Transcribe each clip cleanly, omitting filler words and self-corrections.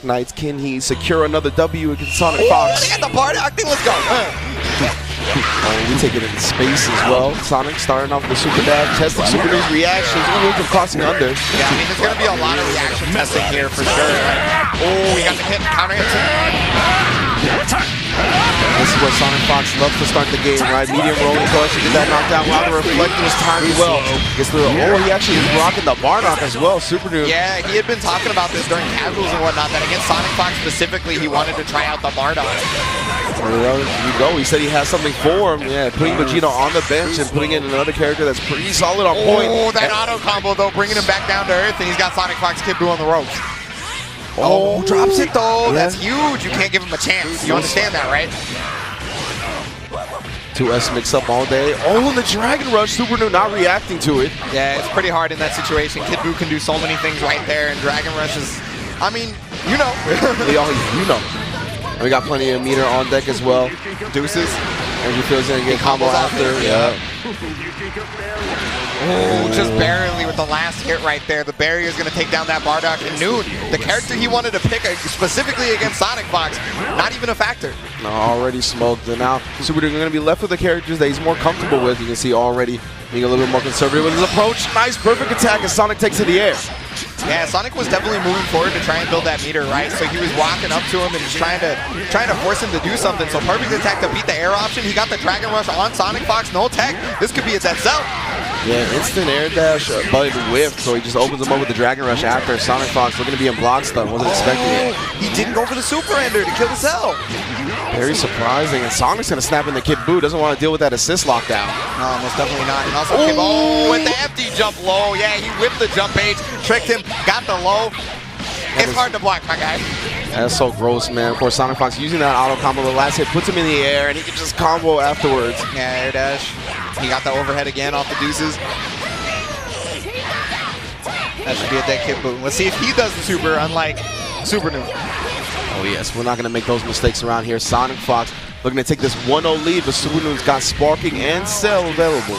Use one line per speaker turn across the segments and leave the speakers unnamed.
Knights. Can he secure another W against Sonic Fox?
They got the Bardock thing. Let's go.
We take it into space as well. Sonic starting off with the super dash, testing Super News reactions. Ooh, crossing under.
Yeah, I mean, there's going to be a lot of reaction testing here for sure. Oh, he got the hit, counter hit.
This is where Sonic Fox loves to start the game, right? Medium rolling push, he did that knockdown while the reflector was timing well. Gets through. Oh, he actually is rocking the Bardock as well. Super News.
Yeah, he had been talking about this during casuals and whatnot, that against Sonic Fox specifically, he wanted to try out the Bardock.
There you go. He said he has something for him. Yeah, putting Vegeta on the bench and putting in another character that's pretty solid on point.
Oh, that auto combo though, bringing him back down to earth, and he's got Sonic Fox Kid Buu on the ropes. Oh, drops it though. Yeah. That's huge. You can't give him a chance. You understand that, right?
2S mix up all day. Oh, and the Dragon Rush. Super New not reacting to it.
Yeah, it's pretty hard in that situation. Kid Buu can do so many things right there, and Dragon Rush is, I mean, you know.
You know. And we got plenty of meter on deck as well.
Deuces.
Energy feels in, get combo after. Yeah.
Oh, just barely with the last hit right there. The barrier is going to take down that Bardock. And Noon, the character he wanted to pick specifically against Sonic Fox, not even a factor.
No, already smoked. And now Super Duke going to be left with the characters that he's more comfortable with. You can see already being a little bit more conservative with his approach. Nice, perfect attack as Sonic takes to the air.
Yeah, Sonic was definitely moving forward to try and build that meter, right? So he was walking up to him and just trying to force him to do something. So perfect attack to beat the air option. He got the Dragon Rush on Sonic Fox, no tech. This could be a dead cell.
Yeah, instant air dash, but whiffed, so he just opens him up with the Dragon Rush after. Sonic Fox looking to be in block stun, wasn't expecting it.
He didn't go for the super ender to kill the cell.
Very surprising, and Sonic's going to snap into Kid Buu. Doesn't want to deal with that assist lockdown.
No, most definitely not. And also, with the empty jump low. Yeah, he whipped the jump page, tricked him, got the low. It's hard to block, my guy.
That's so gross, man. Of course, Sonic Fox using that auto combo. The last hit puts him in the air, and he can just combo afterwards.
Yeah, air dash. He got the overhead again off the deuces. That should be a dead Kid Buu. Let's see if he does the super, unlike Super New.
Oh, yes. We're not going to make those mistakes around here. Sonic Fox looking to take this 1-0 lead, but Super New's got Sparking and Cell available.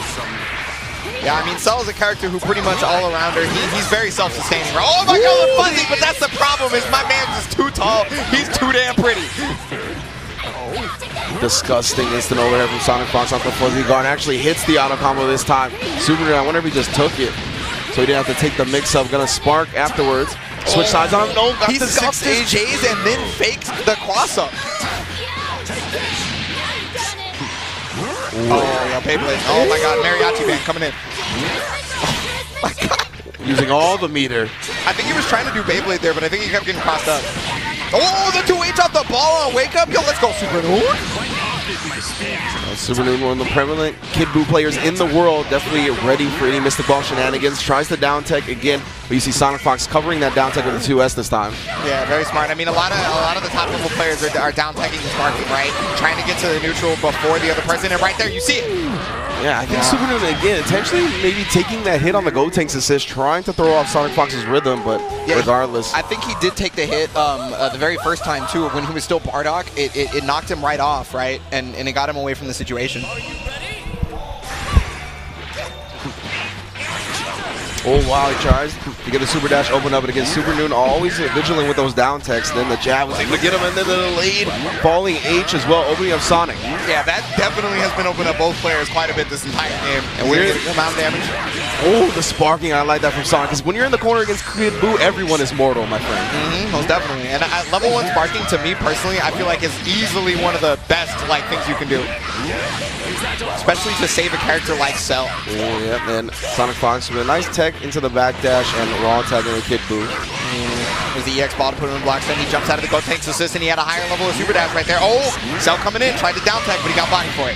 Yeah, I mean, Cell is a character who pretty much all-arounder. He's very self-sustaining. Oh my God, Fuzzy, but that's the problem is my man's just too tall. He's too damn pretty.
Disgusting instant overhead from Sonic Fox off the Fuzzy guard. Actually hits the auto combo this time. Super New, I wonder if he just took it. So he didn't have to take the mix-up. Gonna spark afterwards. Switch sides on him. No, got
he
the
scuffed his J's and then faked the cross-up. Oh, yeah, Beyblade. Oh my God, Mariachi band coming in. Oh my God.
Using all the meter.
I think he was trying to do Beyblade there, but I think he kept getting crossed up. Oh, the 2H off the ball on wake up. Yo, let's go, Super New.
Super New, one of the prevalent Kid Buu players in the world, definitely ready for any Mystic Ball shenanigans. Tries the down tech again, but you see Sonic Fox covering that down tech with the 2S this time.
Yeah, very smart. I mean, a lot of the top level players are down teching the sparking, right? Trying to get to the neutral before the other person, and right there, you see it.
Yeah, I think Super New, again, intentionally maybe taking that hit on the Gotenks assist, trying to throw off Sonic Fox's rhythm, but yeah, regardless.
I think he did take the hit the very first time, too, when he was still Bardock. It knocked him right off, right? And it got him away from the situation.
Oh, wow, he tries to get the super dash open up, and again, Super Noon always vigilant with those down techs. Then the jab was able to get him, and then the lead, falling H as well, opening up Sonic.
Yeah, that definitely has been opening up both players quite a bit this entire game. And we're getting amount of damage.
Oh, the sparking, I like that from Sonic, because when you're in the corner against Kid Buu, everyone is mortal, my friend.
Most definitely. And level 1 sparking, to me personally, I feel like is easily one of the best things you can do. Especially to save a character like Cell.
Oh, yeah, and Sonic Fox with a nice tech into the back dash and raw tag into Kid Buu.
There's the EX ball to put him in blocks, then he jumps out of the Gotenks assist and he had a higher level of super dash right there. Oh, Cell coming in, tried to down tag, but he got bodied for it.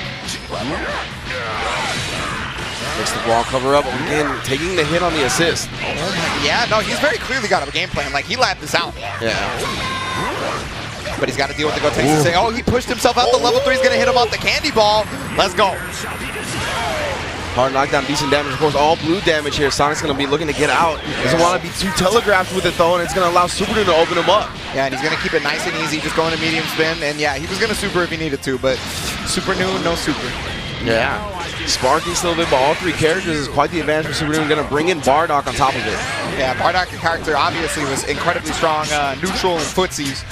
Makes the wall cover up, again, taking the hit on the assist.
Oh my, yeah, no, he's very clearly got a game plan. Like, he labbed this out.
Yeah.
But he's got to deal with the Gotenks and say, oh, he pushed himself out. The level 3 is going to hit him off the candy ball. Let's go.
Hard knockdown, decent damage. Of course, all blue damage here. Sonic's going to be looking to get out. Doesn't want to be too telegraphed with it, though, and it's going to allow Super New to open him up.
Yeah, and he's going to keep it nice and easy, just going to medium spin. And yeah, he was going to super if he needed to, but Super New, no super.
Yeah. Sparking still there, but all three characters is quite the advantage for Super Noon. Going to bring in Bardock on top of it.
Yeah, Bardock, the character, obviously was incredibly strong, neutral and footsies.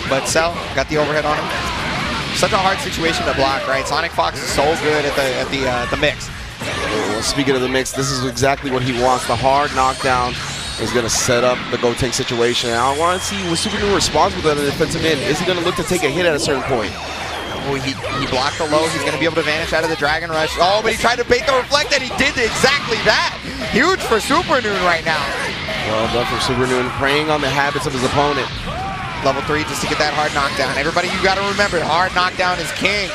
But Cell got the overhead on him. Such a hard situation to block, right? Sonic Fox is so good at the mix.
Well, speaking of the mix, this is exactly what he wants. The hard knockdown is going to set up the Gotenks situation. And I want to see what Super Noon responds with that in the defensive end. Is he going to look to take a hit at a certain point?
Oh, he blocked the low. He's going to be able to vanish out of the Dragon Rush. Oh, but he tried to bait the reflect, and he did exactly that. Huge for Super Noon right now.
Well done for Super Noon, preying on the habits of his opponent.
Level 3 just to get that hard knockdown. Everybody, you got to remember, hard knockdown is king.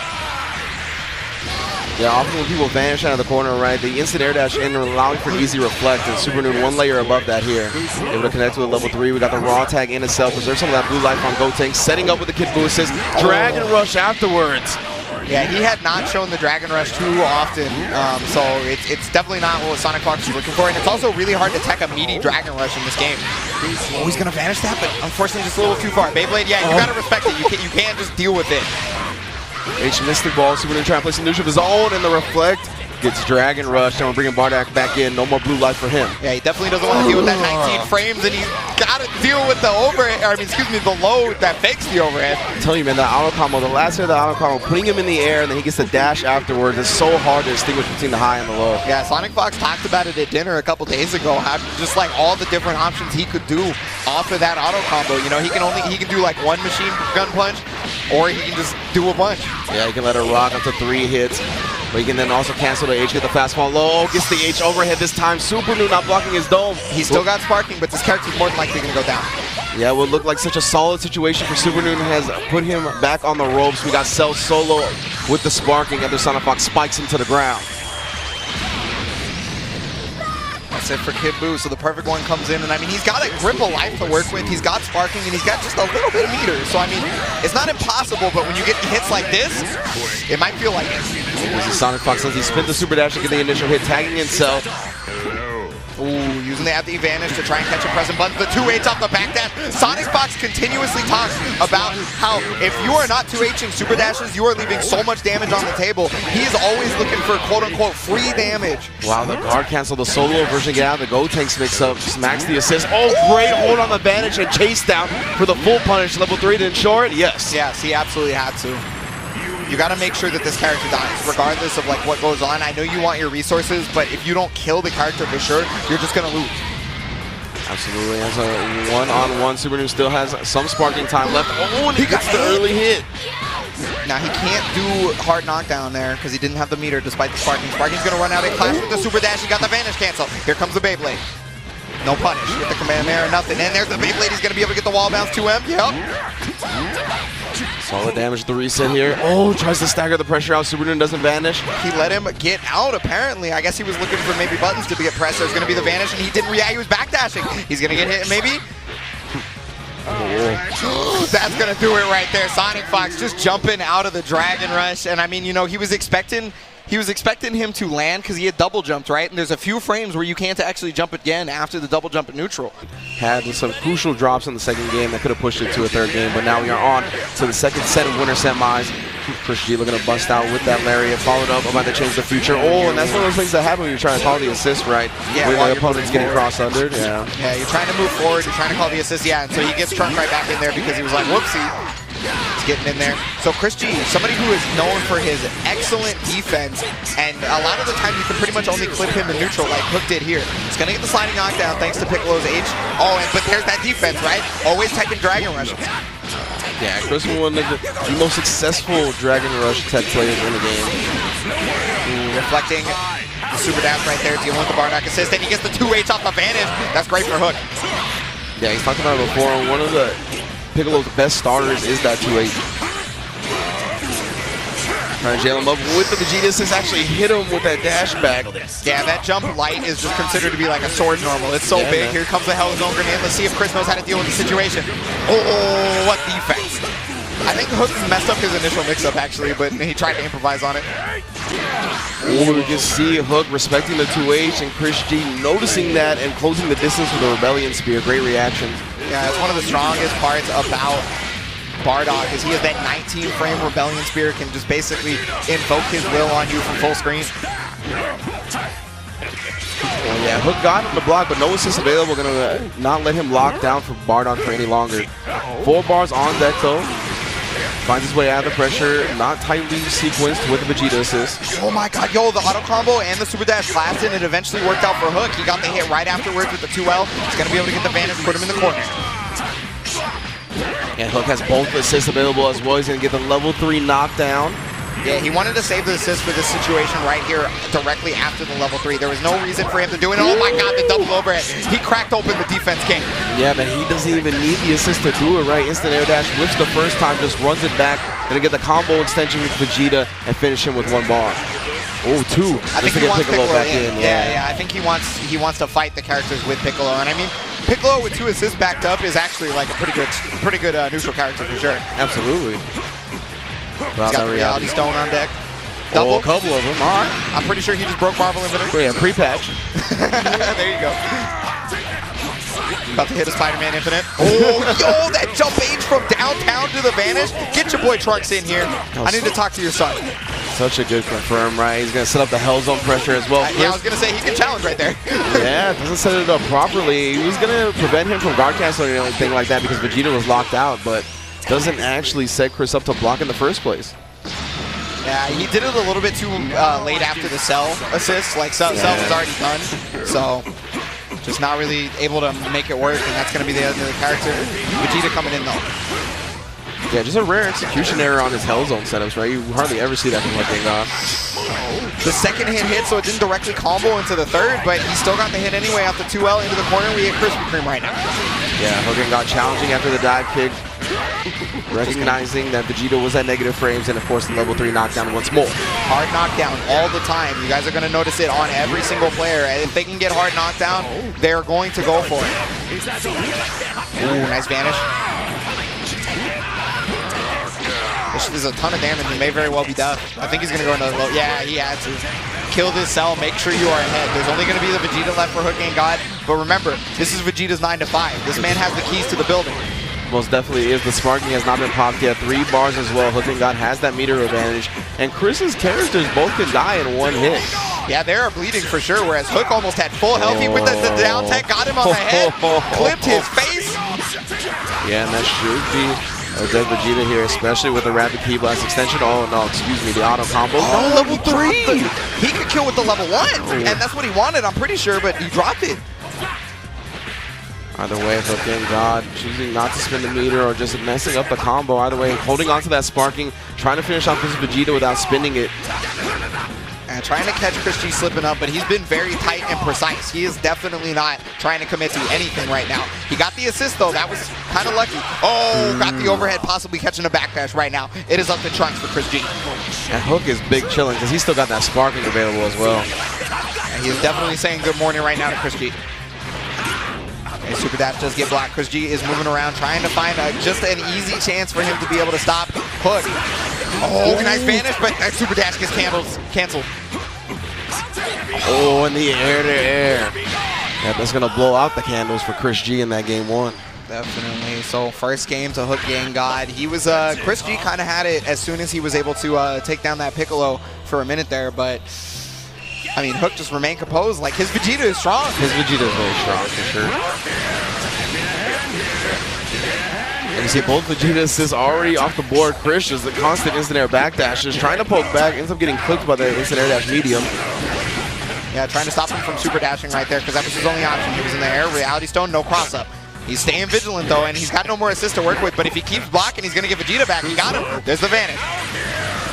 Yeah, often when people vanish out of the corner, right, the instant air dash in allowing for easy reflect, and Super Noon one layer above that here. Able to connect with level 3. We got the raw tag in itself, preserve some of that blue life on Gotenks, setting up with the Kid Buu assist. Dragon Rush afterwards.
Yeah, he had not shown the Dragon Rush too often, so it's definitely not what Sonic Fox is looking for, and it's also really hard to tech a meaty Dragon Rush in this game. Oh, he's going to vanish that, but unfortunately just a little too far. Beyblade, yeah, you got to respect it. You can't just deal with it.
H Mystic Ball, Super Noon trying to play some neutral of his own, and the reflect gets Dragon Rush, and we're bringing Bardock back in. No more blue life for him.
Yeah, he definitely doesn't want to deal with that 19 frames, and he's got to deal with the overhead, the load that fakes the overhead.
I'm telling you, man, that auto combo, the last hit of the auto combo, putting him in the air, and then he gets the dash afterwards. It's so hard to distinguish between the high and the low.
Yeah, Sonic Fox talked about it at dinner a couple days ago, how just like all the different options he could do off of that auto combo. You know, he can do like one machine gun punch, or he can just do a bunch.
Yeah, he can let it rock up to 3 hits. But he can then also cancel the H, get the fast fall low, gets the H overhead this time. Super Noon not blocking his dome.
He's still got sparking, but this character's more than likely going to go down.
Yeah, it would look like such a solid situation for Super Noon has put him back on the ropes. We got Cell solo with the sparking after Sonic Fox spikes him to the ground.
That's it for Kid Buu, so the perfect one comes in, and I mean, he's got a grip of life to work with, he's got sparking, and he's got just a little bit of meter, so I mean, it's not impossible, but when you get hits like this, it might feel like it.
Sonic Fox says he spent the super dash to get the initial hit, tagging in Cell.
Ooh, using the advantage to try and catch a present button. The 2H off the back dash. Sonic Fox continuously talks about how if you are not 2Hing super dashes, you are leaving so much damage on the table. He is always looking for quote-unquote free damage.
Wow, the guard cancel, the solo version, get out of the Gotenks mix up, smacks the assist. Oh, great hold on the advantage and chase down for the full punish. Level 3 to ensure it? Yes.
Yes, he absolutely had to. You got to make sure that this character dies, regardless of like what goes on. I know you want your resources, but if you don't kill the character for sure, you're just going to lose.
Absolutely. As a one-on-one, Super Noon still has some sparking time left. Oh, and he gets the early hit.
Now, he can't do hard knockdown there because he didn't have the meter despite the sparking. Sparking's going to run out. It clashed with the super dash. He got the vanish cancel. Here comes the Beyblade. No punish. Get the command there, nothing. And there's the Beyblade. He's going to be able to get the wall bounce 2M. Yep.
Solid damage to the reset here. Oh, tries to stagger the pressure out. Super Noon doesn't vanish.
He let him get out, apparently. I guess he was looking for maybe buttons to get pressed. There's going to be the vanish, and he didn't react. He was backdashing. He's going to get hit, maybe. Oh. That's going to do it right there. Sonic Fox just jumping out of the Dragon Rush. And I mean, you know, he was expecting him to land because he had double jumped, right? And there's a few frames where you can't actually jump again after the double jump at neutral.
Had some crucial drops in the second game that could have pushed it to a third game, but now we are on to the second set of winter semis. Chris G looking to bust out with that lariat, followed up about to change the future. Oh, and that's one of those things that happen when you're trying to call the assist, right? Yeah, when the opponent's getting cross-undered. Yeah,
you're trying to move forward, you're trying to call the assist, yeah, and so he gets trunked right back in there because he was like, whoopsie. He's getting in there. So Chris G, somebody who is known for his excellent defense, and a lot of the time you can pretty much only clip him in neutral like Hook did here. He's going to get the sliding knockdown thanks to Piccolo's H. Oh, but there's that defense, right? Always teching Dragon Rushes.
Yeah, Chris was one of the most successful Dragon Rush tech players in the game.
Reflecting the super dash right there, dealing with the Bardock assist, and he gets the 2H off the vantage. That's great for Hook.
Yeah, he's talked about it before. One of the Piccolo's best starters is that 2H. Trying to jail him up with the Vegeta assist, actually hit him with that dash back.
Yeah, that jump light is just considered to be like a sword normal. It's so big. Man. Here comes the Hell Zone grenade. Let's see if Chris knows how to deal with the situation. Oh, what defense. I think Hook messed up his initial mix-up actually, but he tried to improvise on it.
Oh, we can see Hook respecting the 2H and Chris G noticing that and closing the distance with the Rebellion Spear. Great reaction.
Yeah, it's one of the strongest parts about Bardock, as he has that 19 frame Rebellion Spear, can just basically invoke his will on you from full screen.
Yeah, Hook got him to block, but no assist available. Gonna not let him lock down for Bardock for any longer. 4 bars on deck though. Finds his way out of the pressure, not tightly sequenced with the Vegeta assist.
Oh my god, yo, the auto combo and the super dash lasted, and it eventually worked out for Hook. He got the hit right afterwards with the 2L. He's gonna be able to get the advantage, put him in the corner.
And Hook has both assists available as well. He's gonna get the level 3 knockdown.
Yeah, he wanted to save the assist for this situation right here directly after the level 3. There was no reason for him to do it. Oh my god, the double overhead. He cracked open the defense king.
Yeah, but he doesn't even need the assist to do it, right? Instant air dash, whips the first time, just runs it back. Gonna get the combo extension with Vegeta and finish him with 1 bar. Oh, 2.
I think he wants Piccolo
back
in.
in.
Yeah, I think he wants to fight the characters with Piccolo. And I mean, Piccolo with 2 assists backed up is actually like a pretty good neutral character for sure.
Absolutely.
He's got the reality stone on deck. Double.
Oh, a couple of them. All right.
I'm pretty sure he just broke Marvel Infinite.
Oh, yeah, pre-patch.
There you go. About to hit a Spider-Man Infinite. Oh, yo, that jump H from downtown to the vanish. Get your boy Trunks in here. I need to talk to your son.
Such a good confirm, right? He's going to set up the Hell Zone pressure as well.
Yeah, I was going to say he can challenge right there.
Yeah, doesn't set it up properly. He was going to prevent him from guard cancel or anything like that because Vegeta was locked out, but doesn't actually set Chris up to block in the first place.
Yeah, he did it a little bit too late after the Cell assist. Like, Cell was already done, so just not really able to make it work, and that's going to be the end of the character. Vegeta coming in, though.
Yeah, just a rare execution error on his Hell Zone setups, right? You hardly ever see that from Hook Gang God.
The second hit, so it didn't directly combo into the third, but he still got the hit anyway off the 2L into the corner. We hit Krispy Kreme right now. Yeah,
Hook Gang God challenging after the dive kick, recognizing that Vegeta was at negative frames, and of course the level 3 knockdown once more.
Hard knockdown all the time. You guys are going to notice it on every single player. If they can get hard knockdown, they're going to go for it. Ooh, nice vanish. This is a ton of damage and may very well be death. I think he's going to go into the low. Yeah, he had to. Kill this Cell, make sure you are ahead. There's only going to be the Vegeta left for Hook Gang God, but remember, this is Vegeta's 9 to 5. This man has the keys to the building.
Most definitely is. The sparking has not been popped yet. 3 bars as well. Hook Gang God has that meter advantage, and Chris's characters both can die in 1 hit.
Yeah, they are bleeding for sure, whereas Hook almost had full health. He with the down tech, got him on the head, clipped his face.
Yeah, and that should be a dead Vegeta here, especially with the rapid key blast extension. Oh no, excuse me, the auto combo.
Oh, no, level 3! He could kill with the level 1, and that's what he wanted, I'm pretty sure, but he dropped it.
Either way, Hook Gang God choosing not to spin the meter or just messing up the combo. Either way, holding on to that sparking, trying to finish off this Vegeta without spinning it.
And trying to catch Chris G slipping up, but he's been very tight and precise. He is definitely not trying to commit to anything right now. He got the assist, though. That was kind of lucky. Oh, got the overhead, possibly catching a backdash right now. It is up to Trunks for Chris G.
And Hook is big chilling because he's still got that sparking available as well.
And he is definitely saying good morning right now to Chris G. Okay, Super Dash does get blocked. Chris G is moving around, trying to find just an easy chance for him to be able to stop Hook. Oh, nice vanish, but that Super Dash gets canceled.
Oh, in the air to air. Yeah, that's going to blow out the candles for Chris G in that game 1.
Definitely. So first game to Hook Gang God. He was, Chris G kind of had it as soon as he was able to take down that Piccolo for a minute there, but I mean, Hook just remained composed. Like, his Vegeta is strong.
His Vegeta is very strong, for sure. And you see both Vegeta assists already off the board. Chris is the constant instant air backdash, just trying to poke back, ends up getting clipped by the instant air dash medium.
Yeah, trying to stop him from super dashing right there, because that was his only option. He was in the air, reality stone, no cross up. He's staying vigilant though, and he's got no more assist to work with, but if he keeps blocking, he's gonna get Vegeta back. He got him. There's the vanish.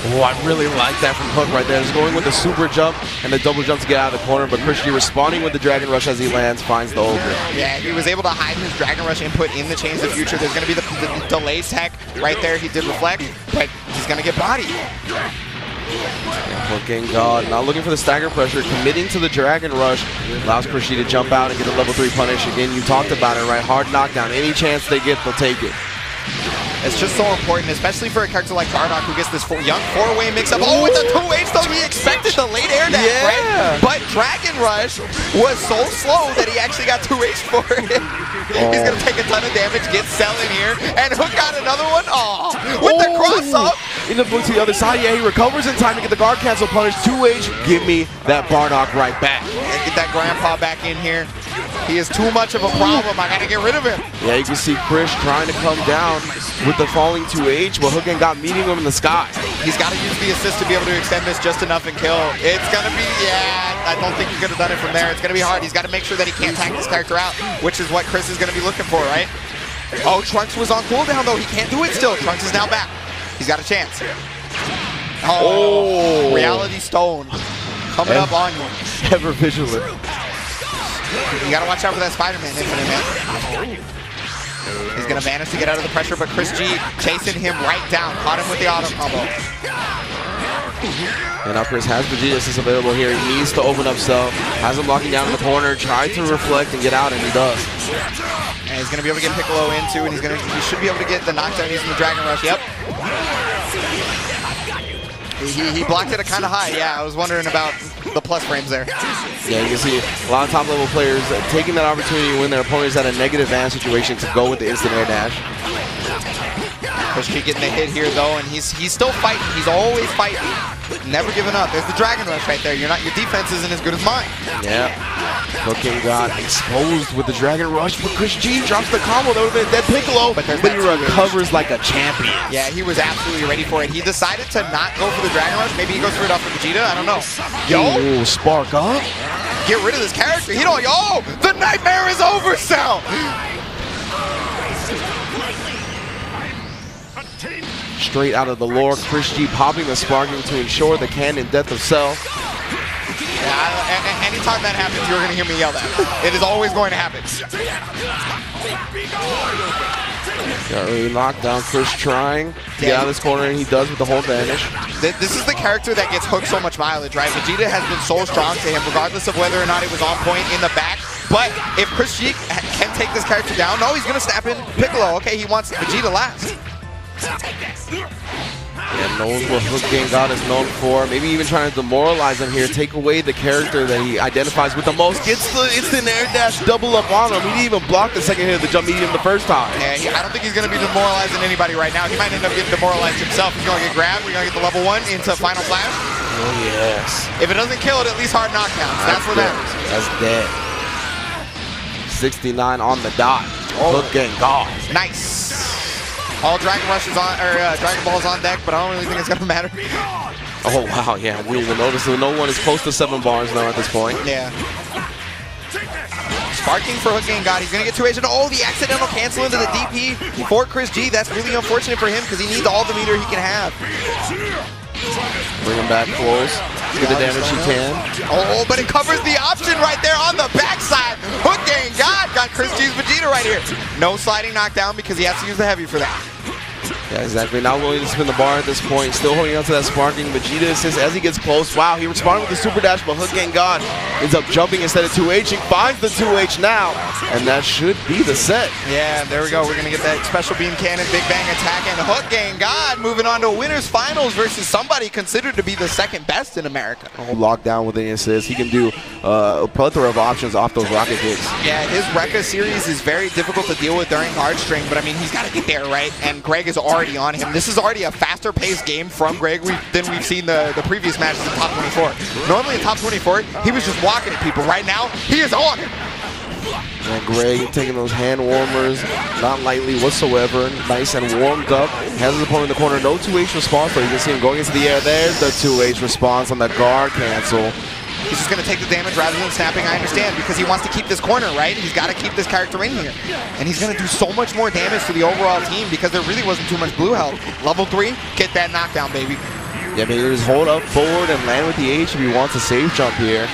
Oh, I really like that from Hook right there. Just going with the super jump and the double jump to get out of the corner, but Chris G responding with the Dragon Rush as he lands, finds the over.
Yeah, he was able to hide his Dragon Rush input in the Chains of Future. There's going to be the delayed tech right there. He did reflect, but he's going to get bodied.
Hook Gang God not looking for the stagger pressure, committing to the Dragon Rush, allows Chris G to jump out and get the level 3 punish. Again, you talked about it, right? Hard knockdown. Any chance they get, they'll take it.
It's just so important, especially for a character like Bardock who gets this young four-way mix-up. Oh, with the 2H though, he expected the late air dash, right? But Dragon Rush was so slow that he actually got 2H for it. He's gonna take a ton of damage, get Cell in here, and Hook got another one. Oh, with the cross-up.
In the blue to the other side, yeah, he recovers in time to get the guard cancel punish. 2H, give me that Bardock right back.
And get that Grandpa back in here. He is too much of a problem. I gotta get rid of him.
Yeah, you can see Chris trying to come down with the falling 2H, but Hook Gang got meeting him in the sky.
He's got to use the assist to be able to extend this just enough and kill. It's gonna be, I don't think he could have done it from there. It's gonna be hard. He's got to make sure that he can't tag this character out, which is what Chris is gonna be looking for, right? Oh, Trunks was on cooldown though. He can't do it still. Trunks is now back. He's got a chance. Oh, Reality Stone coming up on you.
Ever vigilant.
You gotta watch out for that Spider-Man infinite, man. He's gonna manage to get out of the pressure, but Chris G chasing him right down. Caught him with the auto combo.
And now Chris has Vegeta assist available here. He needs to open up Cell. Has him locking down in the corner. Tried to reflect and get out, and he does.
And he's gonna be able to get Piccolo into, and he should be able to get the knockdown using the Dragon Rush. Yep. He blocked it kind of high. Yeah, I was wondering about the plus frames there.
Yeah, you can see a lot of top level players taking that opportunity when their opponent's at a negative advantage situation to go with the instant air dash.
Chris G getting the hit here though, and he's still fighting. He's always fighting, never giving up. There's the Dragon Rush right there. Your defense isn't as good as mine.
Yeah. Hook Gang got exposed with the Dragon Rush, but Chris G drops the combo. That would have been dead Piccolo, but he recovers like a champion.
Yeah, he was absolutely ready for it. He decided to not go for the Dragon Rush. Maybe he goes for it off of Vegeta. I don't know. Yo,
spark up.
Get rid of this character. He don't. Yo, the nightmare is over, Cell.
Straight out of the lore, Chris G popping the sparking to ensure the canon death of Cell.
Yeah, anytime that happens, you're going to hear me yell that. It is always going to happen.
Got really knocked down. Chris trying to get out of this corner, and he does with the whole vanish.
This is the character that gets Hook so much mileage, right? Vegeta has been so strong to him, regardless of whether or not it was on point in the back. But if Chris G can take this character down, no, he's going to snap in Piccolo. Okay, he wants Vegeta last.
Yeah, knows what Hook Gang God is known for. Maybe even trying to demoralize him here, take away the character that he identifies with the most. Gets the instant air dash double up on him. He didn't even block the second hit of the jump medium the first time.
Yeah, I don't think he's going to be demoralizing anybody right now. He might end up getting demoralized himself. He's going to get grabbed. We're going to get the level 1 into Final Flash.
Oh, yes.
If it doesn't kill it, at least hard knockdowns. That's what matters.
That's dead. 69 on the dot. Hook Gang God.
Nice. All Dragon Rushes on, or Dragon Balls on deck, but I don't really think it's gonna matter.
Oh wow, yeah, we didn't even notice that no one is close to 7 bars now at this point.
Yeah. Sparking for Hook Gang God. He's gonna get 2H. Oh, the accidental cancel into the DP for Chris G. That's really unfortunate for him because he needs all the meter he can have.
Bring him back close. Get the damage he can.
Oh, but it covers the option right there on the backside. Hook Gang God got Chris G's Vegeta right here. No sliding knockdown because he has to use the heavy for that.
Yeah, exactly. Not willing to spin the bar at this point. Still holding on to that sparking. Vegeta assists as he gets close. Wow, he responded with the super dash, but Hook Gang God ends up jumping instead of 2H. He finds the 2H now, and that should be the set.
Yeah, there we go. We're going to get that special beam cannon, big bang attack, and Hook Gang God moving on to winners finals versus somebody considered to be the second best in America.
Locked down with an assist. He can do a plethora of options off those rocket kicks.
Yeah, his Rekka series is very difficult to deal with during hard string, but I mean, he's got to get there, right? And Greg is already on him. This is already a faster paced game from Greg than we've seen the previous matches in top 24. Normally in top 24, he was just walking at people. Right now, he is on him.
And Greg taking those hand warmers, not lightly whatsoever. Nice and warmed up. Has his opponent in the corner. No 2H response, but you can see him going into the air. There's the 2H response on the guard cancel.
He's just going to take the damage rather than snapping, I understand, because he wants to keep this corner, right? He's got to keep this character in here. And he's going to do so much more damage to the overall team because there really wasn't too much blue health. Level 3, get that knockdown, baby.
Yeah, maybe just hold up forward and land with the H if he wants a safe jump here.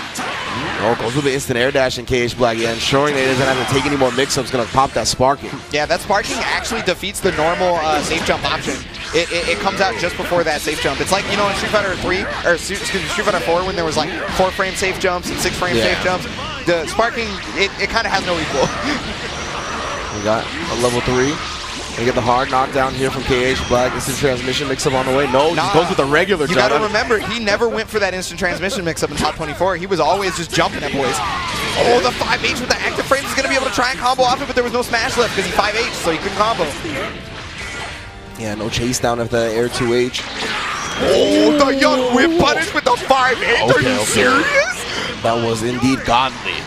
Oh, goes with the instant air dash in KH Black. Yeah, ensuring that he doesn't have to take any more mix-ups. Going to pop that sparking. Yeah,
that sparking actually defeats the normal safe jump option. It comes out just before that safe jump. It's like, you know, in Street Fighter 3, or excuse me, Street Fighter 4, when there was like 4-frame safe jumps and 6-frame safe jumps. The sparking, it kind of has no equal.
We got a level 3. And get the hard knockdown here from KH Black. Instant transmission mix-up on the way. No, just goes with the regular jump.
You got to remember, he never went for that instant transmission mix-up in top 24. He was always just jumping at boys. Oh, the 5H with the active frames is going to be able to try and combo off it, but there was no smash left because he 5H, so he couldn't combo.
Yeah, no chase down of the air 2H.
Oh, the young whip punish with the 5H. Are you serious?
That was indeed godly.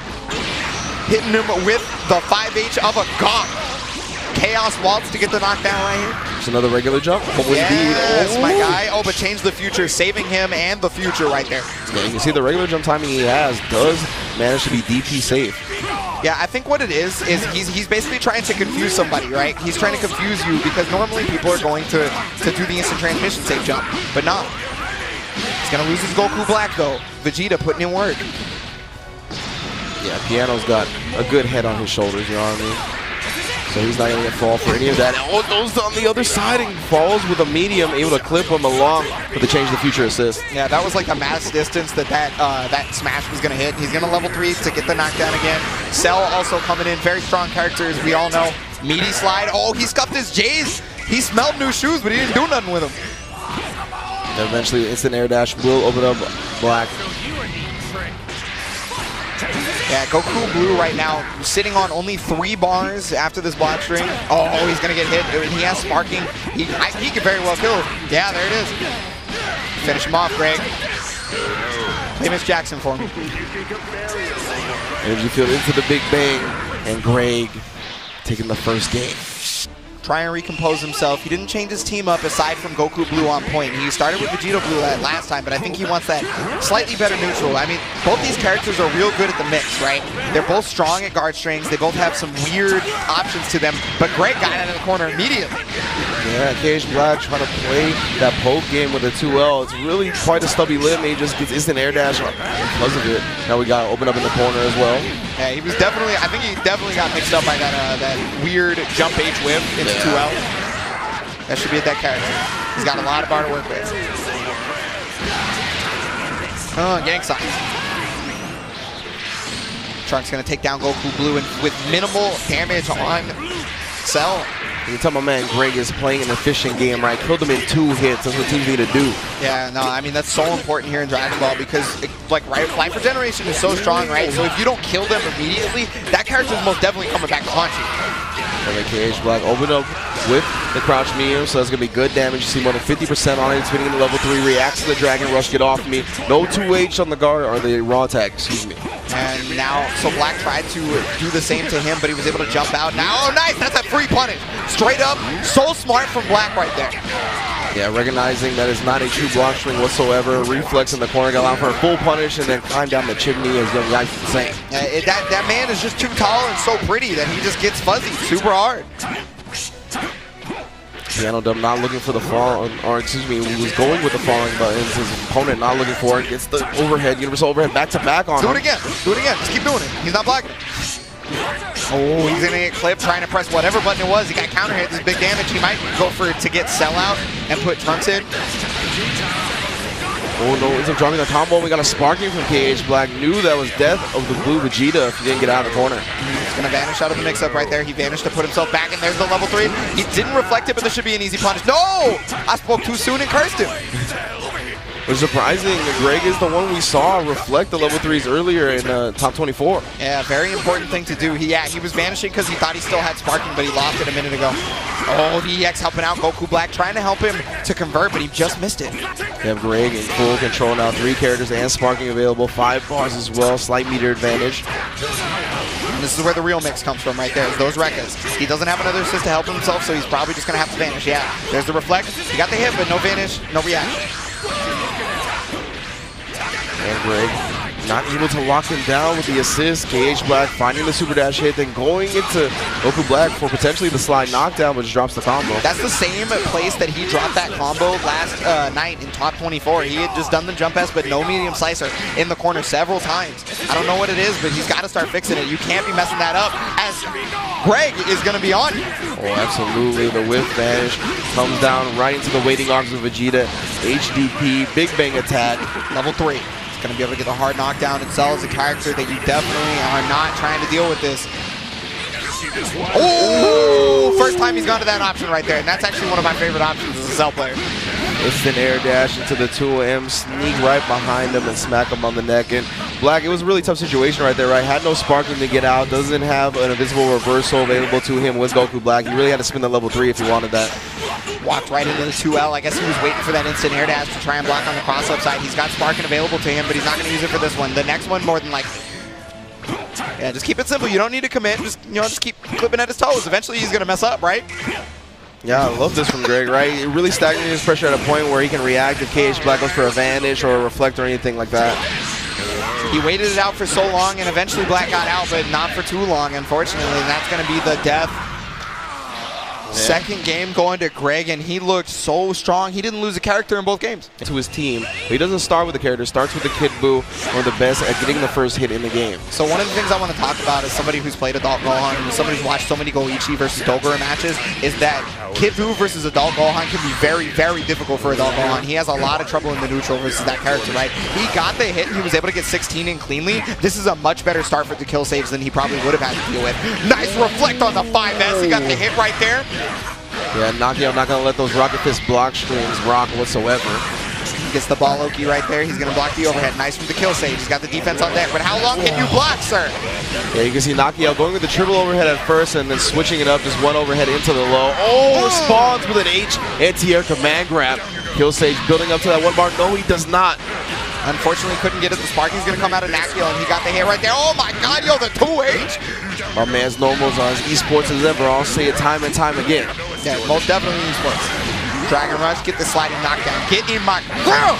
Hitting him with the 5H of a god. Chaos Waltz to get the knockdown right here.
Just another regular jump. Oh,
yes, my guy. Oh, but change the future, saving him and the future right there.
Yeah, you can see the regular jump timing he has does manage to be DP safe.
Yeah, I think what it is he's basically trying to confuse somebody, right? He's trying to confuse you because normally people are going to do the instant transmission safe jump, but not. He's going to lose his Goku Black, though. Vegeta putting in work.
Yeah, Piano's got a good head on his shoulders, you know what I mean? So he's not going to get fall for any of that. Oh, those on the other side and falls with a medium, able to clip him along with the change the future assist.
Yeah, that was like a mass distance that smash was going to hit. He's going to level 3 to get the knockdown again. Cell also coming in, very strong character as we all know. Meaty slide. Oh, he scuffed his J's. He smelled new shoes, but he didn't do nothing with them.
And eventually, instant air dash will open up Black.
Yeah, Goku Blue right now sitting on only 3 bars after this block string. Oh, he's going to get hit. He has sparking. He could very well kill him. Yeah, there it is. Finish him off, Greg. Play Miss Jackson for me.
Energy field into the Big Bang. And Greg taking the first game.
Try and recompose himself. He didn't change his team up aside from Goku Blue on point. He started with Vegeta Blue last time, but I think he wants that slightly better neutral. I mean, both these characters are real good at the mix, right? They're both strong at guard strings. They both have some weird options to them, but Greg got out of the corner immediately.
Yeah, KH Black trying to play that poke game with a 2L. It's really quite a stubby lip, and he just gets instant air dash because of it. Now we got to open up in the corner as well.
Yeah, he was definitely, I think he definitely got mixed up by that weird jump H whip into 2L. That should be a dead character. He's got a lot of bar to work with. Oh, gang signs. Trunks gonna take down Goku Blue and with minimal damage on Cell.
You can tell my man Greg is playing an efficient game, right? Killed him in 2 hits. That's what teams need to do.
Yeah, no, I mean, that's so important here in Dragon Ball because, Life Regeneration is so strong, right? So if you don't kill them immediately, that character is most definitely coming back to haunt you.
And then KH Black open up with the crouch medium, so that's going to be good damage. You see more than 50% on it. It's hitting into level 3, reacts to the Dragon Rush, get off me. No 2H on the guard, or the raw attack, excuse me.
And now, so Black tried to do the same to him, but he was able to jump out. Now, oh nice, that's a free punish. Straight up, so smart from Black right there.
Yeah, recognizing that it's not a true block string whatsoever. Reflex in the corner, got out for a full punish, and then climb down the chimney as Young Yikes is saying.
That man is just too tall and so pretty that he just gets fuzzy super hard.
Piano Dub not looking for the fall, or excuse me, he was going with the falling buttons. His opponent not looking for it. Gets the overhead, universal overhead back to back on him.
Do it again. Do it again. Just keep doing it. He's not blocking. Oh, he's gonna get clipped trying to press whatever button it was. He got counter hit. This is big damage. He might go for it to get Cell out and put Trunks in.
Oh no, ends up dropping the combo. We got a sparking from KH Black. Knew that was death of the blue Vegeta if he didn't get out of the corner.
He's gonna vanish out of the mix-up right there. He vanished to put himself back, and there's the level 3. He didn't reflect it, but this should be an easy punish. No! I spoke too soon and cursed him.
It was surprising that Greg is the one we saw reflect the level 3s earlier in top 24.
Yeah, very important thing to do. He was vanishing because he thought he still had sparking, but he lost it a minute ago. Oh, the EX helping out Goku Black, trying to help him to convert, but he just missed it.
You have Greg in full control now. 3 characters and sparking available. 5 bars as well. Slight meter advantage.
And this is where the real mix comes from right there, is those Rekkas. He doesn't have another assist to help himself, so he's probably just going to have to vanish. Yeah, there's the reflect. He got the hit, but no vanish, no reaction.
And Greg not able to lock him down with the assist. KH Black finding the super dash hit, then going into Goku Black for potentially the slide knockdown, but just drops the combo.
That's the same place that he dropped that combo last night in top 24. He had just done the jump S, but no medium slicer in the corner several times. I don't know what it is, but he's got to start fixing it. You can't be messing that up as Greg is going to be on you.
Oh, absolutely. The whiff vanish comes down right into the waiting arms of Vegeta. HDP, Big Bang attack.
Level 3. Going to be able to get the hard knockdown. And Cell is a character that you definitely are not trying to deal with this. Oh! Ooh, first time he's gone to that option right there, and that's actually one of my favorite options as a Cell player.
Instant air dash into the 2M, sneak right behind him and smack him on the neck. And Black, it was a really tough situation right there, right? Had no sparking to get out, doesn't have an invisible reversal available to him with Goku Black. He really had to spin the level 3 if he wanted that.
Walked right into the 2L. I guess he was waiting for that instant air dash to try and block on the cross-up side. He's got sparking available to him, but he's not going to use it for this one. The next one, more than likely. Yeah, just keep it simple. You don't need to commit. Just keep clipping at his toes. Eventually, he's going to mess up, right?
Yeah, I love this from Greg, right? It really stagnating his pressure at a point where he can react if KH Black goes for a vanish or a reflect or anything like that.
He waited it out for so long, and eventually Black got out, but not for too long, unfortunately, and that's going to be the death. Yeah. Second game going to Greg, and he looked so strong. He didn't lose a character in both games.
To his team, but he doesn't start with the character. Starts with the Kid Buu, one of the best at getting the first hit in the game.
So one of the things I want to talk about as somebody who's played Adult Gohan, and somebody who's watched so many Goichi versus Dogura matches, is that Kid Buu versus Adult Gohan can be very, very difficult for Adult Gohan. He has a lot of trouble in the neutral versus that character, right? He got the hit, and he was able to get 16 in cleanly. This is a much better start for the kill saves than he probably would have had to deal with. Nice reflect on the 5S. He got the hit right there.
Yeah, Nakio not going to let those Rocket Fist block strings rock whatsoever.
He gets the ball Loki right there. He's going to block the overhead. Nice from the kill save. He's got the defense on deck. But how long can you block, sir?
Yeah, you can see Nakio going with the triple overhead at first and then switching it up, just one overhead into the low. Oh, spawns with an H anti-air command grab. Kill Sage building up to that one bar. No, he does not.
Unfortunately, couldn't get it. The sparking's going to come out of Nakio, and he got the hit right there. Oh, my God, yo, the 2H.
Our man's normals on as esports as ever. I'll say it time and time again.
Yeah, most definitely esports. Dragon Rush, get the sliding knockdown. Get in my grill!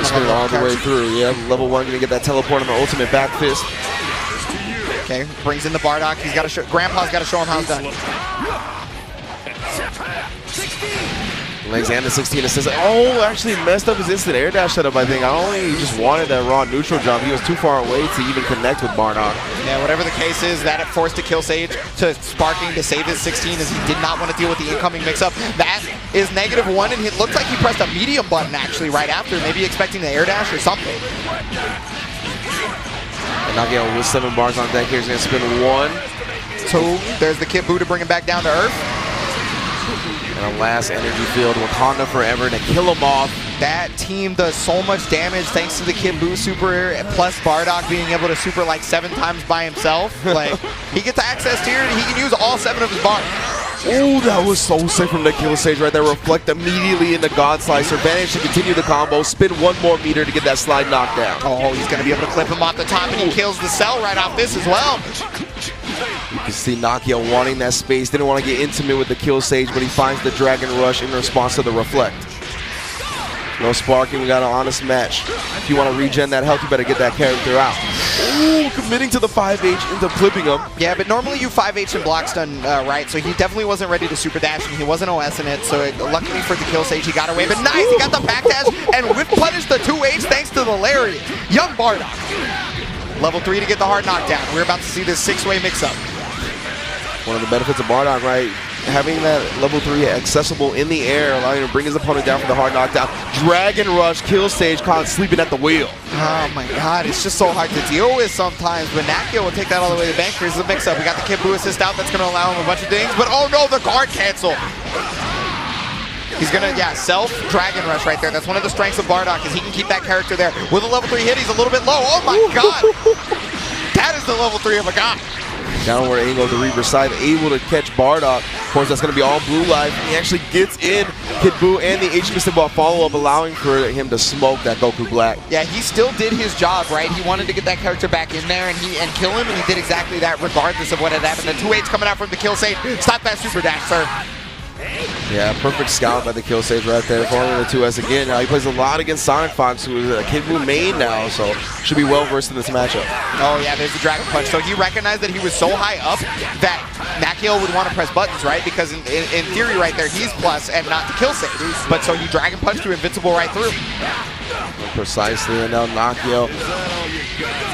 Spin it all the way through. Yeah, level 1 going to get that teleport on the ultimate back fist.
Okay, brings in the Bardock. He's got to show. Grandpa's got to show him how it's done.
Legs and the 16 assist. Oh, actually messed up his instant air dash setup, I think. I don't think he just wanted that raw neutral jump. He was too far away to even connect with Bardock.
Yeah, whatever the case is, that it forced to kill Sage to sparking to save his 16 as he did not want to deal with the incoming mix-up. That is -1, and it looked like he pressed a medium button actually right after, maybe expecting the air dash or something.
And Nakio with 7 bars on deck here. He's going to spin 1.
2. There's the Kid Buu to bring him back down to earth.
And a last energy field, Wakanda forever to kill him off.
That team does so much damage thanks to the Kid Buu super, plus Bardock being able to super like 7 times by himself. Like, he gets access here and he can use all 7 of his bars.
Oh, that was so sick from the kill stage right there. Reflect immediately into God Slicer. Managed to continue the combo. Spin 1 more meter to get that slide knockdown.
Oh, he's going to be able to clip him off the top, and he kills the cell right off this as well.
You can see Nakio wanting that space. Didn't want to get intimate with the kill stage, but he finds the Dragon Rush in response to the reflect. No sparking, we got an honest match. If you want to regen that health, you better get that character out. Ooh, committing to the 5H into clipping him.
Yeah, but normally you 5H and block stun, right? So he definitely wasn't ready to super dash, and he wasn't OS in it. So luckily for the kill stage, he got away. But nice, he got the back dash and whip punish the 2H thanks to the Lariat. Young Bardock. Level 3 to get the hard knockdown. We're about to see this 6-way mix-up.
One of the benefits of Bardock, right? Having that level 3 accessible in the air, allowing him to bring his opponent down for the hard knockdown. Dragon Rush, kill stage, caught sleeping at the wheel.
Oh my God, it's just so hard to deal with sometimes, but Nakio will take that all the way to the bank. Here's the mix-up. We got the Kid Buu assist out. That's going to allow him a bunch of things, but oh no, the guard cancel. He's going to, yeah, self-Dragon Rush right there. That's one of the strengths of Bardock, is he can keep that character there. With a level 3 hit, he's a little bit low. Oh my God. That is the level 3 of a guy.
Downward angle to Reaper side, able to catch Bardock. Of course, that's going to be all blue life. He actually gets in Kid Buu and the H Mr. Ball follow-up, allowing for him to smoke that Goku Black.
Yeah, he still did his job, right? He wanted to get that character back in there and kill him, and he did exactly that regardless of what had happened. The 2H coming out from the kill save. Stop that super dash, sir.
Yeah, perfect scout by the kill save right there. Following the 2S again. Now he plays a lot against Sonic Fox, who is a Kid Buu main now, so should be well versed in this matchup.
Oh yeah, there's the Dragon Punch. So he recognized that he was so high up that Nakio would want to press buttons, right? Because in theory right there, he's plus and not the kill save. But so he Dragon Punched to invincible right through.
Precisely, and now Nakio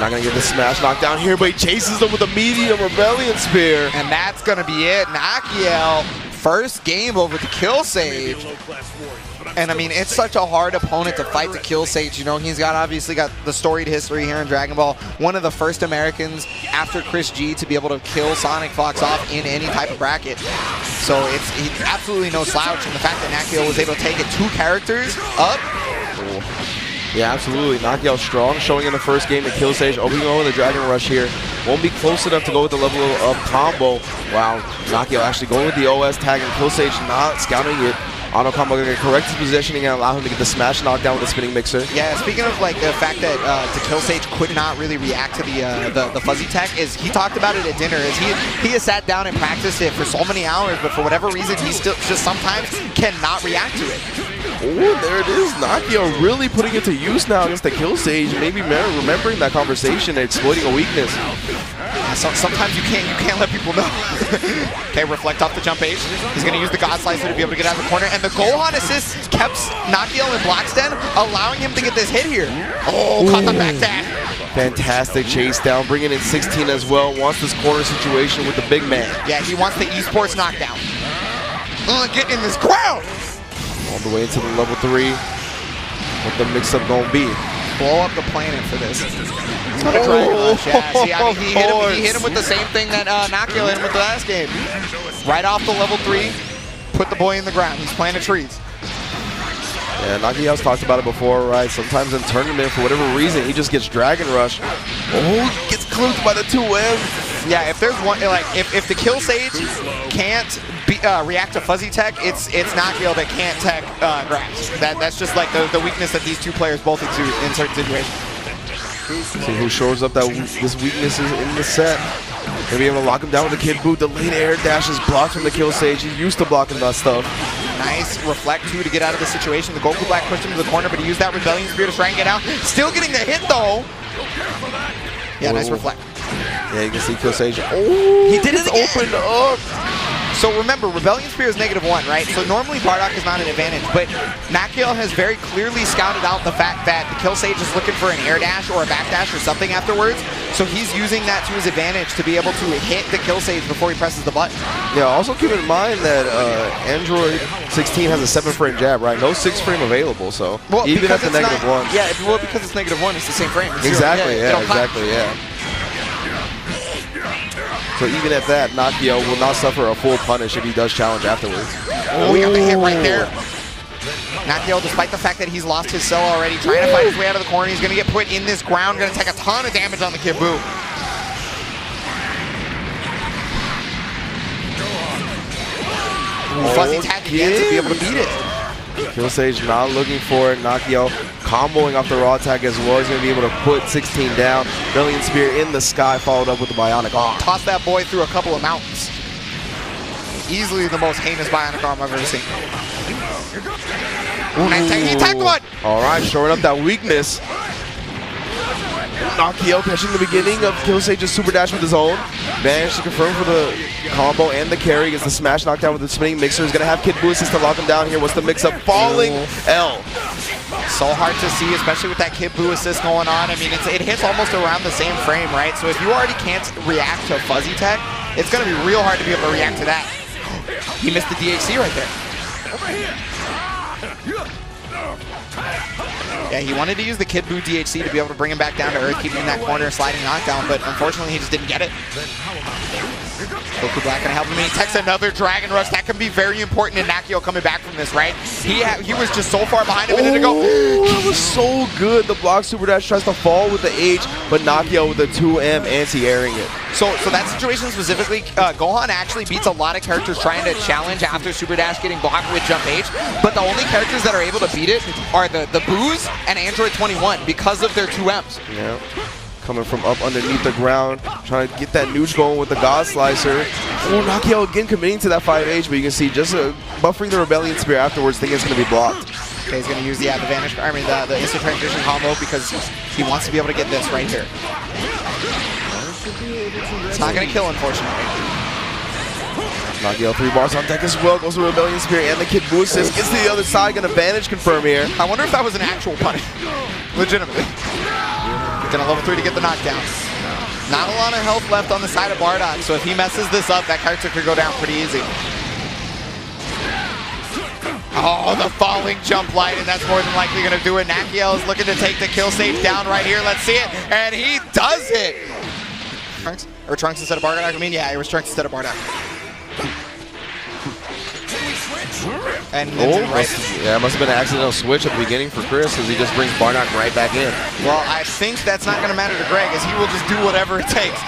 not going to get the smash knockdown here, but he chases him with a medium Rebellion Spear.
And that's going to be it. Nakio First game over to Kill Sage. And I mean, it's such a hard opponent to fight to Kill Sage. You know, he's obviously got the storied history here in Dragon Ball. One of the first Americans after Chris G to be able to kill Sonic Fox off in any type of bracket. So it's absolutely no slouch. And the fact that Nakio was able to take it 2 characters up.
Cool. Yeah, absolutely. Nakio strong, showing in the first game to Kill Sage, opening over the Dragon Rush here. Won't be close enough to go with the level of combo. Wow, Nakio actually going with the OS tag, and Kill Sage not scouting it. Auto combo going to correct his positioning and allow him to get the smash knockdown with the spinning mixer. Yeah, speaking of like the fact that to Kill Sage could not really react to the fuzzy tech, is he talked about it at dinner. Is he has sat down and practiced it for so many hours, but for whatever reason he still just sometimes cannot react to it. Oh, there it is. Nakio really putting it to use now against the Kill Sage. Maybe remembering that conversation and exploiting a weakness. Sometimes you can't let people know. Okay, reflect off the jump H. He's going to use the God Slicer to be able to get out of the corner. And the Gohan assist kept Nakio in Blacksten, allowing him to get this hit here. Oh, caught the back dash. Fantastic chase down, bringing in 16 as well. Wants this corner situation with the big man. Yeah, he wants the esports knockdown. Get in this crowd. All the way into the level 3. What the mix-up gonna be? Blow up the planet for this. He's gonna Dragon Rush. Yeah, see, I mean, he hit him with the same thing that Nakio hit him with the last game. Right off the level 3, put the boy in the ground. He's planting trees. Yeah, Nakio's talked about it before, right? Sometimes in tournament, for whatever reason, he just gets Dragon Rush. Oh, gets clipped by the 2M. Yeah, if there's one, like, if the Kill Sage can't react to fuzzy tech, it's Nakio that can't tech grabs. That's just like the weakness that these two players both exude in certain situations. See who shores up this weakness is in the set. Gonna be able to lock him down with the Kid Boot. The late air dash is blocked from the Kill Sage. He's used to blocking that stuff. Nice reflect too to get out of the situation. The Goku Black pushed him to the corner, but he used that Rebellion Spear to try and get out. Still getting the hit though. Yeah, nice reflect. Yeah, you can see Kill Sage. Oh, he did it open up. So remember, Rebellion Spear is -1, right? So normally Bardock is not an advantage, but Nakio has very clearly scouted out the fact that the Kill Sage is looking for an air dash or a back dash or something afterwards. So he's using that to his advantage to be able to hit the Kill Sage before he presses the button. Yeah, also keep in mind that Android 16 has a 7-frame jab, right? No 6-frame available, so well, even at the -1. Yeah, well, because it's -1, it's the same frame. It's exactly, yeah, exactly, yeah. So even at that, Nakio will not suffer a full punish if he does challenge afterwards. Oh, we got the hit right there. Nakio, despite the fact that he's lost his cell already, trying to fight his way out of the corner. He's going to get put in this ground, going to take a ton of damage on the Kid Buu. Fuzzy tag again to be able to beat it. Kill Sage not looking for it. Nakio comboing off the raw attack as well. He's going to be able to put 16 down. Brilliant Spear in the sky, followed up with the Bionic Arm. Toss that boy through a couple of mountains. Easily the most heinous Bionic Arm I've ever seen. Ooh, nice tag. He tagged one! All right, shoring up that weakness. Nakio catching the beginning of Kill Sage's super dash with his own. Managed to confirm for the combo and the carry. Gets the smash knockdown with the spinning mixer. He's going to have Kid Buu assist to lock him down here. What's the mix-up? Falling L. So hard to see, especially with that Kid Buu assist going on. I mean, it hits almost around the same frame, right? So if you already can't react to fuzzy tech, it's going to be real hard to be able to react to that. He missed the DHC right there. Yeah, he wanted to use the Kid Buu DHC to be able to bring him back down to earth, keeping him in that corner, sliding knockdown, but unfortunately he just didn't get it. Goku Black gonna help him. He takes another Dragon Rush. That can be very important in Nakio coming back from this, right? He was just so far behind a minute ago. That was so good. The block super dash tries to fall with the H, but Nakio with the 2M anti-airing it. So that situation specifically, Gohan actually beats a lot of characters trying to challenge after super dash getting blocked with jump H, but the only characters that are able to beat it are the Boos and Android 21 because of their 2Ms. Yeah. Coming from up underneath the ground, trying to get that nooch going with the God Slicer. Oh, Nakio again committing to that 5H, but you can see just buffering the Rebellion Spear afterwards, thinking it's going to be blocked. Okay, he's going to use the Vanish, I mean the instant transition combo because he wants to be able to get this right here. It's not going to kill, unfortunately. Nakio 3 bars on deck as well, goes to Rebellion Spear and the Kid Buu assist. Gets to the other side, going to Vanish confirm here. I wonder if that was an actual punish, legitimately. Gonna level 3 to get the knockdown. Not a lot of health left on the side of Bardock, so if he messes this up, that character could go down pretty easy.
Oh, the falling jump light, and that's more than likely going to do it. Nakiel is looking to take the kill safe down right here. Let's see it, and he does it. Trunks? Or Trunks instead of Bardock? I mean, yeah, it was Trunks instead of Bardock. And
yeah, it must have been an accidental switch at the beginning for Chris, because he just brings Bardock right back in.
Well, I think that's not going to matter to Greg, as he will just do whatever it takes.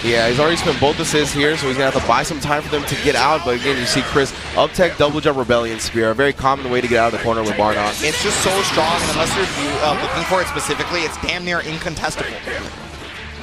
Yeah, he's already spent both assists here, so he's going to have to buy some time for them to get out. But again, you see Chris up tech, double jump, Rebellion Spear. A very common way to get out of the corner with Bardock.
It's just so strong, and unless you're looking for it specifically, it's damn near incontestable.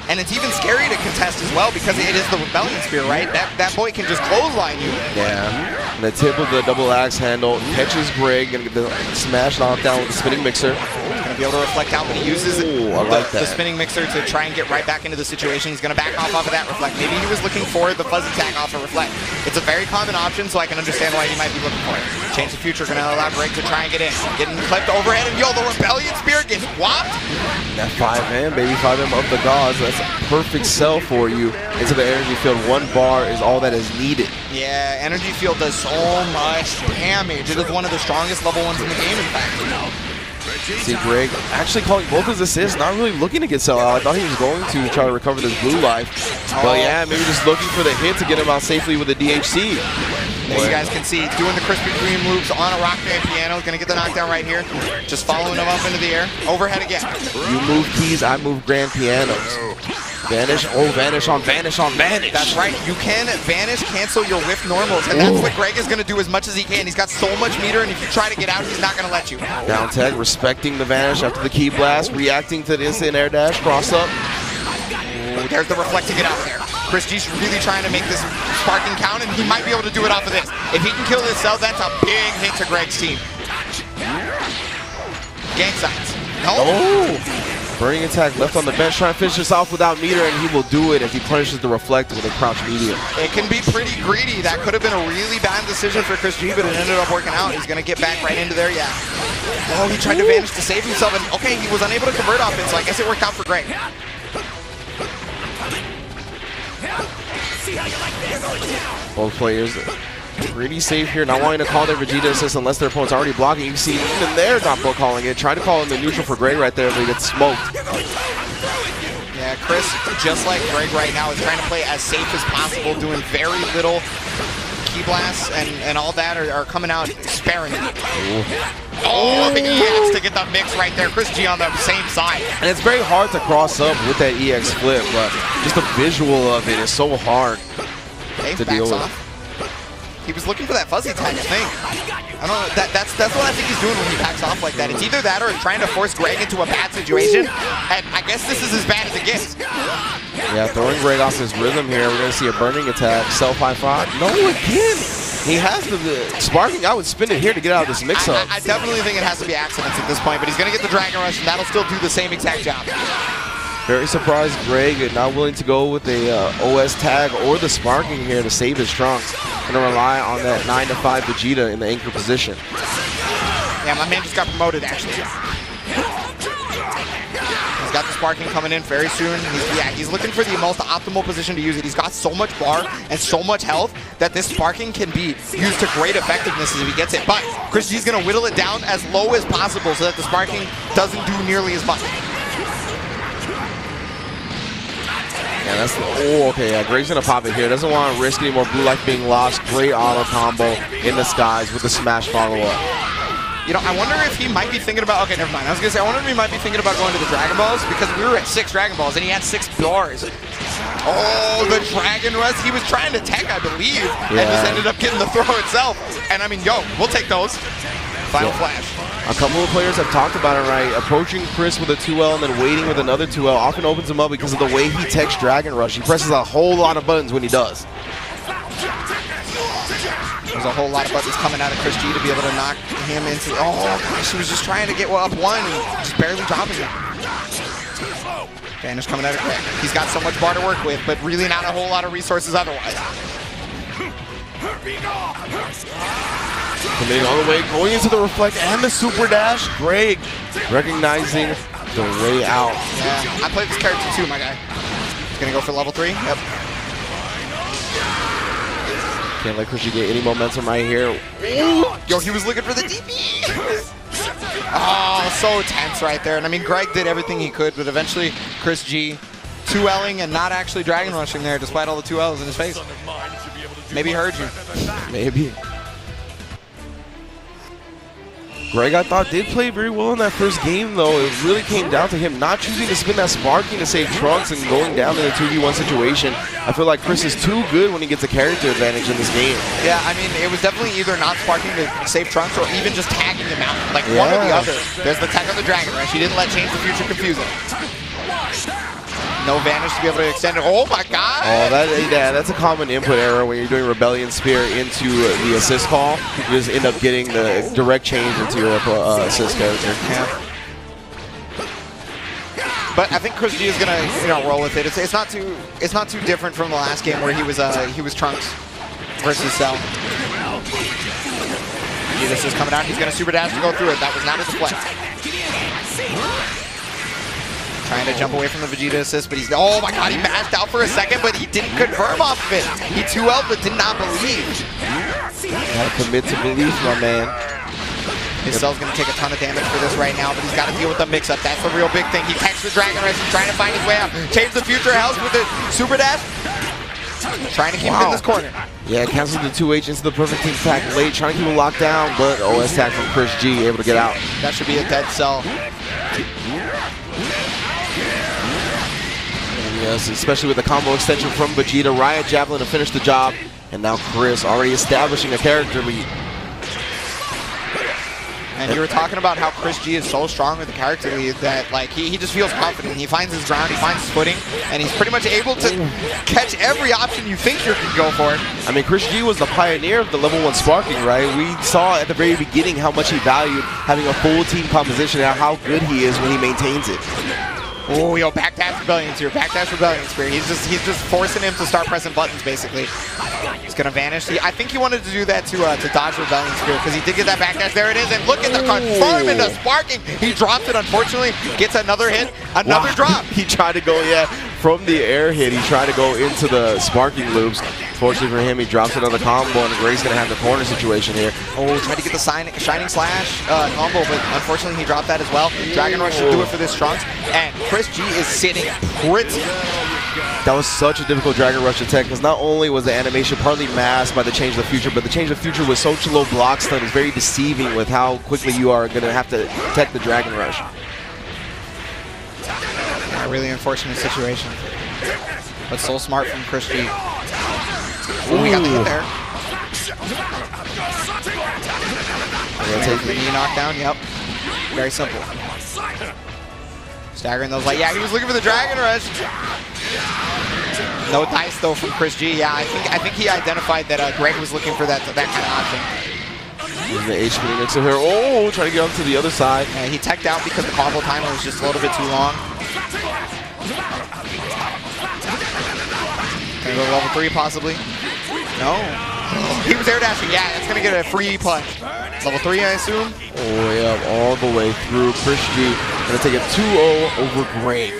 And it's even scary to contest as well, because it is the Rebellion Spear, right? That boy can just clothesline you.
Yeah. And the tip of the double axe handle catches Greg, and get the smash knockdown with the spinning mixer.
He's going to be able to reflect out, but he uses the spinning mixer to try and get right back into the situation. He's going to back off of that reflect. Maybe he was looking for the fuzzy tag off of reflect. It's a very common option, so I can understand why he might be looking for it. Change the future, going to allow Greg to try and get in. Getting clipped overhead, and yo, the Rebellion Spear gets whopped.
That 5M, baby, 5M of the gods. That's a perfect sell for you into the energy field. 1 bar is all that is needed.
Yeah, energy field does so much damage. It is one of the strongest level 1s in the game, in fact.
See Greg actually calling both his assists, not really looking to get sell out. I thought he was going to try to recover this blue life. But yeah, maybe just looking for the hit to get him out safely with the DHC.
There you guys can see, doing the Krispy Kreme loops on a rock band piano. Gonna get the knockdown right here. Just following him up into the air. Overhead again.
You move keys, I move grand pianos. Vanish, oh, vanish on vanish on vanish.
That's right, you can vanish, cancel your whiff normals, and that's what Greg is going to do as much as he can. He's got so much meter, and if you try to get out, he's not going to let you.
Down tech, respecting the vanish after the key blast, reacting to this in air dash, cross up.
Ooh, there's the reflect to get out there. Chris G's really trying to make this sparking count, and he might be able to do it off of this. If he can kill this cell, that's a big hit to Greg's team. Gang signs. No.
Oh. Burning attack left on the bench, trying to finish this off without meter, and he will do it if he punishes the reflect with a crouch medium.
It can be pretty greedy. That could have been a really bad decision for Chris G, but it ended up working out. He's going to get back right into there, yeah. Oh, he tried to vanish to save himself, and okay, he was unable to convert off it, so I guess it worked out for Greg.
Both players pretty safe here, not wanting to call their Vegeta assist unless their opponent's already blocking. You can see even they're not calling it. Try to call in the neutral for Greg right there, but he gets smoked.
Yeah, Chris, just like Greg right now, is trying to play as safe as possible, doing very little key blasts and all that are coming out sparingly. Oh, the EX to get the mix right there. Chris G on the same side.
And it's very hard to cross up with that EX flip, but just the visual of it is so hard to deal with.
He was looking for that fuzzy tag, I think. I don't know. That's what I think he's doing when he backs off like that. It's either that or trying to force Greg into a bad situation. And I guess this is as bad as it gets.
Yeah, throwing Greg off his rhythm here. We're going to see a burning attack. Self high five. No, again. He has the sparking. I would spin it here to get out of this mix-up.
I definitely think it has to be accidents at this point, but he's going to get the Dragon Rush, and that'll still do the same exact job.
Very surprised Greg not willing to go with the OS tag or the sparking here to save his Trunks. Going to rely on that 9-5 Vegeta in the anchor position.
Yeah, my man just got promoted, actually. He's got the sparking coming in very soon. He's looking for the most optimal position to use it. He's got so much bar and so much health that this sparking can be used to great effectiveness if he gets it. But Chris G's going to whittle it down as low as possible so that the sparking doesn't do nearly as much.
Yeah, that's the, oh, okay, yeah, Greg's gonna pop it here. Doesn't want to risk any more blue life being lost. Great auto combo in the skies with the smash follow-up.
You know, I wonder if he might be thinking about, okay, never mind. I was gonna say, I wonder if he might be thinking about going to the Dragon Balls, because we were at 6 Dragon Balls and he had 6 bars. Oh, the Dragon Rush. He was trying to tech, I believe, and just ended up getting the throw itself. And I mean, yo, we'll take those. Final flash.
A couple of players have talked about it, right? Approaching Chris with a 2L and then waiting with another 2L often opens him up because of the way he techs Dragon Rush. He presses a whole lot of buttons when he does.
There's a whole lot of buttons coming out of Chris G to be able to knock him into. Oh gosh, he was just trying to get up one and just barely dropping it. Vanish coming out of Greg. He's got so much bar to work with, but really not a whole lot of resources otherwise.
Committing all the way, going into the reflect and the super dash. Greg recognizing the way out.
Yeah, I played this character too, my guy. He's gonna go for level 3. Yep.
Can't let Chris G get any momentum right here.
Yo, he was looking for the DP. Oh, so tense right there. And I mean, Greg did everything he could, but eventually Chris G 2L'ing and not actually Dragon Rushing there despite all the 2Ls in his face. Maybe he heard you.
Maybe. Greg, I thought, did play very well in that first game, though. It really came down to him not choosing to spin that Sparking to save Trunks and going down in a 2v1 situation. I feel like Chris is too good when he gets a character advantage in this game.
Yeah, I mean, it was definitely either not Sparking to save Trunks or even just tagging him out. Like, one or the other. There's the tag on the Dragon Rush. He didn't let Change the Future confuse him. No Vanish to be able to extend it. Oh my god!
Oh, that's a common input error when you're doing Rebellion Spear into the assist call. You just end up getting the direct change into your assist character.
Yeah. But I think Chris G is gonna roll with it. It's not too different from the last game where he was Trunks versus Cell. This is coming out. He's gonna super dash to go through it. That was not a deflect. Trying to jump away from the Vegeta assist, but he's, oh my god, he mashed out for a second, but he didn't confirm off of it. He 2L'd, but did not believe.
Gotta commit to belief, my man.
His Cell's gonna take a ton of damage for this right now, but he's gotta deal with the mix-up. That's the real big thing. He catches the Dragon Rush, he's trying to find his way out. Change the future, Hells with the super dash. Trying to keep him in this corner.
Yeah, cancels the 2H into the perfect team attack late, trying to keep him locked down, but OS tag from Chris G, able to get out.
That should be a dead Cell.
Yes, especially with the combo extension from Vegeta, Riot Javelin to finish the job, and now Chris already establishing a character lead.
And you were talking about how Chris G is so strong with the character lead that like he just feels confident. He finds his ground, he finds his footing, and he's pretty much able to catch every option you think you can go for.
I mean, Chris G was the pioneer of the level 1 Sparking, right? We saw at the very beginning how much he valued having a full team composition and how good he is when he maintains it.
Oh, yo, backdash Rebellion Spear, backdash Rebellion Spear. He's just forcing him to start pressing buttons, basically. He's gonna vanish. I think he wanted to do that to dodge Rebellion Spear because he did get that backdash. There it is, and look at the confirm into Sparking. He drops it, unfortunately. Gets another hit, another drop.
He tried to go, yeah, from the air hit. He tried to go into the Sparking loops. Fortunately for him, he drops another combo, and Greg's gonna have the corner situation here.
Oh, tried to get the Shining Slash combo, but unfortunately he dropped that as well. Dragon Rush should do it for this Trunks, and Chris G is sitting pretty.
That was such a difficult Dragon Rush attack because not only was the animation partly masked by the Change of the Future, but the Change of the Future with such low block stun is very deceiving with how quickly you are going to have to detect the Dragon Rush.
A really unfortunate situation, but so smart from Chris G. Ooh, we got the hit there. Take the knee knockdown, yep. Very simple. Staggering those, like, yeah, he was looking for the Dragon Rush. No dice though from Chris G. Yeah, I think he identified that Greg was looking for that kind of option.
There's the HP next to her. Oh, trying to get up to the other side.
Yeah, he teched out because the combo timer was just a little bit too long. Gonna go to level 3 possibly. No. He was air dashing. Yeah, it's gonna get a free punch. Level 3, I assume.
Oh yeah, all the way through. Chris G gonna take a 2-0 over Greg.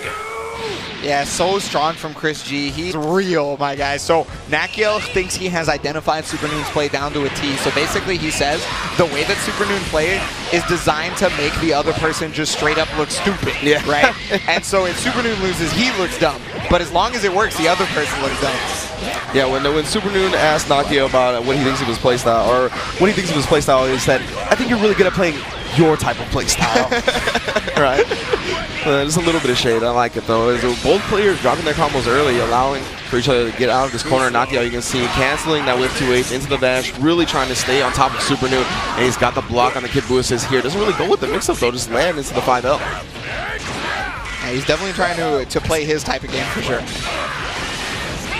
Yeah, so strong from Chris G. He's real, my guys. So Nakiel thinks he has identified Super Noon's play down to a T. So basically he says the way that Super Noon played is designed to make the other person just straight up look stupid, yeah. Right? And so if Super Noon loses, he looks dumb. But as long as it works, the other person looks dumb.
Yeah, when Super Noon asked Nakiel about what he thinks of his playstyle, or what he thinks of his playstyle, he said, I think you're really good at playing your type of playstyle. Right? Just a little bit of shade. I like it though. Both players dropping their combos early, allowing for each other to get out of this corner. Nakiel, you can see canceling that whip 2H into the dash, really trying to stay on top of Super Noon. And he's got the block on the Kid Buu assist here. Doesn't really go with the mix-up though, just land into the 5L.
Yeah, he's definitely trying to play his type of game for sure.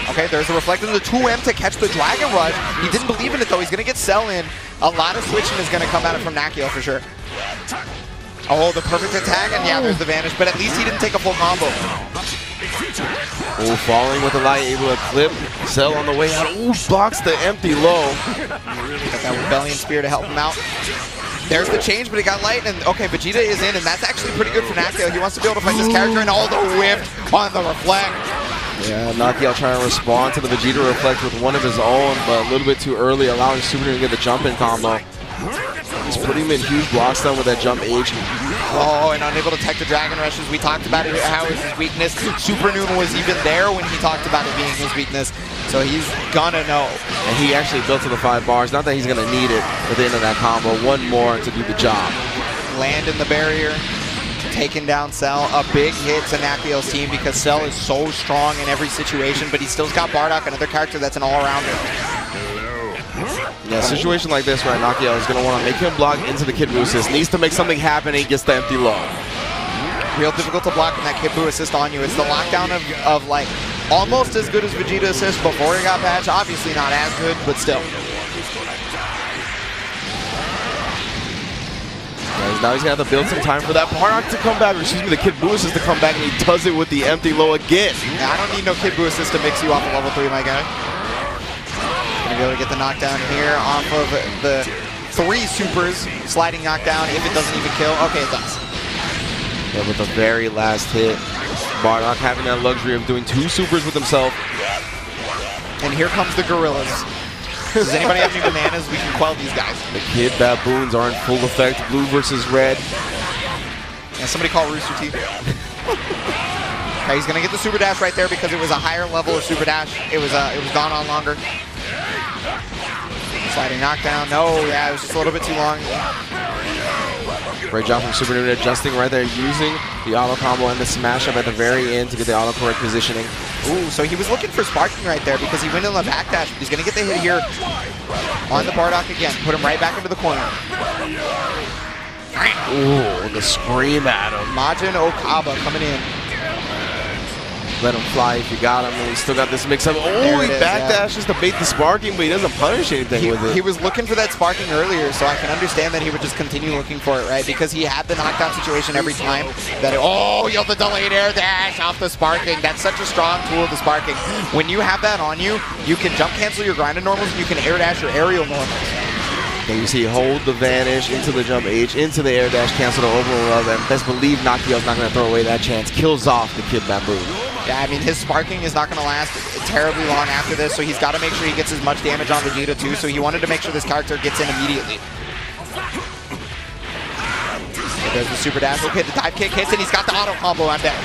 Okay, there's a reflect of the 2M to catch the Dragon Rush. He didn't believe in it though. He's gonna get Cell in. A lot of switching is gonna come out from Nakiel for sure. Oh, the perfect attack, and yeah, there's the vanish, but at least he didn't take a full combo.
Oh, falling with the light, able to clip. Cell on the way out. Oh, blocks the empty low.
Got that Rebellion Spear to help him out. There's the change, but he got light, and okay, Vegeta is in, and that's actually pretty good for Nakiel. He wants to be able to fight this character, and all the whip on the reflect.
Yeah, Nakiel trying to respond to the Vegeta reflect with one of his own, but a little bit too early, allowing Super Noon to get the jump-in combo. He's putting him in huge blocks down with that jump H.
Oh, and unable to tech the Dragon Rushes. We talked about it, how it was his weakness. Super Noon was even there when he talked about it being his weakness, so he's gonna know.
And he actually built to the 5 bars. Not that he's gonna need it at the end of that combo. One more to do the job.
Land in the barrier, taking down Cell. A big hit to Nakiel's team because Cell is so strong in every situation, but he still's got Bardock, another character that's an all-rounder.
Yeah, a situation like this, right, Nakiel is going to want to make him block into the Kid Buu assist. Needs to make something happen, and he gets the empty low.
Real difficult to block when that Kid Buu assist on you. It's the lockdown of like, almost as good as Vegeta assist before he got patched. Obviously not as good, but still.
Now he's going to have to build some time for that Bardock to come back, or excuse me, the Kid Buu assist to come back, and he does it with the empty low again.
Yeah, I don't need no Kid Buu assist to mix you off of level 3, my guy. Gonna be able to get the knockdown here off of the 3 supers. Sliding knockdown if it doesn't even kill. Okay, it does.
Yeah, with the very last hit, Bardock having that luxury of doing 2 supers with himself.
And here comes the gorillas. Does anybody have any bananas? We can quell these guys.
The Kid Baboons are in full effect. Blue versus red.
Yeah, somebody call Rooster Teeth. Okay, he's gonna get the super dash right there because it was a higher level of super dash. It was gone on longer. Sliding knockdown. No, yeah, it was just a little bit too long.
Great job from Super Noon adjusting right there, using the auto combo and the smash up at the very end to get the auto correct positioning.
Ooh, so he was looking for sparking right there because he went in the backdash, but he's gonna get the hit here on the Bardock again. Put him right back into the corner.
Ooh, the scream at him.
Majin Okaba coming in.
Let him fly if you got him, and he still got this mix-up. Oh, he backdashes to bait the sparking, but he doesn't punish anything with it.
He was looking for that sparking earlier, so I can understand that he would just continue looking for it, right? Because he had the knockdown situation every time. Oh, you have the delayed air dash off the sparking. That's such a strong tool, the sparking. When you have that on you, you can jump cancel your grinded normals, and you can air dash your aerial normals.
And you see hold the vanish into the jump H, into the air dash, cancel the overload, and best believe Nakiel's not going to throw away that chance. Kills off the Kid Baboon.
Yeah, I mean, his sparking is not going to last terribly long after this, so he's got to make sure he gets as much damage on Vegeta too, so he wanted to make sure this character gets in immediately. There's the super dash. Okay, the dive kick hits, and he's got the auto combo on deck.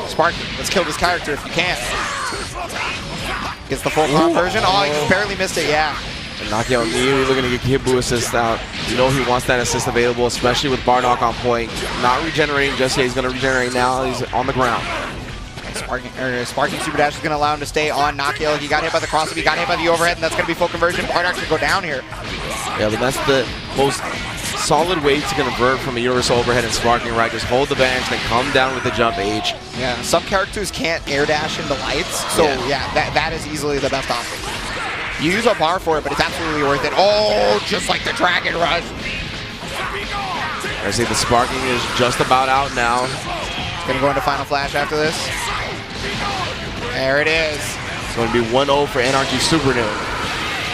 Sparking, let's kill this character if you can. Gets the full conversion. Oh, he just barely missed it, yeah.
And Nakiel immediately looking to get Kid Buu assist out. You know he wants that assist available, especially with Bardock on point. Not regenerating just yet. He's going to regenerate now. He's on the ground.
Sparking super dash is going to allow him to stay on Nakiel. He got hit by the cross-up. He got hit by the overhead, and that's going to be full conversion. Bardock should go down here.
Yeah, but that's the most solid way to convert from a universal overhead and sparking, right? Just hold the vanish, then come down with the jump H.
Yeah, some characters can't air dash into lights, so yeah, that is easily the best option. You use a bar for it, but it's absolutely worth it. Oh, just like the Dragon Rush.
I see the sparking is just about out now.
It's going to go into Final Flash after this. There it is.
It's going to be 1-0 for NRG Super Noon.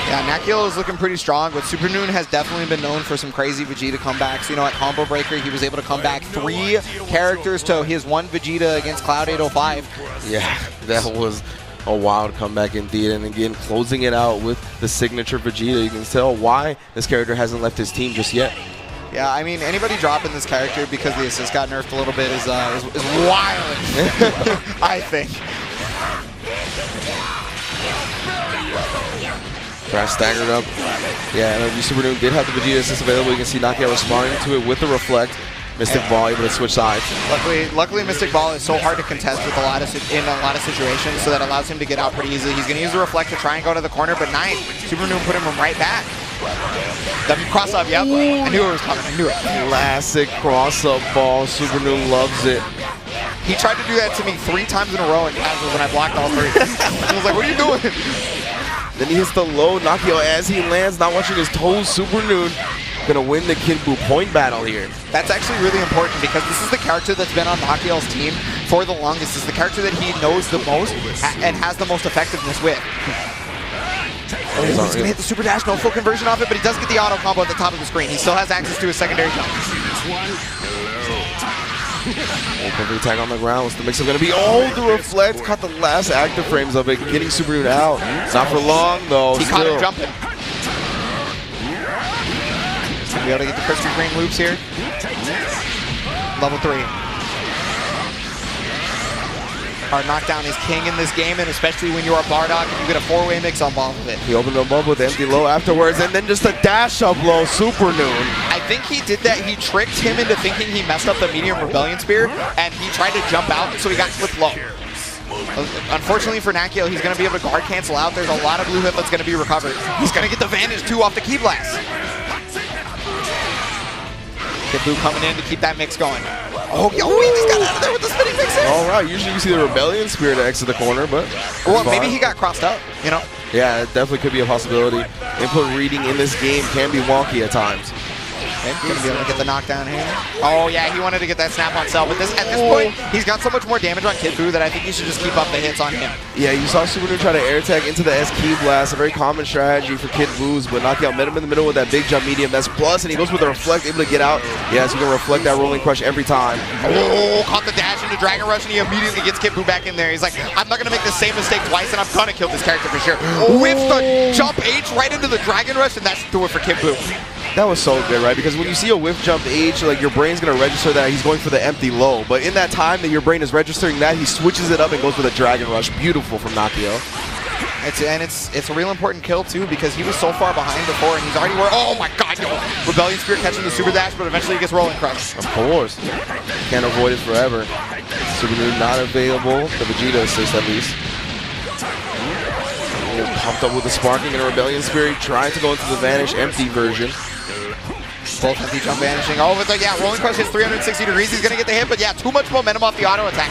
Yeah, Nakiel is looking pretty strong, but Super Noon has definitely been known for some crazy Vegeta comebacks. You know, at Combo Breaker, he was able to come back 3 characters to his 1 Vegeta against Cloud 805.
Yeah, that was a wild comeback indeed, and again, closing it out with the signature Vegeta. You can tell why this character hasn't left his team just yet.
Yeah, I mean, anybody dropping this character because the assist got nerfed a little bit is wild, I think.
Crash staggered up. Yeah, NRG Super Noon did have the Vegeta assist available. You can see Nakiel responding to it with the reflect. Mystic Ball able to switch sides.
Luckily, Mystic Ball is so hard to contest with in a lot of situations, so that allows him to get out pretty easily. He's going to use the reflect to try and go to the corner, but nice. Super Noon put him right back. W cross up, yep. I knew it was coming. I knew it.
Classic cross up ball. Super Noon loves it.
He tried to do that to me 3 times in a row in casuals, and I blocked all 3. I was like, "What are you doing?"
Then he hits the low Nakiel as he lands, not watching his toes. Super Noon gonna win the Kid Buu point battle here.
That's actually really important because this is the character that's been on Nakiel's team for the longest. It's the character that he knows the most and has the most effectiveness with. Oh, he's gonna hit the super dash, no full conversion off it, but he does get the auto combo at the top of the screen. He still has access to his secondary jump.
Perfect attack on the ground. What's the mix-up going to be? Oh, the reflect. Caught the last active frames of it. Getting Super Noon out. Not for long, though.
He caught him jumping. He's going to be able to get the crystal green loops here. Level 3. Hard knockdown is king in this game, and especially when you are Bardock and you get a 4-way mix-up off of it.
He opened him up with empty low afterwards, and then just a dash-up low, Super Noon.
I think he did that. He tricked him into thinking he messed up the medium Rebellion Spear, and he tried to jump out, so he got clipped low. Unfortunately for Nakiel, he's going to be able to guard cancel out. There's a lot of blue hit that's going to be recovered. He's going to get the Vanish, too, off the Ki Blast. Kid Buu coming in to keep that mix going. Oh, he just got out of there with the spinning mixer.
All right, usually you see the Rebellion Spear to exit the corner, but...
Well, maybe he got crossed up, you know?
Yeah, it definitely could be a possibility. Input reading in this game can be wonky at times.
Okay, gonna be able to get the knockdown here. Oh yeah, he wanted to get that snap on Cell, but at this point, he's got so much more damage on Kid Buu that I think you should just keep up the hits on him. Yeah,
you saw Super Noon try to air tag into the Ki Blast, a very common strategy for Kid Buu's, but Nakiel met him in the middle with that big jump medium. That's plus, and he goes with the reflect, able to get out. Yeah, so he can reflect that rolling crush every time.
Oh, caught the dash into Dragon Rush, and he immediately gets Kid Buu back in there. He's like, I'm not gonna make the same mistake twice, and I'm gonna kill this character for sure. Whips the jump H right into the Dragon Rush, and that's through it for Kid Buu.
That was so good, right? Because when you see a whiff jump H, like your brain's gonna register that he's going for the empty low. But in that time that your brain is registering that, he switches it up and goes for the Dragon Rush. Beautiful from Nakiel.
It's a real important kill too, because he was so far behind before, and he's already oh my god, yo! Rebellion Spear catching the Super Dash, but eventually he gets Rolling Crush.
Of course. Can't avoid it forever. Super Noon not available. The Vegeta assist at least. Pumped up with the Sparking and a Rebellion Spear, trying to go into the Vanish empty version.
Both empty jump vanishing. Oh, but yeah, Rolling Crush hits 360 degrees. He's going to get the hit, but yeah, too much momentum off the auto attack.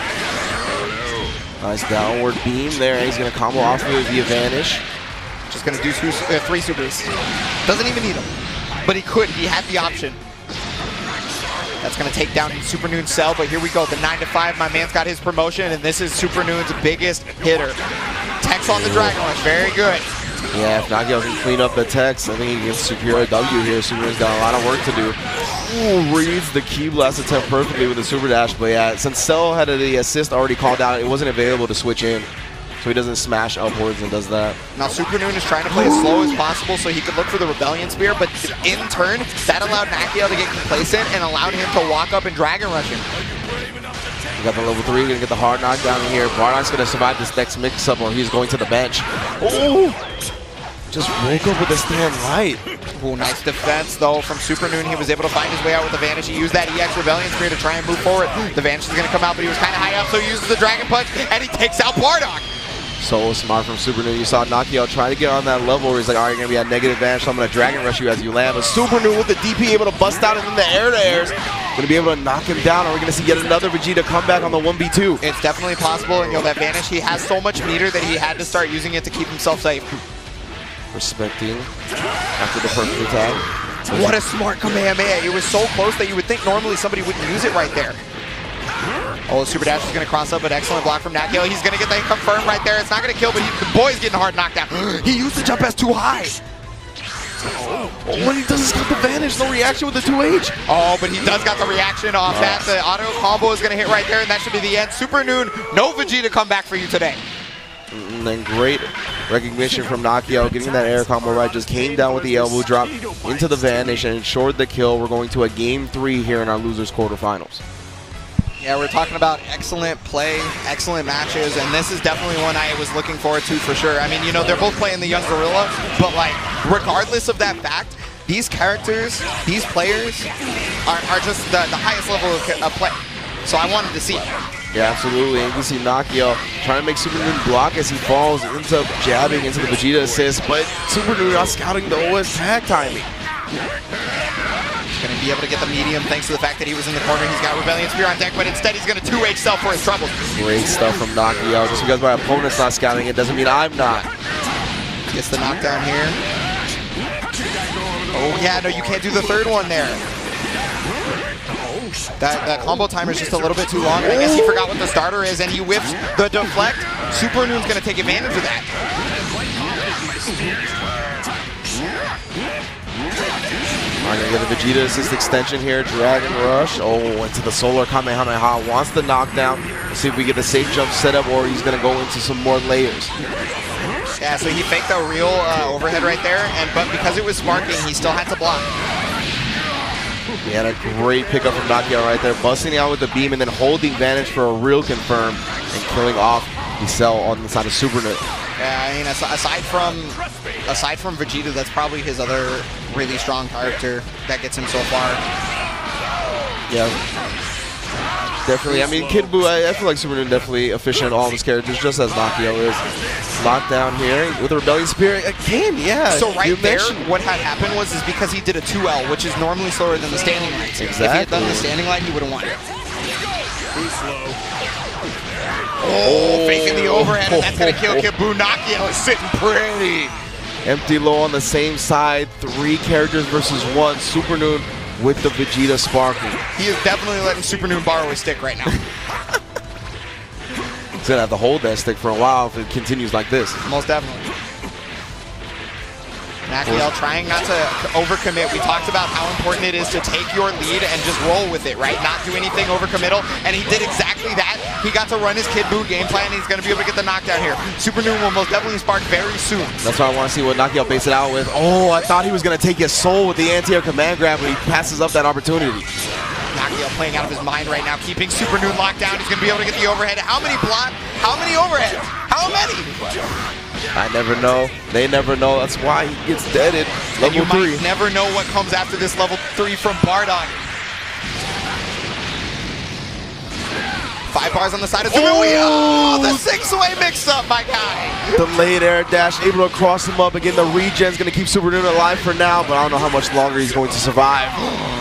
Nice downward beam there. He's going to combo off of it via Vanish.
Just going to do 3 supers. Doesn't even need them, but he could. He had the option. That's going to take down Super Noon's Cell, but here we go. The 9-5, my man's got his promotion, and this is Super Noon's biggest hitter. Tex on the Dragon Rush, very good.
Yeah, if Nakiel can clean up the Tex, I think he gets superior W here. Super Noon's got a lot of work to do. Ooh, reads the Ki Blast attempt perfectly with the Super Dash, but yeah, since Cell had the assist already called out, it wasn't available to switch in. So he doesn't smash upwards and does that.
Now Super Noon is trying to play as slow as possible so he could look for the Rebellion Spear, but in turn, that allowed Nakiel to get complacent and allowed him to walk up and Dragon Rush him.
We got the level 3, gonna get the hard knockdown in here. Bardock's gonna survive this next mix-up or he's going to the bench. Oh! Just woke up with a stand light.
Ooh, nice defense though from Super Noon. He was able to find his way out with the Vanish. He used that EX Rebellion Spear to try and move forward. The Vanish is gonna come out, but he was kind of high up, so he uses the Dragon Punch and he takes out Bardock.
So smart from Super Noon. You saw Nakiel try to get on that level where he's like, all right, you're going to be at negative advantage, so I'm going to Dragon Rush you as you land. But Super Noon with the DP able to bust out and then the air-to-airs. Going to be able to knock him down, or we're going to see yet another Vegeta come back on the 1v2.
It's definitely possible, and that Vanish, he has so much meter that he had to start using it to keep himself safe.
Respecting after the perfect attack.
What a smart Kamehameha. It was so close that you would think normally somebody wouldn't use it right there. Oh, the Super Dash is going to cross up, but excellent block from Nakiel. He's going to get that confirmed right there. It's not going to kill, but the boy's getting a hard knockdown. He used the jump pass too high.
Oh, what he does is got the Vanish, no reaction with the 2H.
Oh, but he does got the reaction off that. The auto combo is going to hit right there, and that should be the end. Super Noon, no Vegeta come back for you today.
And then great recognition from Nakiel, getting that air combo right. Just came down with the elbow drop into the Vanish and ensured the kill. We're going to a Game 3 here in our losers quarterfinals.
Yeah, we're talking about excellent play, excellent matches, and this is definitely one I was looking forward to for sure. I mean, they're both playing the young gorilla, but like, regardless of that fact, these characters, these players are just the highest level of play. So I wanted to see it.
Yeah, absolutely. And you can see Nakiel trying to make Super Noon block as he falls, ends up jabbing into the Vegeta assist, but Super Noon not scouting the OS tag timing.
Going to be able to get the medium thanks to the fact that he was in the corner. He's got Rebellion Spear on deck, but instead he's going to 2H Cell for his troubles.
Great stuff from Nakiel. Just because my opponent's not scouting it doesn't mean I'm not.
Gets the knockdown here. Oh yeah, no, you can't do the third one there. That combo timer is just a little bit too long, and I guess he forgot what the starter is, and he whiffs the deflect. Super Noon's going to take advantage of that.
Alright, gonna get a Vegeta assist extension here. Dragon Rush. Oh, into the Solar Kamehameha. Wants the knockdown. Let's see if we get the safe jump set up, or he's gonna go into some more layers.
Yeah, so he faked a real overhead right there, but because it was sparking, he still had to block.
He had a great pickup from Nakia right there, busting out with the beam and then holding advantage for a real confirm and killing off the cell on the side of Super Noob.
Yeah, I mean, aside from Vegeta, that's probably his other really strong character that gets him so far.
Yeah, definitely. I mean, Kid Buu, I feel like Super Noob definitely efficient in all of his characters, just as Nakia is. Lockdown here with the Rebellion Spirit again. Yeah.
So right there, what had happened was because he did a 2L, which is normally slower than the standing line.
Exactly.
If he had done the standing line, he would have won. Oh, faking the overhead, and that's going to kill Kid Buu. Nakia is sitting pretty.
Empty low on the same side. 3 characters versus 1. Super Noob with the Vegeta sparking.
He is definitely letting Super Noob borrow his stick right now.
He's going to have to hold that stick for a while if it continues like this.
Most definitely. Nakia trying not to overcommit. We talked about how important it is to take your lead and just roll with it, right? Not do anything overcommittal, and he did exactly that. He got to run his Kid Buu game plan, and he's going to be able to get the knockdown here. Super Noob will most definitely spark very soon.
That's why I want to see what Nakia base it out with. Oh, I thought he was going to take his soul with the anti-air command grab, but he passes up that opportunity.
Nakia playing out of his mind right now, keeping Super Noob locked down. He's going to be able to get the overhead. How many block? How many overheads? How many?
I never know. They never know. That's why he gets deaded. Level 3.
You might never know what comes after this level 3 from Bardock. 5 bars on the side of Super. Oh, the 6-way mix-up, my guy.
Delayed air dash, able to cross him up. Again, the regen's going to keep Super Noob alive for now, but I don't know how much longer he's going to survive.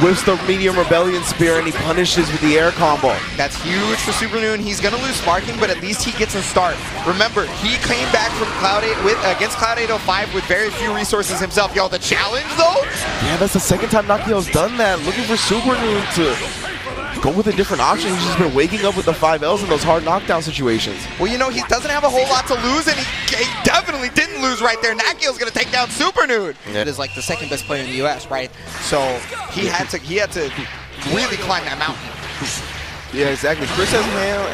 Whips the medium Rebellion Spear, and he punishes with the air combo.
That's huge for Super Noob. He's going to lose sparking, but at least he gets a start. Remember, he came back from Cloud 8 against Cloud 805 with very few resources himself. Yo, the challenge, though?
Yeah, that's the second time Nakia's done that. Looking for Super Noob to go with a different option. He's just been waking up with the 5Ls in those hard knockdown situations.
Well, you know, he doesn't have a whole lot to lose, and he definitely didn't lose right there. Nakia's going to take down Super Noob.
Yeah.
It is like the second best player in the US, right? So he had to really climb that mountain.
Yeah, exactly. Chris has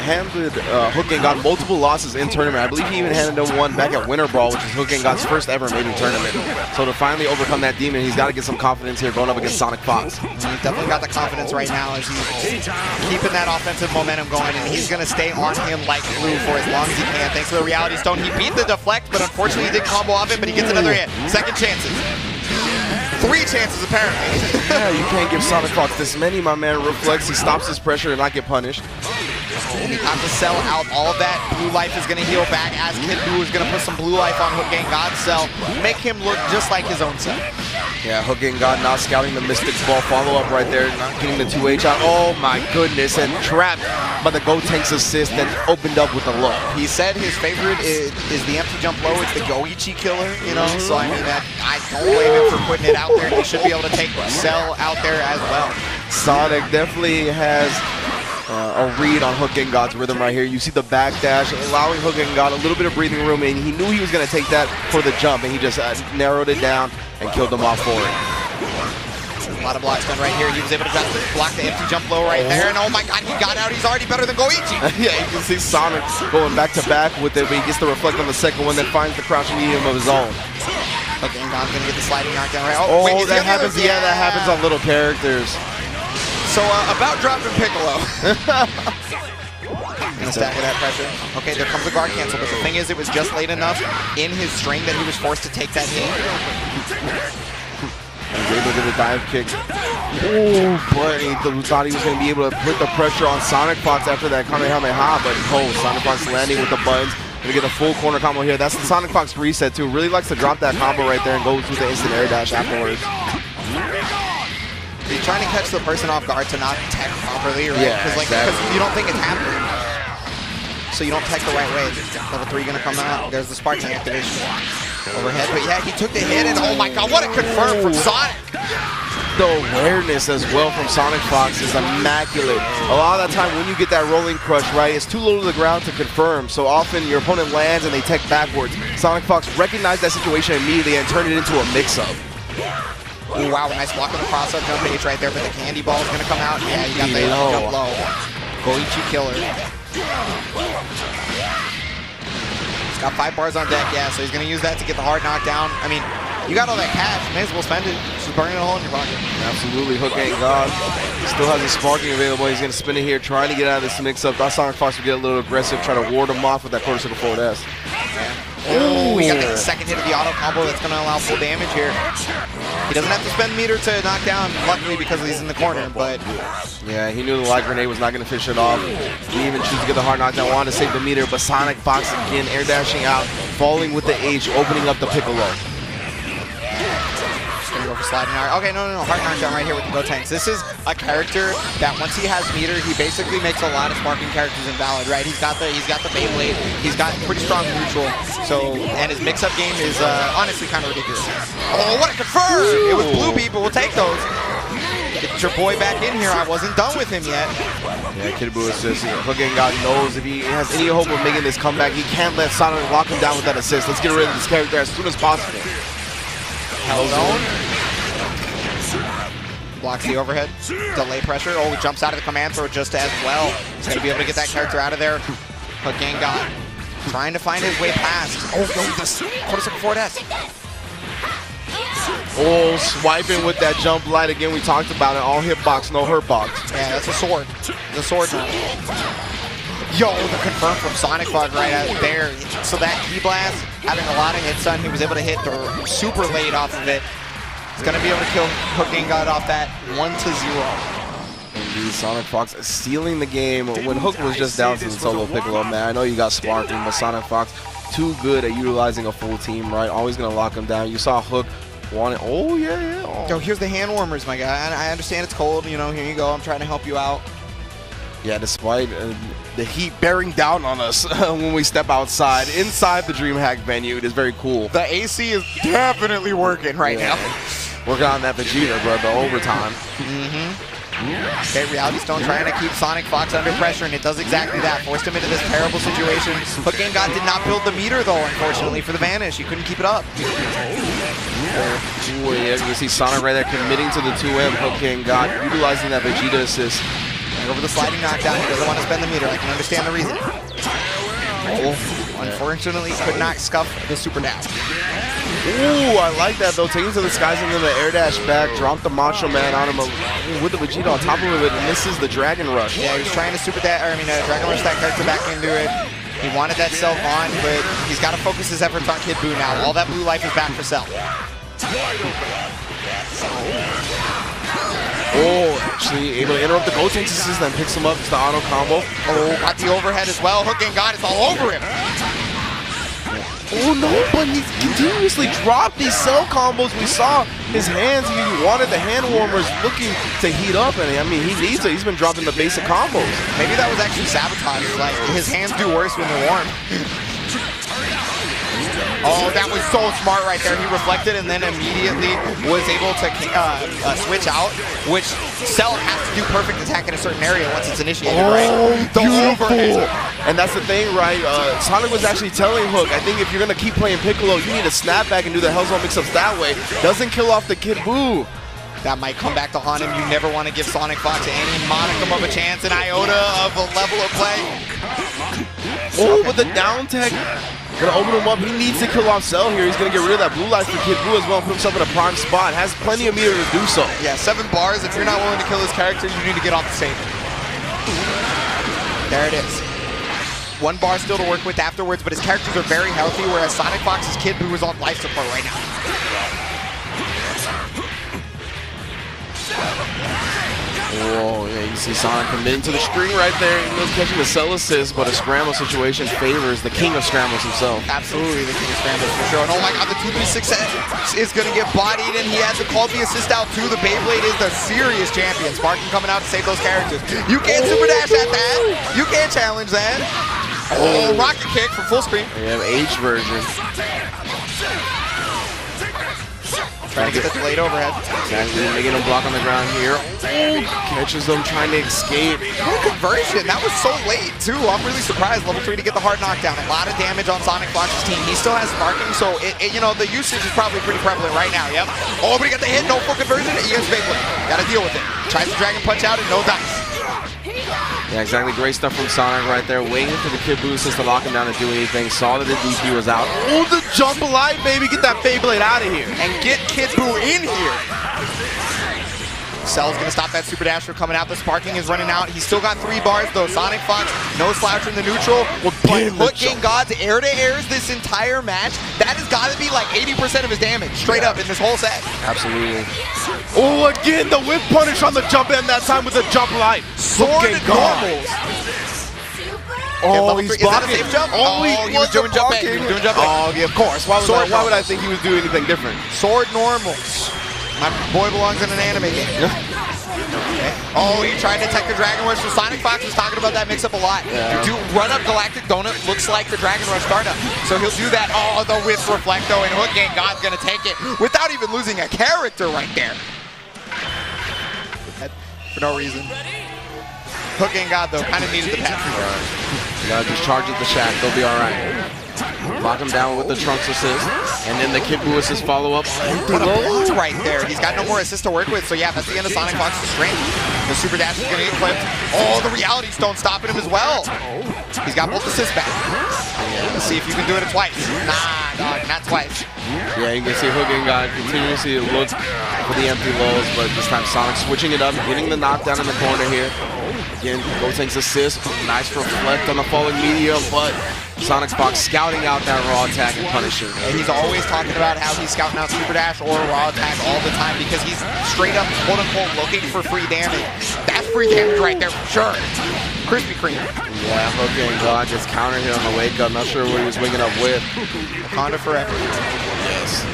handled Hook and got multiple losses in tournament. I believe he even handled one back at Winter Brawl, which is Hook and God's first ever major tournament. So to finally overcome that demon, he's got to get some confidence here going up against Sonic Fox.
He's definitely got the confidence right now as he's keeping that offensive momentum going, and he's going to stay on him like glue for as long as he can. Thanks to the Reality Stone, he beat the deflect, but unfortunately he did combo off it, but he gets another hit. Second chances. 3 chances, apparently.
Yeah, you can't give Sonic Fox this many, my man. Reflex, he stops his pressure and not get punished.
And he got to sell out. All of that blue life is going to heal back as Kid Buu is going to put some blue life on Hook Gang God's cell. Make him look just like his own self.
Yeah, Hook Gang God not scouting the Mystic Ball follow-up right there, not getting the 2H out. Oh my goodness, and trapped by the Gotenks assist and opened up with the low.
He said his favorite is the empty jump low. It's the Goichi killer, you know? So I mean, I don't blame him for putting it out there. He should be able to take Cell out there as well.
Sonic definitely has a read on Hook and God's rhythm right here. You see the backdash, allowing Hook and God a little bit of breathing room, and he knew he was going to take that for the jump, and he just narrowed it down and killed them off for it.
A lot of blocks done right here. He was able to block the empty jump low right there, and oh my god, he got out. He's already better than Goichi.
Yeah, you can see Sonic going back to back with it, but he gets to reflect on the second one, then finds the crouching medium of his own.
Hook and God's going to get the sliding knockdown right.
Oh, wait, that happens. Yeah, that happens on little characters.
So about dropping Piccolo. Gonna stack of that pressure. Okay, there comes the guard cancel, but the thing is, it was just late enough in his string that he was forced to take that hit.
He was able to get a dive kick. Oh, but he thought he was going to be able to put the pressure on Sonic Fox after that Kamehameha, but Sonic Fox landing with the buttons. Gonna get a full corner combo here. That's the Sonic Fox reset too. Really likes to drop that combo right there and go with the instant air dash afterwards.
He's trying to catch the person off guard to not tech properly, right?
Yeah,
because you don't think it's happening. So you don't tech the right way. Level 3 gonna come out. There's the Sparking activation. Overhead, but yeah, he took the hit, and oh my god, what a confirm from Sonic!
The awareness as well from Sonic Fox is immaculate. A lot of that time when you get that rolling crush, right, it's too low to the ground to confirm. So often your opponent lands and they tech backwards. Sonic Fox recognized that situation immediately and turned it into a mix-up.
Ooh, wow, nice block on the cross-up jump H right there, but the candy ball is going to come out. Yeah, you got the jump low. Goichi killer. He's got 5 bars on deck, yeah, so he's going to use that to get the hard knockdown. I mean, you got all that cash, may as well spend it. Just burning a hole in your pocket.
Absolutely, Hook ain't gone. Still has his sparking available. He's going to spin it here, trying to get out of this mix-up. Thought Sonic Fox would get a little aggressive, try to ward him off with that quarter circle forward S.
Oh, we got the second hit of the auto combo that's going to allow full damage here. He doesn't have to spend meter to knock down, luckily, because he's in the corner, but...
Yeah, he knew the light grenade was not going to finish it off. He even choose to get the hard knockdown, wanted to save the meter, but Sonic Fox again air dashing out, falling with the H, opening up the Piccolo.
Go for sliding hard. Okay, no, hard knockdown right here with the Gotenks. This is a character that once he has meter, he basically makes a lot of sparking characters invalid, right? He's got the Beyblade, he's got pretty strong neutral, so, and his mix-up game is honestly kind of ridiculous. Oh, what a confirm! It was Blue Beat, but we'll take those. Get your boy back in here. I wasn't done with him yet.
Yeah, Kid Buu assist. Hook ain't God knows if he has any hope of making this comeback, he can't let Sonic lock him down with that assist. Let's get rid of this character as soon as possible.
Hellzone. Blocks the overhead. Delay pressure. Oh, he jumps out of the command throw just as well. He's going to be able to get that character out of there. Hook gang got trying to find his way past. Oh, no, this quarter circle forward S.
Oh, swiping with that jump light again. We talked about it. All hitbox, no hurt box.
Yeah, that's a sword. The sword now. Yo, the confirm from Sonic Fox right out there. So that key blast, having a lot of hits on, he was able to hit the super late off of it. He's going to be able to kill Hook Gang God off that 1-0.
Indeed, Sonic Fox stealing the game when Hook was just down to the solo Piccolo, man. I know you got sparking, but Sonic Fox too good at utilizing a full team, right? Always going to lock him down. You saw Hook want it. Oh, yeah. Oh.
Yo, here's the hand warmers, my guy. I understand it's cold. You know, here you go. I'm trying to help you out.
Yeah, despite the heat bearing down on us when we step outside, inside the DreamHack venue, it is very cool.
The AC is definitely working right now.
Working on that Vegeta, bro, the overtime.
Okay, Reality Stone trying to keep Sonic Fox under pressure, and it does exactly that. Forced him into this terrible situation. Hook Gang God did not build the meter, though, unfortunately, for the Vanish. He couldn't keep it up.
Ooh, yeah, you can see Sonic right there committing to the 2M. Hook Gang God utilizing that Vegeta assist.
Over the sliding knockdown, he doesn't want to spend the meter. I can understand the reason. Oh, unfortunately, could not scuff the super dash.
Ooh, I like that though. Taking to the skies and then the air dash back, drop the Macho Man on him with the Vegeta on top of it, and misses the Dragon Rush.
Yeah, he was trying to Dragon Rush that character back into it. He wanted that Cell on, but he's got to focus his efforts on Kid Buu now. All that blue life is back for Cell.
Oh, actually able to interrupt the Gotenks assist, then picks him up. It's the auto combo.
Oh, got the overhead as well. Hook Gang God, it's all over him.
Oh no, but he's continuously dropped these cell combos. We saw his hands, he wanted the hand warmers looking to heat up, and I mean, he needs it. He's been dropping the basic combos.
Maybe that was actually sabotage. Like, his hands do worse when they're warm. Oh, that was so smart right there. He reflected and then immediately was able to switch out, which Cell has to do perfect attack in a certain area once it's initiated, right?
Beautiful. And that's the thing, right? Sonic was actually telling Hook, I think if you're going to keep playing Piccolo, you need to snap back and do the Hellzone mix-ups that way. Doesn't kill off the Kid Buu.
That might come back to haunt him. You never want to give Sonic Fox any modicum of a chance, an iota of a level of play.
Oh, but the down tech. Gonna open him up. He needs to kill off Cell here. He's gonna get rid of that blue light for Kid Buu as well and put himself in a prime spot. Has plenty of meter to do so.
Yeah, 7 bars. If you're not willing to kill this character, you need to get off the stage. There it is. 1 bar still to work with afterwards, but his characters are very healthy, whereas Sonic Fox's Kid Buu is on life support right now.
Whoa, yeah, you see Sonic committing to the string right there. He was catching the cell assist, but a scramble situation favors the king of scrambles himself.
Absolutely the king of scrambles for sure. And oh my god, the 236 is going to get bodied, and he had to call the assist out too. The Beyblade is the serious champion. Sparking coming out to save those characters. You can't super dash at that. You can't challenge that. Oh, rocket kick for full screen.
We have H version.
Trying to get the delayed overhead.
Exactly, making him block on the ground here. Oh, catches him trying to escape.
What a conversion. That was so late, too. I'm really surprised. Level 3 to get the hard knockdown. A lot of damage on Sonic Fox's team. He still has sparking, so you know, the usage is probably pretty prevalent right now. Yep. Oh, but he got the hit. No full conversion. He gets big one. Got to deal with it. Tries to Dragon Punch out and no dice.
Yeah, exactly. Great stuff from Sonic right there. Waiting for the Kid Boost to lock him down to do anything. Saw that the DP was out. Oh, the jump light, baby. Get that Beyblade out of here.
And get Kid Boo in here. Cell's going to stop that super dash from coming out. The sparking is running out. He's still got 3 bars, though. Sonic Fox, no slouch in the neutral. But Hook Gang God's air-to-airs this entire match, that has got to be like 80% of his damage, straight up in this whole set.
Absolutely. Oh, again, the whip punish on the jump end, that time with the jump light.
Sword normals.
Oh, he's blocking.
Is that a safe jump?
Oh,
he was doing jump bang. He was doing jump bang.
Oh, yeah, of course. Why would I think he was doing anything different?
Sword normals. My boy belongs in an anime game. Okay. Oh, he tried to attack the Dragon Rush. So Sonic Fox was talking about that mix-up a lot. Yeah. You do run up Galactic Donut, looks like the Dragon Rush startup. So he'll do that. Oh, the whip reflecto, and Hook Gang God's gonna take it without even losing a character right there. For no reason. Hook Gang God, though, kind of needed the patch.
You gotta just charge at the shack. They'll be all right. Lock him down with the Trunks assist, and then the Kid Buu assist follow-up.
What a block right there. He's got no more assist to work with, so yeah, that's the end of Sonic Fox's strength. The super dash is going to get clipped. Oh, the reality stone stopping him as well. He's got both assists back. Let's see if you can do it twice. Nah, dog, not twice.
Yeah, you can see Hook Gang God continuously look for the empty lows, but this time Sonic switching it up, getting the knockdown in the corner here. Again, Gotenks assist, nice reflect on the falling meteor, but Sonic Fox scouting out that raw attack and Punisher.
And he's always talking about how he's scouting out Super Dash or raw attack all the time because he's straight up, quote unquote, looking for free damage. That's free damage right there for sure. Krispy Kreme.
Yeah, Hook Gang God just countered here on the wake up. Not sure what he was waking up with.
Wakanda forever.
Yes.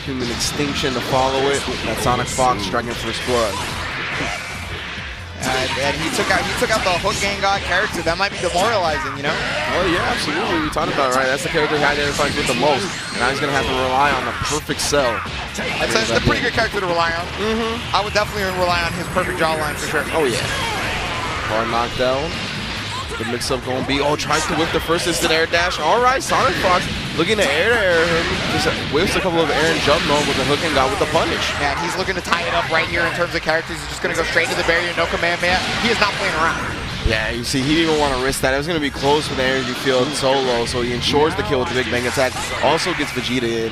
Human extinction to follow it. That Sonic Fox striking first blood.
And he took out the Hook Gang God character. That might be demoralizing, you know?
Oh yeah, absolutely. We talked about it, right? That's the character he identifies with the most. And now he's gonna have to rely on the perfect cell.
That's a pretty good character to rely on. I would definitely rely on his perfect jawline for sure.
Oh yeah. Hard knockdown. The mix-up gonna be, oh, tries to whip the first instant air dash. All right, Sonic Fox looking to air him. Just whips a couple of air and jump on with the Hook and God with the punish.
Yeah, he's looking to tie it up right here in terms of characters. He's just gonna go straight to the barrier, no command man. He is not playing around.
Yeah, you see, he didn't even want to risk that. It was gonna be close with the energy field solo, so he ensures the kill with the Big Bang attack. Also gets Vegeta in.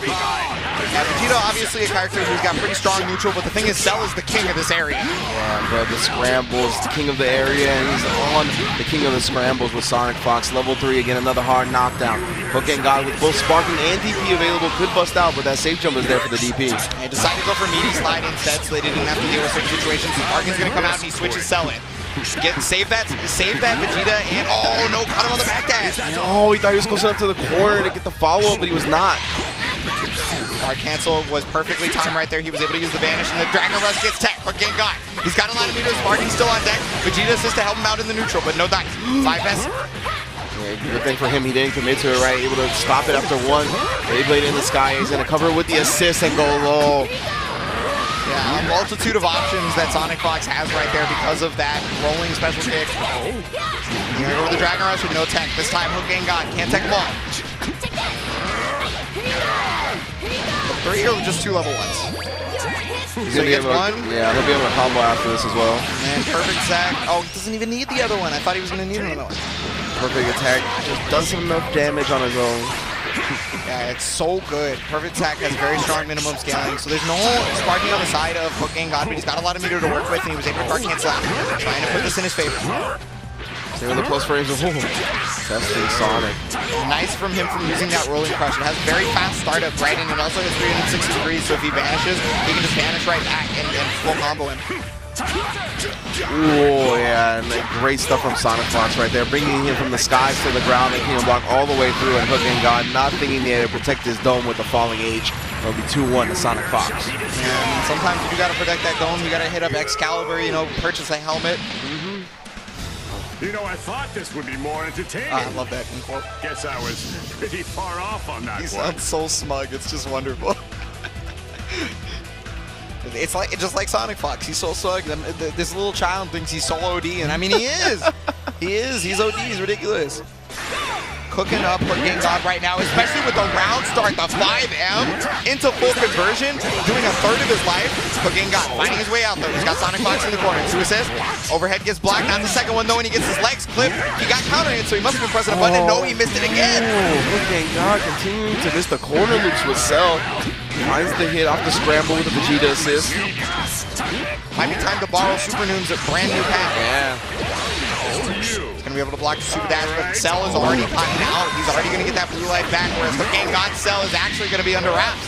Yeah, Vegeta obviously a character who's got pretty strong neutral, but the thing is, Cell is the king of this area.
Yeah, bro, the scrambles, the king of the area, and he's on the king of the scrambles with Sonic Fox. Level 3, again, another hard knockdown. Hook and God with both sparking and DP available, could bust out, but that safe jump is there for the DP.
They decided to go for meaty slide instead, so they didn't have to deal with certain situations. Sparking's gonna come out and he switches Cell in. Save that Vegeta, and oh no, caught him on the back dash.
Oh, he thought he was close enough to the corner to get the follow-up, but he was not.
Our cancel was perfectly timed right there. He was able to use the vanish, and the Dragon Rush gets tech. Hook Gang God. He's got a lot of meters. Sparking still on deck. Vegeta assists to help him out in the neutral, but no dice. 5S.
Yeah, good thing for him, he didn't commit to it, right? Able to stop it after one. Beyblade in the sky. He's gonna cover it with the assist and go low.
Yeah, a multitude of options that Sonic Fox has right there because of that rolling special kick. You're gonna go with the Dragon Rush with no tech. This time, Hook Gang God can't tech him all. 3 or just 2 level 1s?
He's gonna be able to, yeah, he'll be able to combo after this as well.
And perfect sack. Oh, he doesn't even need the other one. I thought he was gonna need another one.
Perfect attack. Just does enough damage on his own.
Yeah, it's so good. Perfect attack has very strong minimum scaling, so there's no sparking on the side of Hook Gang God, but he's got a lot of meter to work with, and he was able to guard cancel out. Trying to put this in his favor.
Stay with the plus frames of testing Sonic.
Nice from him from using that rolling crush. It has very fast startup, right? And it also has 360 degrees, so if he vanishes, he can just vanish right back and full combo him.
Oh yeah, and great stuff from Sonic Fox right there, bringing him from the skies to the ground, making him block all the way through, and Hook Gang God not thinking he had to protect his dome with the falling age. It'll be 2-1 to Sonic Fox.
Yeah, I mean, sometimes if you gotta protect that dome, you gotta hit up Excalibur, you know, purchase a helmet.
You know, I thought this would be more entertaining.
I love that quote.
Guess I was pretty far off on that
He
one.
sounds so smug. It's just wonderful. It's like just like Sonic Fox. He's so smug. This little child thinks he's so OD, and I mean he is. He is. He's OD. He's ridiculous. Cooking up for Game God right now, especially with the round start, the 5M into full conversion, doing a third of his life. But Game God finding his way out though. He's got Sonic Fox in the corner. 2 assists. Overhead gets blocked. Not the second one though, and he gets his legs clipped. He got counter hit, so he must have been pressing a button. And no, he missed it again.
Game God continuing to miss the corner loops with Cell. Finds the hit off the scramble with the Vegeta assist.
Might be time to borrow Super Noon's brand new pack.
Yeah.
He's going to be able to block the Super Dash, but Cell is already popping out. He's already going to get that blue life back, whereas the Game God Cell is actually going to be under wraps.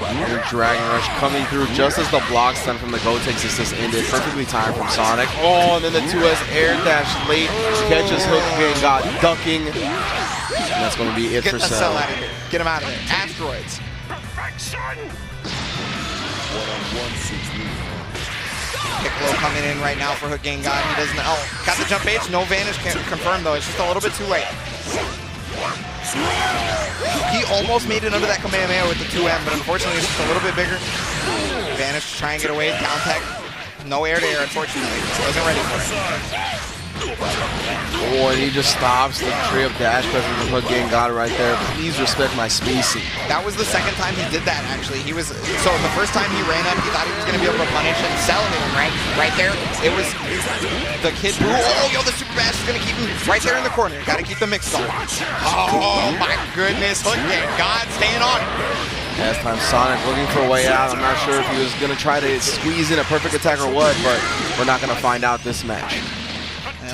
And Dragon Rush coming through just as the block stun from the Gotenks assist ended. Perfectly timed from Sonic. Oh, and then the 2S air dash late catches Hook Game God ducking. And that's going to be it for
Get that
Cell.
Cell out of here. Get him out of there. Asteroids. Piccolo coming in right now for Hook Game God. He doesn't. Oh, got the jump H. No vanish confirmed though. It's just a little bit too late. He almost made it under that Kamehameha with the 2M, but unfortunately it's just a little bit bigger. Vanish to try and get away. Down tech. No air to air, unfortunately. Wasn't ready for it.
Oh, and he just stops the tree of dash pressing from Hook Game God right there. Please respect my species.
That was the second time he did that, actually. He was, so the first time he ran up, he thought he was going to be able to punish and Cell him, right? Right there. It was the kid Boo. Oh, yo, the Super Bash is going to keep him right there in the corner. Got to keep the mix going. Oh, my goodness. Hook Game God staying on it.
Last time Sonic looking for a way out. I'm not sure if he was going to try to squeeze in a perfect attack or what, but we're not going to find out this match.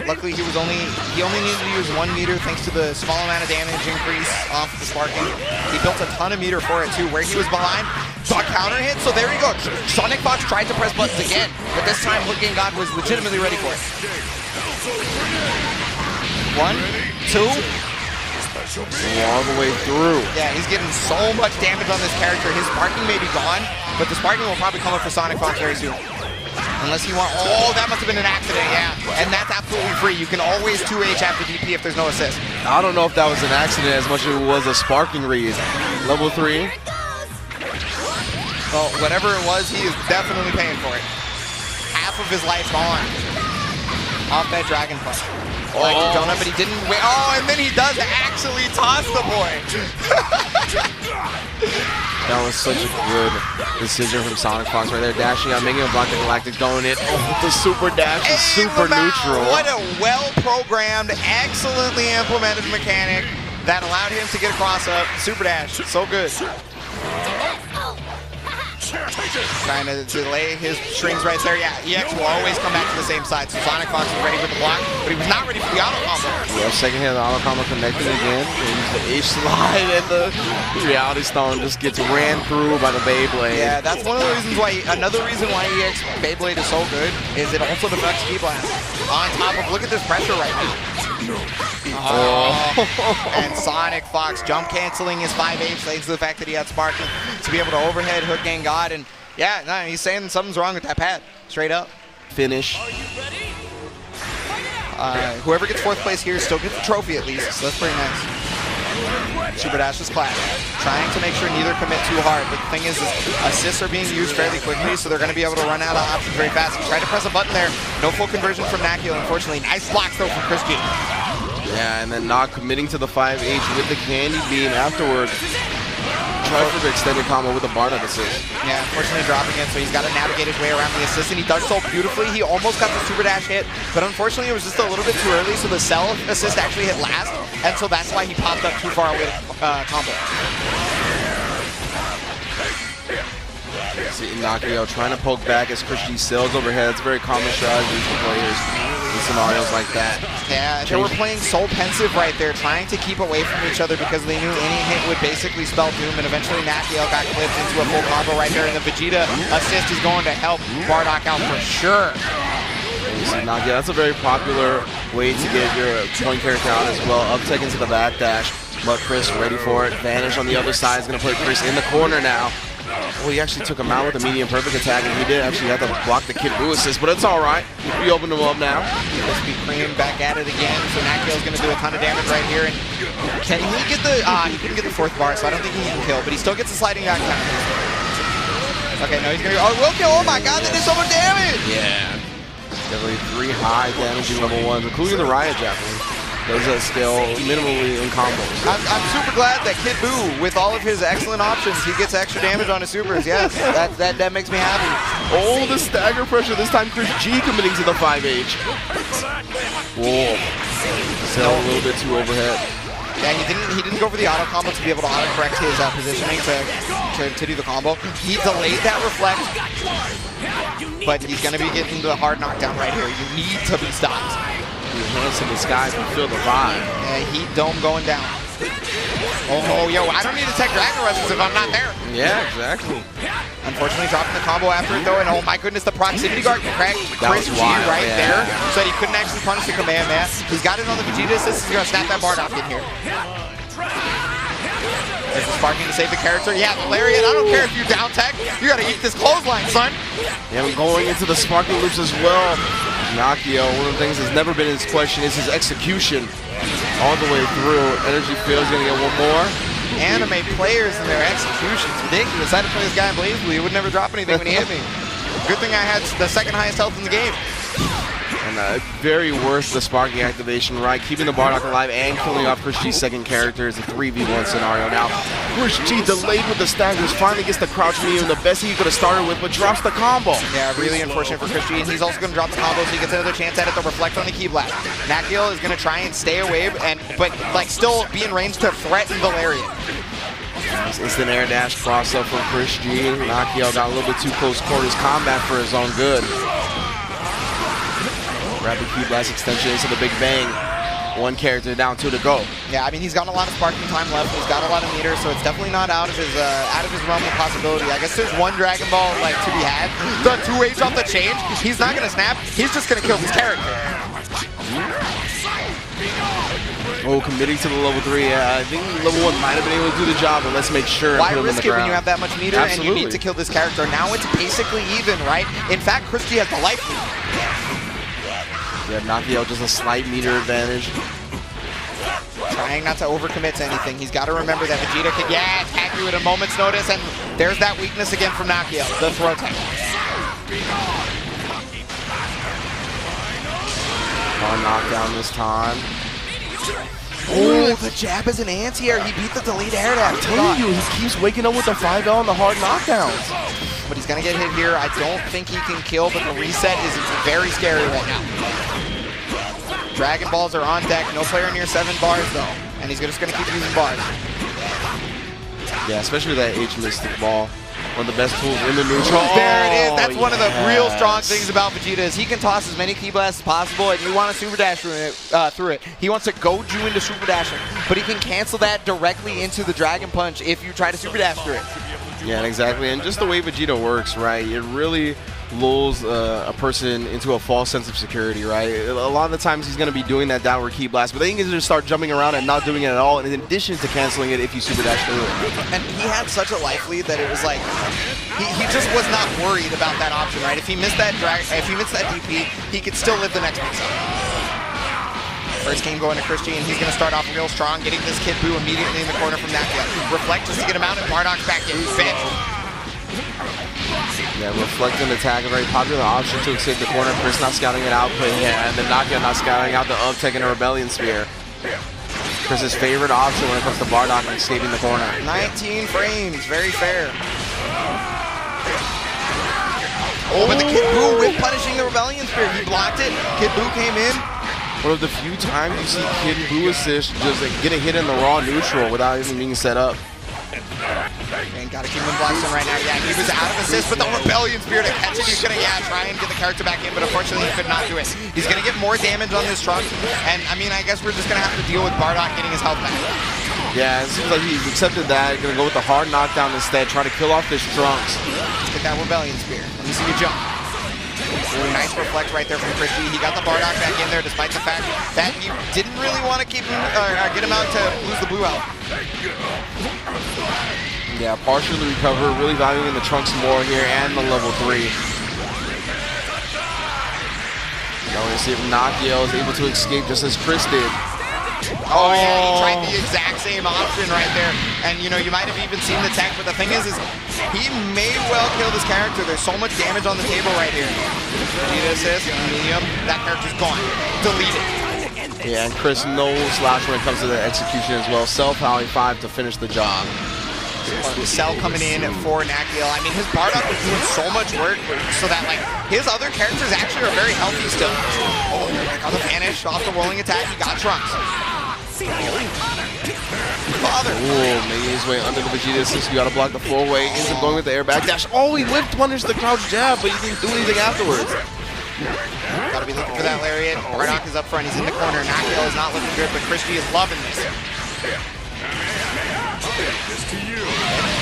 Luckily, he only needed to use 1 meter thanks to the small amount of damage increase off the sparking. He built a ton of meter for it too. Where he was behind, saw counter hit, so there you go. Sonic Fox tried to press buttons again, but this time Hook Game God was legitimately ready for it. 1, 2.
All the way through.
Yeah, he's getting so much damage on this character. His sparking may be gone, but the sparking will probably come up for Sonic Fox very soon. Unless you want, oh, that must have been an accident, yeah. And that's absolutely free. You can always 2H after DP if there's no assist.
I don't know if that was an accident as much as it was a sparking read. Level 3.
Well, whatever it was, he is definitely paying for it. Half of his life gone. Off that Dragon Punch. Like the donut, but he didn't wait. Oh, and then he does actually toss the boy.
That was such a good decision from Sonic Fox right there. Dashing out, making a block the Galactic Donut. Oh, the super dash is super neutral.
What a well-programmed, excellently implemented mechanic that allowed him to get across a super dash. So good. Trying to delay his strings right there. Yeah, EX will always come back to the same side. So Sonic Fox was ready for the block, but he was not ready for the auto combo.
Yeah, second hit of the auto combo connecting again. The H slide and the Reality Stone just gets ran through by the Beyblade.
Yeah, that's one of the reasons why, another reason why EX Beyblade is so good is it also deflects Ki-Blast. On top of, look at this pressure right now. And Sonic Fox jump canceling his 5H thanks to the fact that he had Sparking to be able to overhead Hook Game God. And yeah, no, he's saying something's wrong with that pad. Straight up.
Finish.
Whoever gets 4th place here still gets the trophy at least, so that's pretty nice. Super Dash is class. Trying to make sure neither commit too hard, but the thing is assists are being used fairly quickly, so they're going to be able to run out of options very fast. He tried to press a button there. No full conversion from Nakio, unfortunately. Nice blocks though from Chris G.
Yeah, and then not committing to the 5H with the Candy Beam afterward. Try for the extended combo with the Bardock assist.
Yeah, unfortunately dropping it, so he's got to navigate his way around the assist, and he does so beautifully. He almost got the super dash hit, but unfortunately it was just a little bit too early, so the Cell assist actually hit last, and so that's why he popped up too far away combo.
See Nakio trying to poke back as Chris G sails overhead. It's a very common strategy for players in scenarios like that.
Yeah, they were playing so pensive right there, trying to keep away from each other because they knew any hit would basically spell doom, and eventually Nakio got clipped into a full combo right there, and the Vegeta assist is going to help Bardock out for sure.
You see Nakio, that's a very popular way to get your point character out as well. Uptake into the backdash, but Chris ready for it. Vanish on the other side is going to put Chris in the corner now. Well, he actually took him out with a medium perfect attack, and he did actually have to block the Kid Buu assist, but it's all right. We opened him up now.
Let's be Cream back at it again. So Nakiel's going to do a ton of damage right here. And can he get the... he couldn't get the 4th bar, so I don't think he can kill, but he still gets the sliding down counter. Okay, no, he's going to go... Oh, will kill! Oh my god, that did so much damage!
Yeah. Definitely 3 high damaging level 1s, including the Riot Javelin. Does that skill minimally in combos.
I'm super glad that Kid Buu, with all of his excellent options, he gets extra damage on his supers. Yes, that makes me happy.
Oh, the stagger pressure. This time Chris G committing to the 5H. Whoa. Still a little bit too overhead.
Yeah, he didn't go for the auto combo to be able to auto correct his positioning to do the combo. He delayed that reflect, but he's going to be getting the hard knockdown right here. You need to be stopped.
Hands to the skies and feel the vibe.
Yeah, heat dome going down. Oh, yo, I don't need to tech Dragon Rushes if I'm not there.
Yeah, exactly.
Unfortunately, dropping the combo after it though, and oh my goodness, the proximity guard cracked Chris G right there, so that he couldn't actually punish the Kamehameha. He's got it on the Vegeta assist. He's gonna snap that Bardock in here. There's the sparking to save the character. Yeah, the Lariat, I don't care if you down tech, you gotta eat this clothesline, son.
Yeah, we're going into the sparking loops as well. Nakio, one of the things that's never been his question is his execution all the way through. Energy Field's gonna get one more.
Anime players and their execution's ridiculous. I had to play this guy in Blaze Blue. He would never drop anything when he hit me. Good thing I had the 2nd highest health in the game.
And very worth the sparking activation, right? Keeping the Bardock alive and killing off Chris G's 2nd character is a 3v1 scenario. Now, Chris G delayed with the staggers, finally gets the crouch medium, the best he could have started with, but drops the combo.
Yeah, really unfortunate for Chris G, and he's also going to drop the combo, so he gets another chance at it to reflect on the key blast. Nakiel is going to try and stay away, but like still be in range to threaten the Lariat.
Instant air dash cross up from Chris G. Nakiel got a little bit too close quarters combat for his own good. Rapid key blast extension into the Big Bang. 1 character down, 2 to go.
Yeah, I mean he's got a lot of sparking time left. He's got a lot of meters, so it's definitely not out of his realm of possibility. I guess there's 1 Dragon Ball like to be had. The 2H off the change. He's not gonna snap. He's just gonna kill this character.
Oh, committing to the level 3. I think level 1 might have been able to do the job, but let's make sure.
Why risk it when you have that much meter?
Absolutely.
And you need to kill this character? Now it's basically even, right? In fact, Chris G has the life lead.
Yeah, Nakiel just a slight meter advantage.
Trying not to overcommit to anything. He's got to remember that Vegeta can, attack you at a moment's notice, and there's that weakness again from Nakiel, the throw tech.
Knockdown this time.
Oh, the jab is an anti-air. He beat the delayed air dash.
I'm telling you, he keeps waking up with the 5L and the hard knockdowns.
But he's going to get hit here. I don't think he can kill, but the reset is very scary right now. Dragon Balls are on deck. No player near 7 bars, though. And he's just going to keep using bars.
Yeah, especially that H Mystic Ball. One of the best tools in the neutral.
There it is. That's one of the real strong things about Vegeta is he can toss as many key blasts as possible, and you want to super dash through it. He wants to goad you into super dashing, but he can cancel that directly into the Dragon Punch if you try to super dash through it.
Yeah, exactly. And just the way Vegeta works, right? It really lulls a person into a false sense of security, right? A lot of the times he's going to be doing that downward key blast, but then he can just start jumping around and not doing it at all, in addition to canceling it if you super dash through it.
And he had such a life lead that it was like, he just was not worried about that option, right? If he missed that DP, he could still live the next mix up. First game going to Chris G, and he's going to start off real strong, getting this Kid Buu immediately in the corner from Nakiel. Reflect just to get him out, and Bardock's back in. Fit.
Yeah, reflect and attack, a very popular option to escape the corner. Chris not scouting it out, but yeah, and then Nakiel not scouting out the up tech and a Rebellion Spear. Chris's favorite option when it comes to Bardock and escaping the corner.
19 frames, very fair. Oh, but the Kid Buu with punishing the Rebellion Spear. He blocked it. Kid Buu came in.
One of the few times you see Kid Buu assist just like get a hit in the raw neutral without even being set up.
And gotta keep him blasting right now. Yeah, he was out of assist, but the Rebellion Spear to catch it. He's gonna, try and get the character back in, but unfortunately he could not do it. He's gonna get more damage on this trunk, and I mean, I guess we're just gonna have to deal with Bardock getting his health back.
Yeah, it seems like he's accepted that. Gonna go with the hard knockdown instead, try to kill off this trunks.
Let's get that Rebellion Spear. Let me see you jump. Ooh, nice reflect right there from Chris G. He got the Bardock back in there despite the fact that he didn't really want to keep him, get him out to lose the blue out.
Yeah, partially recover, really valuing the trunks more here and the level 3. Now we're going to see if Nakiel is able to escape just as Chris did.
Oh, yeah, he tried the exact same option right there. And, you know, you might have even seen the tech, but the thing is he may well kill this character. There's so much damage on the table right here. Vegeta assist, medium, that character's gone. Deleted.
Yeah, and Chris knows slash when it comes to the execution as well. Cell Poly 5 to finish the job.
Cell coming in for Nakiel. I mean, his Bardock was doing so much work so that, like, his other characters actually are very healthy still. Oh, got the vanish off the rolling attack. He got Trunks. Father.
Ooh, making his way under the Vegeta assist. You gotta block the 4-way. Ends up going with the air back dash. Oh, he whipped punished the crouch jab, but he didn't do anything afterwards.
Gotta be looking for that lariat. Bardock is up front. He's in the corner. Nakiel is not looking good, but Chris G is loving this.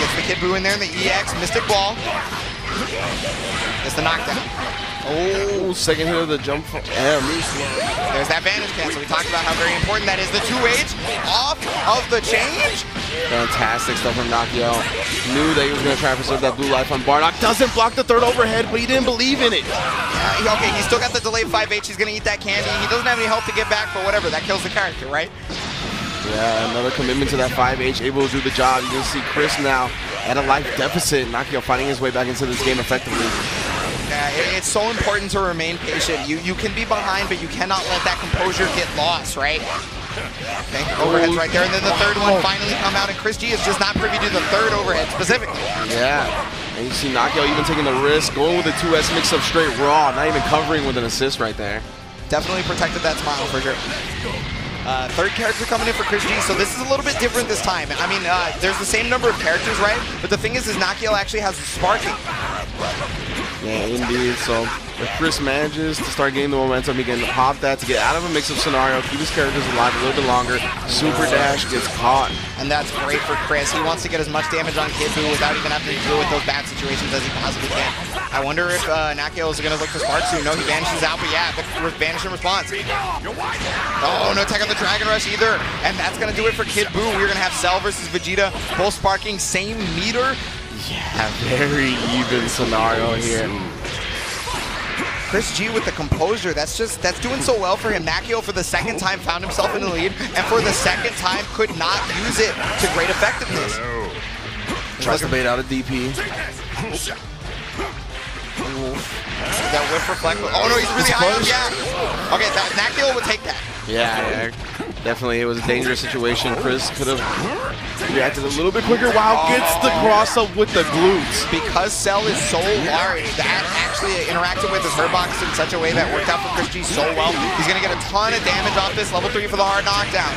Gets the Kid Buu in there in the EX. Mystic Ball. Gets the knockdown.
Oh, second hit of the jump from M.
There's that Vanish cancel. We talked about how very important that is. The 2H off of the change.
Fantastic stuff from Nakiel. Knew that he was going to try to preserve that blue life on Bardock. Doesn't block the third overhead, but he didn't believe in it.
Okay, he's still got the delayed 5H. He's going to eat that candy. He doesn't have any health to get back, but whatever. That kills the character, right?
Yeah, another commitment to that 5H, able to do the job. You can see Chris now at a life deficit. Nakiel finding his way back into this game effectively.
Yeah, it's so important to remain patient. You can be behind, but you cannot let that composure get lost, right? Okay, overhead's right there, and then the third one finally come out, and Chris G is just not privy to the third overhead specifically.
Yeah, and you see Nakiel even taking the risk, going with the 2S mix-up straight raw, not even covering with an assist right there.
Definitely protected that smile for sure. Third character coming in for Chris G, so this is a little bit different this time. I mean, there's the same number of characters, right? But the thing is Nakiel actually has sparking.
Yeah, indeed. So if Chris manages to start getting the momentum, he can pop that to get out of a mix-up scenario, keep his characters alive a little bit longer. Super dash gets caught.
And that's great for Chris. He wants to get as much damage on Kid Buu without even having to deal with those bad situations as he possibly can. I wonder if Nakiel is going to look for spark soon. No, he vanishes out, but yeah, the vanish in response. Oh, no tech on the Dragon Rush either. And that's going to do it for Kid Buu. We're going to have Cell versus Vegeta, both sparking, same meter.
Yeah, very even scenario here.
Chris G with the composure, that's doing so well for him. Nakiel for the second time found himself in the lead, and for the second time could not use it to great effectiveness.
Tries to bait out a DP.
That whiff reflect. Oh no, he's really high. Yeah. Okay, Nakiel would take that.
Yeah, definitely. It was a dangerous situation. Chris could have reacted a little bit quicker. Wow, gets the cross up with the glutes.
Because Cell is so large, that actually interacted with his Herbox in such a way that worked out for Chris G so well. He's going to get a ton of damage off this. Level 3 for the hard knockdown.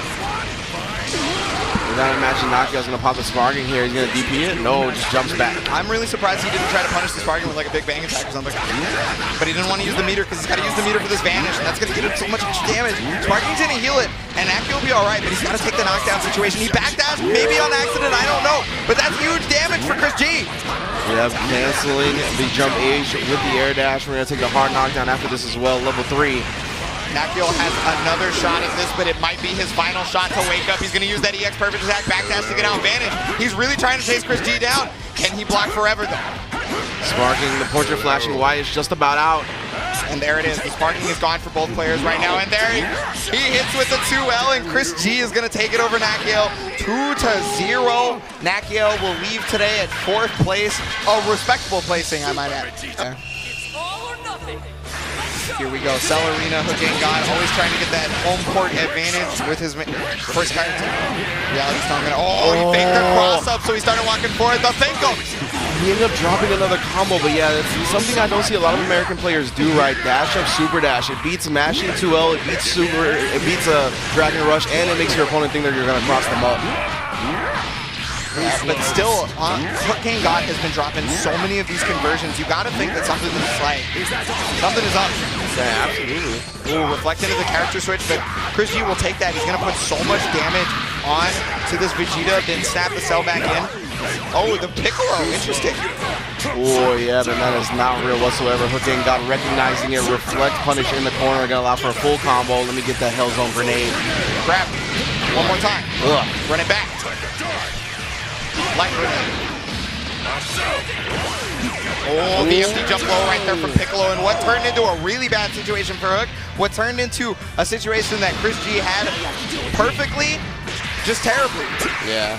You gotta imagine Nakiel's gonna pop the sparking here. He's gonna DP it? No, just jumps back.
I'm really surprised he didn't try to punish the sparking with like a big bang attack or something. But he didn't want to use the meter because he's gotta use the meter for this vanish, and that's gonna give him so much damage. Sparking's gonna heal it, and Nakiel will be alright, but he's gotta take the knockdown situation. He backdashed, maybe on accident, I don't know. But that's huge damage for Chris G.
Yeah, canceling the jump age with the air dash. We're gonna take the hard knockdown after this as well, level 3.
Nakiel has another shot at this, but it might be his final shot to wake up. He's going to use that EX perfect attack backdash to get out advantage. He's really trying to chase Chris G down. Can he block forever, though?
Sparking, the portrait flashing white is just about out.
And there it is. The sparking is gone for both players right now. And there he hits with the 2L, and Chris G is going to take it over Nakiel 2-0. Nakiel will leave today at 4th place. A respectable placing, I might add. Yeah. Here we go, Cell Arena, hooking God, always trying to get that home court advantage with his first character. Reality Stone gonna, he faked the cross up, so he started walking forward. The Finko!
He ended up dropping another combo, but yeah, that's something I don't see a lot of American players do right. Dash up, super dash. It beats mashing 2L, it beats a Dragon Rush, and it makes your opponent think that you're gonna cross them up.
But still, King God has been dropping so many of these conversions. You gotta think that something is up.
Yeah, absolutely.
Ooh, reflect into the character switch, but Chris G will take that. He's gonna put so much damage on to this Vegeta, then snap the Cell back in. Oh, the Piccolo, interesting.
Oh yeah, then that is not real whatsoever. King God recognizing it, reflect punish in the corner, gonna allow for a full combo. Let me get that Hellzone grenade.
Grab one more time. Run it back. Light grenade. Oh, the empty jump low right there from Piccolo, and what turned into a really bad situation for Hook, what turned into a situation that Chris G had perfectly, just terribly.
Yeah.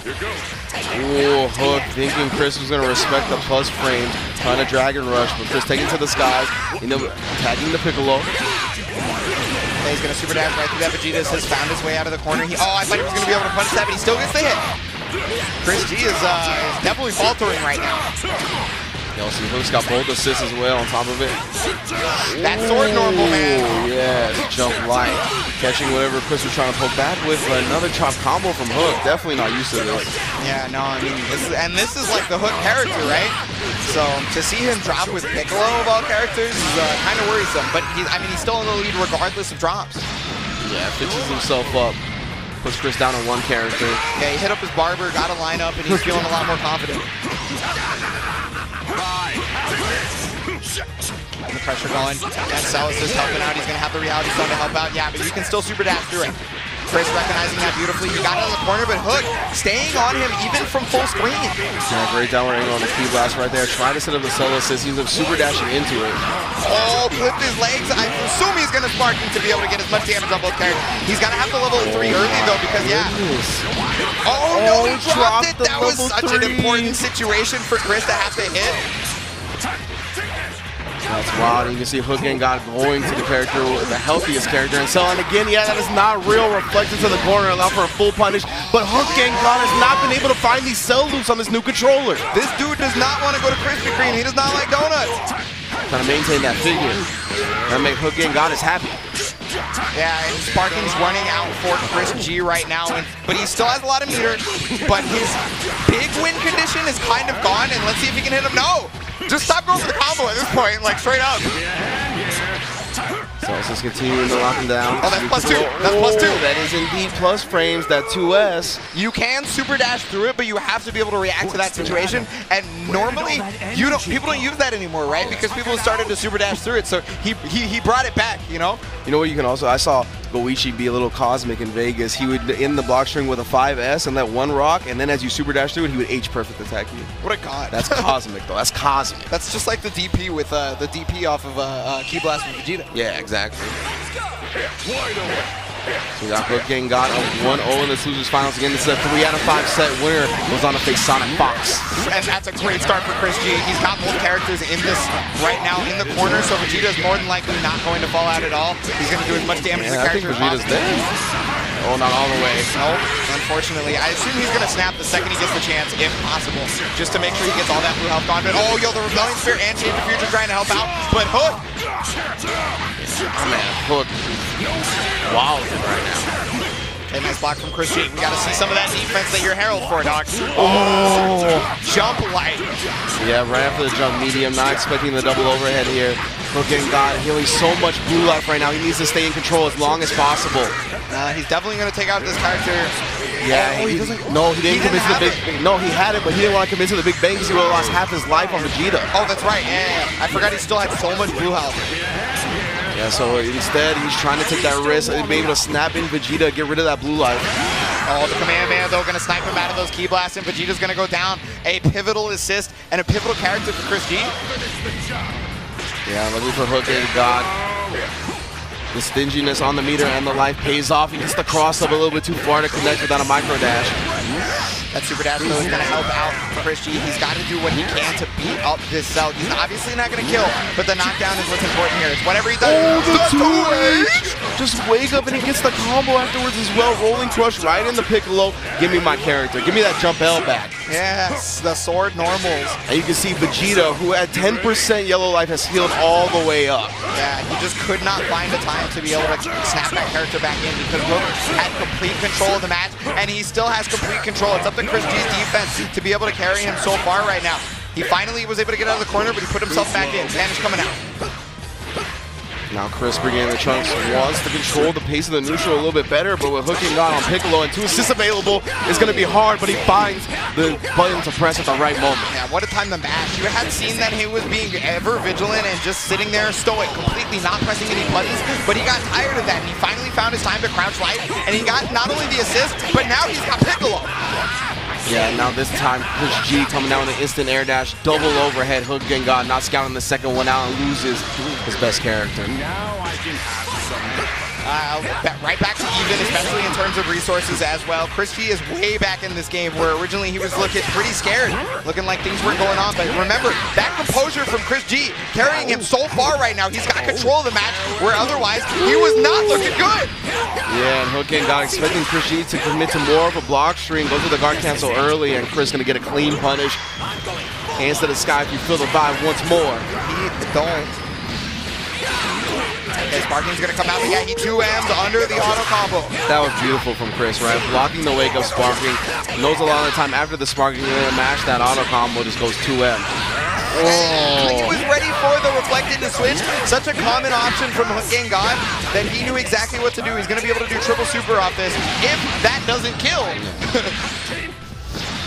Ooh, Hook thinking Chris was going to respect the plus frames, trying to Dragon Rush, but Chris taking to the skies, tagging the Piccolo.
He's going to super dash right through that. Vegeta has found his way out of the corner. I thought he was going to be able to punch that, but he still gets the hit. Chris G is definitely faltering right now.
You'll see Hook's got both assists as well on top of it.
That sword normal, man.
Yes, jump light. Catching whatever Chris was trying to poke back with, but another chop combo from Hook. Definitely not used to this.
Yeah, no, I mean, this is like the Hook character, right? So to see him drop with Piccolo of all characters is kind of worrisome. But he's still in the lead regardless of drops.
Yeah, fixes himself up. Puts Chris down on one character.
Yeah, he hit up his barber, got a lineup, and he's feeling a lot more confident. The pressure going. And Celis is helping out. He's going to have the reality stone to help out. Yeah, but you can still super dash through it. Chris recognizing that beautifully. He got out of the corner, but Hook staying on him even from full screen.
Yeah, great downward angle on the key blast right there. Trying to set up the solo assist. He's super dashing into it.
Oh, clipped his legs. I assume he's going to spark him to be able to get as much damage on both characters. He's going to have to level 3 early, though, because, yeah. Oh, no, he dropped it. That was such an important situation for Chris to have to hit.
That's wild. You can see Hook and God going to the character, the healthiest character. And so, and again, yeah, that is not real. Reflected to the corner, allow for a full punish. But Hook and God has not been able to find these cell loops on this new controller.
This dude does not want to go to Krispy Kreme. He does not like donuts.
Trying to maintain that figure. Trying to make Hook and God is happy.
Yeah, and Sparking's running out for Chris G right now, but he still has a lot of meter. But his big win condition is kind of gone, and let's see if he can hit him. No! Just stop going for the combo at this point, like straight up.
So let's just continue to lock him down.
Oh, that's +2. That's +2.
That is indeed plus frames, that 2S.
You can super dash through it, but you have to be able to react to that situation. And normally, people don't use that anymore, right? Because people started to super dash through it. So he brought it back, you know?
You know what you can also, I saw Goichi be a little cosmic in Vegas. He would end the block string with a 5S and let one rock, and then as you super dash through it, he would H perfect attack you.
What a god.
That's cosmic though, that's cosmic.
That's just like the DP with the DP off of Key Blast with Vegeta.
Yeah, exactly. So we got Hook and God up 1-0 in the Losers Finals again. This is a 3 out of 5 set winner. Goes on to face Sonic Fox.
And that's a great start for Chris G. He's got both characters in this right now in the corner, so Vegeta's more than likely not going to fall out at all. He's going to do as much damage to the character as possible.
Dead. Oh, not all the way.
No, unfortunately. I assume he's going to snap the second he gets the chance, if possible, just to make sure he gets all that blue health gone. But oh, yo, the Rebellion Spear and Change the Future trying to help out, but Hook.
Oh, man, Hook. Wow, right now.
Okay, nice block from Chris G. We got to see some of that defense that you're heralded for, dog. Oh, jump light.
Yeah, right after the jump medium. Not expecting the double overhead here. Hook and God healing so much blue life right now. He needs to stay in control as long as possible.
He's definitely going to take out this character.
Yeah, he doesn't. No, he didn't commit to the big. No, he had it, but he didn't want to commit to the big bang because he would have lost half his life on Vegeta.
Oh, that's right. Yeah. I forgot he still had so much blue health.
Yeah, so instead, he's trying to take that risk and be able to snap in Vegeta, get rid of that blue life.
Oh, the Command Man, though, going to snipe him out of those Key Blasts, and Vegeta's going to go down. A pivotal assist and a pivotal character for Chris G.
Yeah, looking for Hook and God. The stinginess on the meter and the life pays off. He gets the cross up a little bit too far to connect without a micro dash.
That super dash, though, is going to help out Chris G. He's got to do what he can to beat up this cell. He's obviously not going to kill, but the knockdown is what's important here. It's whatever he does.
Oh, the 2H! Just wake up and he gets the combo afterwards as well. Rolling crush right in the Piccolo. Give me my character. Give me that jump L back.
Yes, the sword normals.
And you can see Vegeta, who at 10% yellow life, has healed all the way up.
Yeah, he just could not find a time to be able to snap that character back in because Hook had complete control of the match, and he still has complete control. It's up to Chris G's defense to be able to carry him so far right now. He finally was able to get out of the corner, but he put himself back in. Damage coming out.
Now Chris bringing in the trunks, wants to control the pace of the neutral a little bit better, but with hooking on Piccolo and 2 assists available, it's going to be hard, but he finds the button to press at the right moment.
Yeah, what a time to mash. You had seen that he was being ever vigilant and just sitting there stoic, completely not pressing any buttons, but he got tired of that, and he finally found his time to crouch light, and he got not only the assist, but now he's got Piccolo.
Yeah, now this time Chris G coming down with an instant air dash, double overhead hook Gengar, not scouting the second one out and loses his best character.
Now I can have some.
Right back to even, especially in terms of resources as well. Chris G is way back in this game where originally he was looking pretty scared, looking like things weren't going on. But remember, that composure from Chris G carrying him so far right now. He's got control of the match where otherwise he was not looking good.
Yeah, and Hook got expecting Chris G to commit to more of a block stream, go to the guard cancel early, and Chris gonna get a clean punish. Hands to the sky if you feel the vibe once more.
He don't. Okay, Sparking's gonna come out, but yeah, he 2M's under the auto combo.
That was beautiful from Chris, right? Blocking the wake of Sparking. Knows a lot of the time after the Sparking, you're gonna mash that auto combo, just goes 2M.
He was ready for the reflected to switch. Such a common option from Gengar that he knew exactly what to do. He's gonna be able to do triple super off this if that doesn't kill.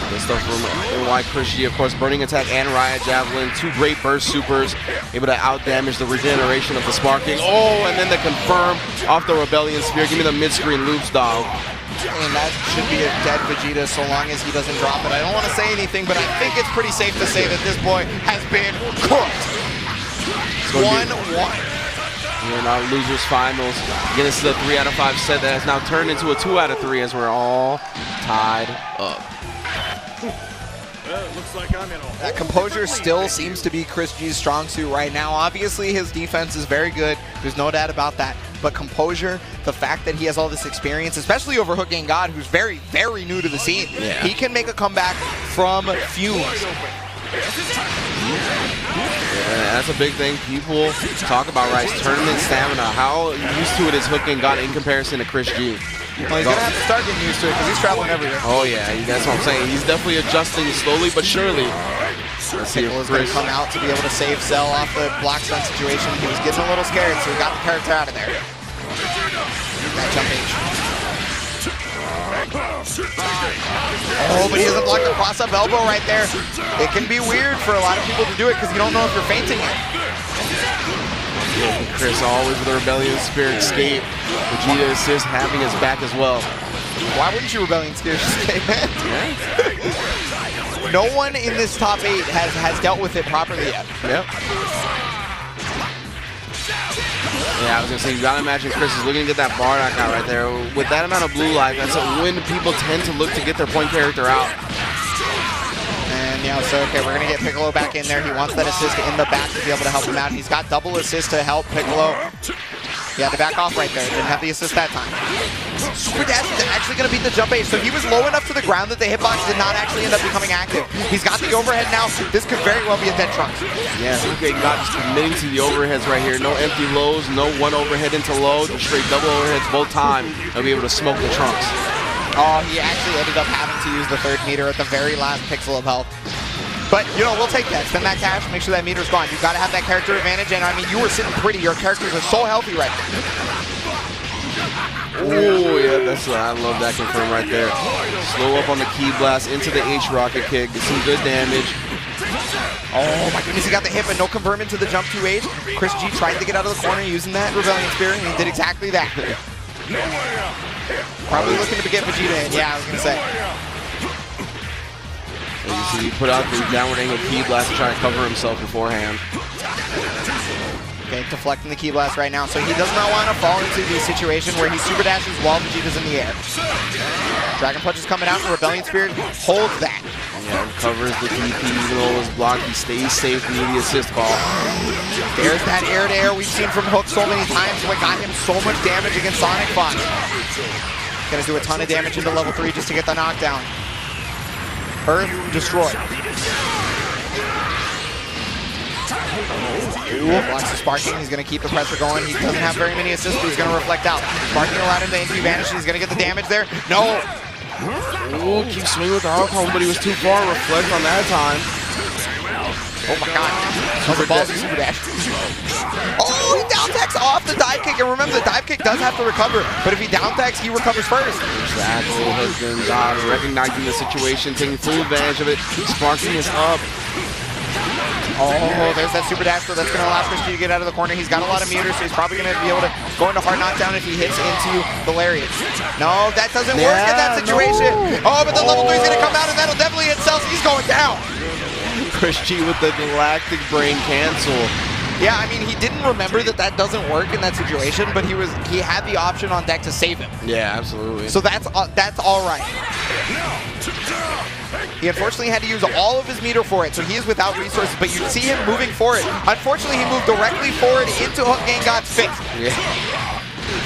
Good stuff from NY Chris G, of course, Burning Attack and Riot Javelin, 2 great burst supers, able to out-damage the regeneration of the Sparking. Oh, and then the confirm off the Rebellion Spear. Give me the mid-screen loops, dog.
And that should be a dead Vegeta so long as he doesn't drop it. I don't want to say anything, but I think it's pretty safe to say that this boy has been cooked. 1-1.
We're now losers finals. Again, this is a 3 out of 5 set that has now turned into a 2 out of 3 as we're all tied up.
Well, it looks like I'm in a
That composure still seems to be Chris G's strong suit right now. Obviously, his defense is very good. There's no doubt about that. But composure, the fact that he has all this experience, especially over Hook God, who's very, very new to the scene, he can make a comeback from fumes.
Yeah, that's a big thing people talk about, right? Tournament stamina. How used to it is Hook God in comparison to Chris G?
Well, he's going to have to start getting used to it because he's traveling everywhere.
Oh, yeah, that's what I'm saying. He's definitely adjusting slowly but surely.
Let's see if Chris going to come out to be able to save Cell off the block stun situation. He was getting a little scared, so he got the character out of there. That jump H. Oh, but he doesn't block the cross-up elbow right there. It can be weird for a lot of people to do it because you don't know if you're fainting it.
Chris always with the Rebellion Spear escape. Vegeta assist having his back as well.
Why wouldn't you Rebellion Spear escape, man? No one in this top 8 has dealt with it properly yet.
Yep. Yeah, I was gonna say, you gotta imagine Chris is looking to get that bar knockout right there. With that amount of blue life, that's when people tend to look to get their point character out.
And yeah, so okay, we're gonna get Piccolo back in there. He wants that assist in the back to be able to help him out. He's got double assist to help Piccolo. He had to back off right there. Didn't have the assist that time. Super Dash is actually gonna beat the jump H. So he was low enough to the ground that the hitbox did not actually end up becoming active. He's got the overhead now. This could very well be a dead Trunks.
Yeah, okay, got just committing to the overheads right here. No empty lows, no one overhead into low, just straight double overheads both time. He'll be able to smoke the Trunks.
Oh, he actually ended up having to use the 3rd meter at the very last pixel of health. But, you know, we'll take that. Spend that cash, make sure that meter's gone. You've got to have that character advantage, and I mean, you were sitting pretty. Your characters are so healthy right now.
Oh, yeah, I love that confirm right there. Slow up on the key blast into the H rocket kick, get some good damage.
Oh my goodness, he got the hit, but no convert into the jump 2H. Chris G tried to get out of the corner using that Rebellion Spear, and he did exactly that. Probably looking to get Vegeta in, yeah, I was going to say.
As you see, he put out the downward angle key blast to try to cover himself beforehand.
Okay, deflecting the key blast right now, so he does not want to fall into the situation where he super dashes while Vegeta's in the air. Dragon Punch is coming out, and Rebellion Spirit holds that.
Yeah, covers the DP, even though it was blocked, he stays safe in the assist ball.
There's that air-to-air we've seen from Hook so many times, what got him so much damage against Sonic Fox. Gonna do a ton of damage into level 3 just to get the knockdown. Earth destroyed. Ooh, blocks the Sparking. He's going to keep the pressure going. He doesn't have very many assists, but he's going to reflect out. Sparking allowed him to entry vanish. He's going to get the damage there. No.
Ooh, keep swinging with the hard combo, but he was too far. Reflect on that time.
Oh my god. Super ballsy super dash. Oh, he down techs off dive kick, and remember the dive kick does have to recover, but if he down tags, he recovers first.
Exactly, Hook God recognizing the situation, taking full advantage of it. Sparking is up.
Oh, there's that super dash, so that's going to allow Chris G to get out of the corner. He's got a lot of meters, so he's probably going to be able to go into hard knockdown if he hits into the lariat. No, that doesn't work in that situation. No. Oh, but the level 3 is going to come out, and that'll definitely hit Cells. He's going down.
Chris G with the galactic brain cancel.
Yeah, I mean, he didn't remember that that doesn't work in that situation, but he had the option on deck to save him.
Yeah, absolutely.
So that's all right. He unfortunately had to use all of his meter for it, so he is without resources, but you see him moving for it. Unfortunately, he moved directly forward into Hook Gang God's face.
Yeah.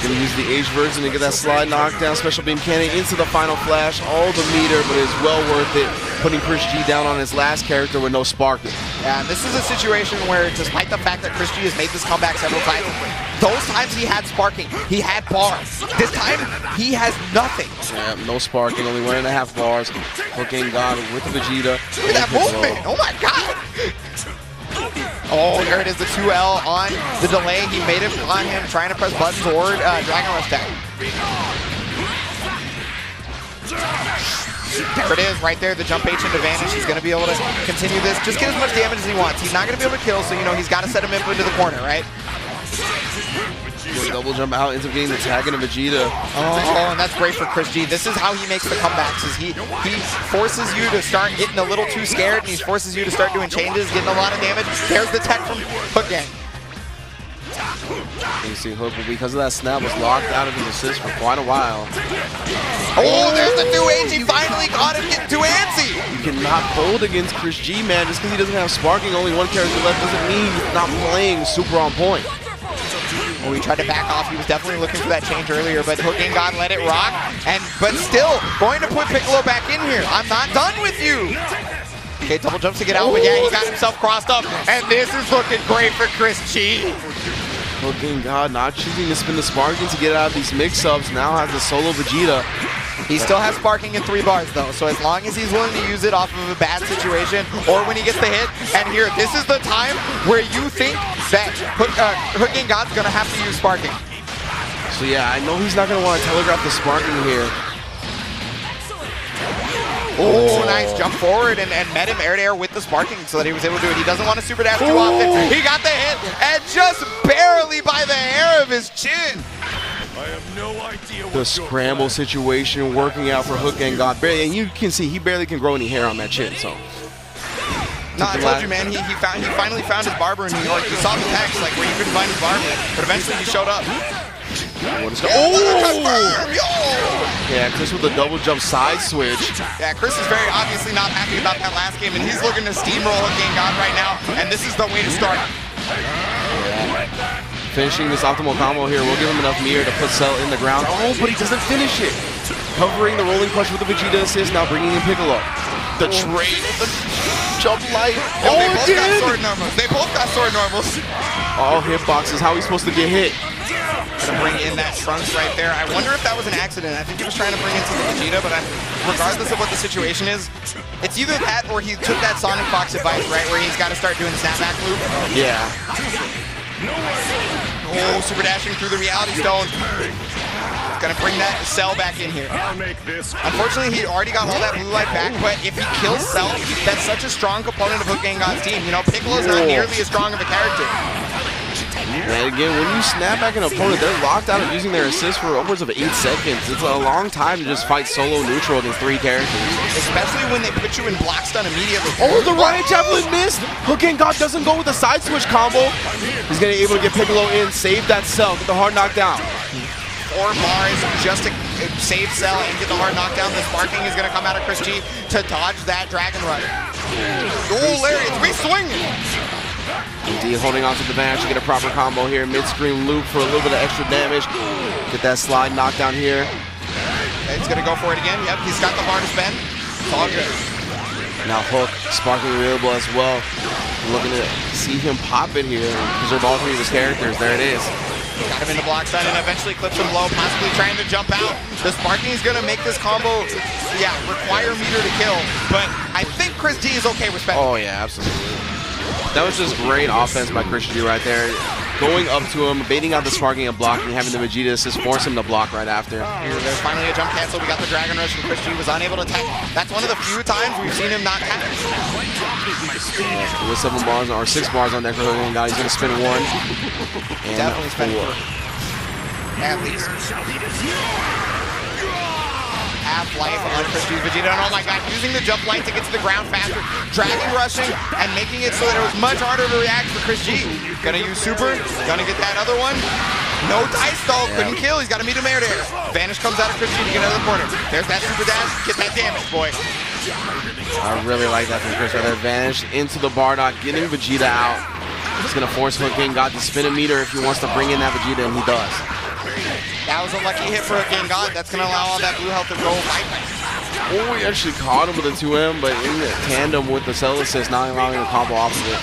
Gonna use the H version to get that slide knockdown, special beam cannon into the final flash, all the meter, but it's well worth it, putting Chris G down on his last character with no sparking.
Yeah, and this is a situation where, despite the fact that Chris G has made this comeback several times, those times he had sparking, he had bars. This time, he has nothing.
Yeah, no sparking, only 1.5 bars. Hook Gang God with Vegeta.
Look at that movement, oh my god! Oh, there it is, the 2L on the delay. He made it on him, trying to press buttons or Dragon Rush tag. There it is, right there, the jump agent advantage. He's going to be able to continue this. Just get as much damage as he wants. He's not going to be able to kill, so, you know, he's got to set him up into the corner, right?
Double jump out, ends up getting the tag into Vegeta.
Oh, and that's great for Chris G. This is how he makes the comebacks. Is he forces you to start getting a little too scared, and he forces you to start doing changes, getting a lot of damage. There's the tech from Hook Gang.
You see Hook, because of that snap, was locked out of his assist for quite a while.
Oh, there's the 2H. He finally got him getting too antsy.
You cannot fold against Chris G, man. Just because he doesn't have sparking, only one character left, doesn't mean he's not playing super on point.
Oh, he tried to back off. He was definitely looking for that change earlier, but Hook Gang God let it rock. But still, going to put Piccolo back in here. I'm not done with you. Okay, double jumps to get out, but yeah, he got himself crossed up. And this is looking great for Chris G.
Hook Gang God not choosing to spin the sparking to get out of these mix-ups. Now has the solo Vegeta.
He still has sparking in 3 bars though, so as long as he's willing to use it off of a bad situation or when he gets the hit, and here, this is the time where you think that Hook Gang God's gonna have to use sparking.
So yeah, I know he's not gonna want to telegraph the sparking here.
Oh, nice jump forward and met him air-to-air with the sparking so that he was able to do it. He doesn't want to super dash too often. He got the hit, and just barely by the hair of his chin.
I have no idea
The scramble situation working out for Hook Gang God. Barely, and you can see he barely can grow any hair on that chin, so.
No, I told you, man, he finally found his barber in New York. He saw the text, like, where you couldn't find his barber, but eventually he showed up.
Yeah, Chris with a double jump side switch.
Yeah, Chris is very obviously not happy about that last game, and he's looking to steamroll Hook Gang God right now, and this is the way to start.
Finishing this optimal combo here will give him enough meter to put Cell in the ground. Oh, but he doesn't finish it. Covering the rolling punch with the Vegeta assist, now bringing in Piccolo. The trade, the jump light.
Oh, they both got sword normals. They both got sword normals.
All hitboxes, how he's supposed to get hit.
Gonna bring in that Trunks right there. I wonder if that was an accident. I think he was trying to bring in some Vegeta, but regardless of what the situation is, it's either that or he took that Sonic Fox advice, right, where he's got to start doing snapback loop.
Yeah.
Oh, super dashing through the reality stone. Gonna bring that Cell back in here. Unfortunately, he already got all that blue light back, but if he kills Cell, that's such a strong component of Hook Gang God's team. You know, Piccolo's not nearly as strong of a character.
And again, when you snap back an opponent, they're locked out of using their assist for upwards of 8 seconds. It's a long time to just fight solo neutral against 3 characters.
Especially when they put you in block stun immediately.
Oh, the Riot Javelin missed! Hook Gang God doesn't go with the side switch combo. He's gonna be able to get Piccolo in, save that Cell, get the hard knockdown.
4 bars just to save Cell and get the hard knockdown. The sparking is gonna come out of Chris G to dodge that Dragon Rush. Oh, Larry, it's re-swinging!
Indeed, holding on to the advantage to get a proper combo here. Mid-screen loop for a little bit of extra damage. Get that slide knockdown here.
Okay, he's gonna go for it again. Yep, he's got the hardest bend. It's all good.
Now Hook, sparking available as well. Looking to see him pop it here. Preserve all 3 of his characters. There it is.
Got him into block side and eventually clips him low, possibly trying to jump out. The sparking is gonna make this combo, yeah, require meter to kill. But I think Chris G is okay with spending.
Oh yeah, absolutely. That was just great offense by Chris G right there. going up to him, baiting out the sparking and blocking, having the Vegeta assist force him to block right after.
Here, there's finally a jump cancel. We got the Dragon Rush from Chris G. Was unable to attack. That's one of the few times we've seen him not tap.
With 7 bars or 6 bars on deck for Hook God, he's going to spin 1. And
Definitely spin 4.
4.
At least. Half-life on Chris G's Vegeta, and oh my god, using the jump light to get to the ground faster, Dragon Rushing, and making it so that it was much harder to react for Chris G. Gonna use Super, gonna get that other one. No dice though, couldn't kill, he's gotta meet him air to air. Vanish comes out of Chris G to get out of the corner. There's that Super Dash, get that damage, boy.
I really like that from Chris right there. Vanish into the Bardock, getting Vegeta out. He's gonna force Hook God to spin a meter if he wants to bring in that Vegeta, and he does.
That was a lucky hit for a God. That's going to allow all that blue health to go right back.
Oh, he actually caught him with a 2M, but in tandem with the cell assist, not allowing him to combo off of it.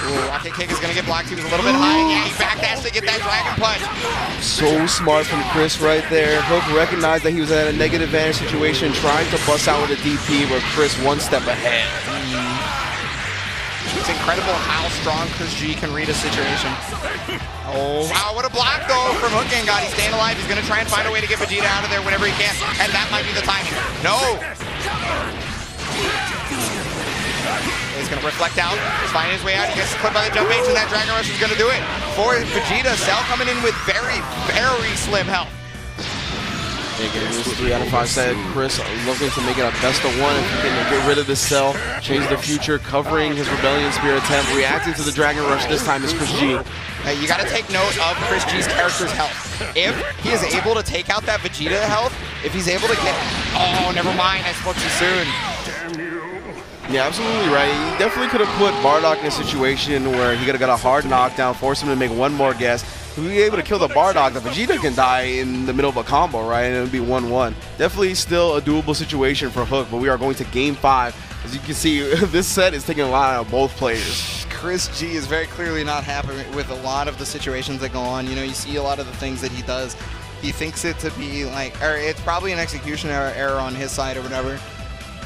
Ooh, Rocket Kick is going to get blocked. He was a little bit high. Yeah, he backdashed to get that Dragon Punch.
So smart from Chris right there. Hook recognized that he was at a negative advantage situation, trying to bust out with a DP, but Chris 1 step ahead.
It's incredible how strong Chris G can read a situation. Oh, wow, what a block, though, from Hook God. He's staying alive. He's going to try and find a way to get Vegeta out of there whenever he can, and that might be the timing. No! He's going to reflect out. He's finding his way out. He gets clipped by the jump H, and that Dragon Rush is going to do it. For Vegeta, Cell coming in with very, very slim health.
Getting this 3 out of 5 set. Chris looking to make it a best of 1 if he can get rid of this cell, change the future, covering his Rebellion Spear attempt, reacting to the Dragon Rush this time is Chris G.
You got to take note of Chris G's character's health. If he is able to take out that Vegeta health, if he's able to get... Oh, never mind, I spoke too soon.
Yeah, absolutely right. He definitely could have put Bardock in a situation where he could have got a hard knockdown, force him to make 1 more guess. If we were able to kill the Bardock, the Vegeta can die in the middle of a combo, right? And it would be 1-1. Definitely still a doable situation for Hook, but we are going to Game 5. As you can see, this set is taking a lot out of both players.
Chris G is very clearly not happy with a lot of the situations that go on. You know, you see a lot of the things that he does. He thinks it to be like, or it's probably an execution error on his side or whatever.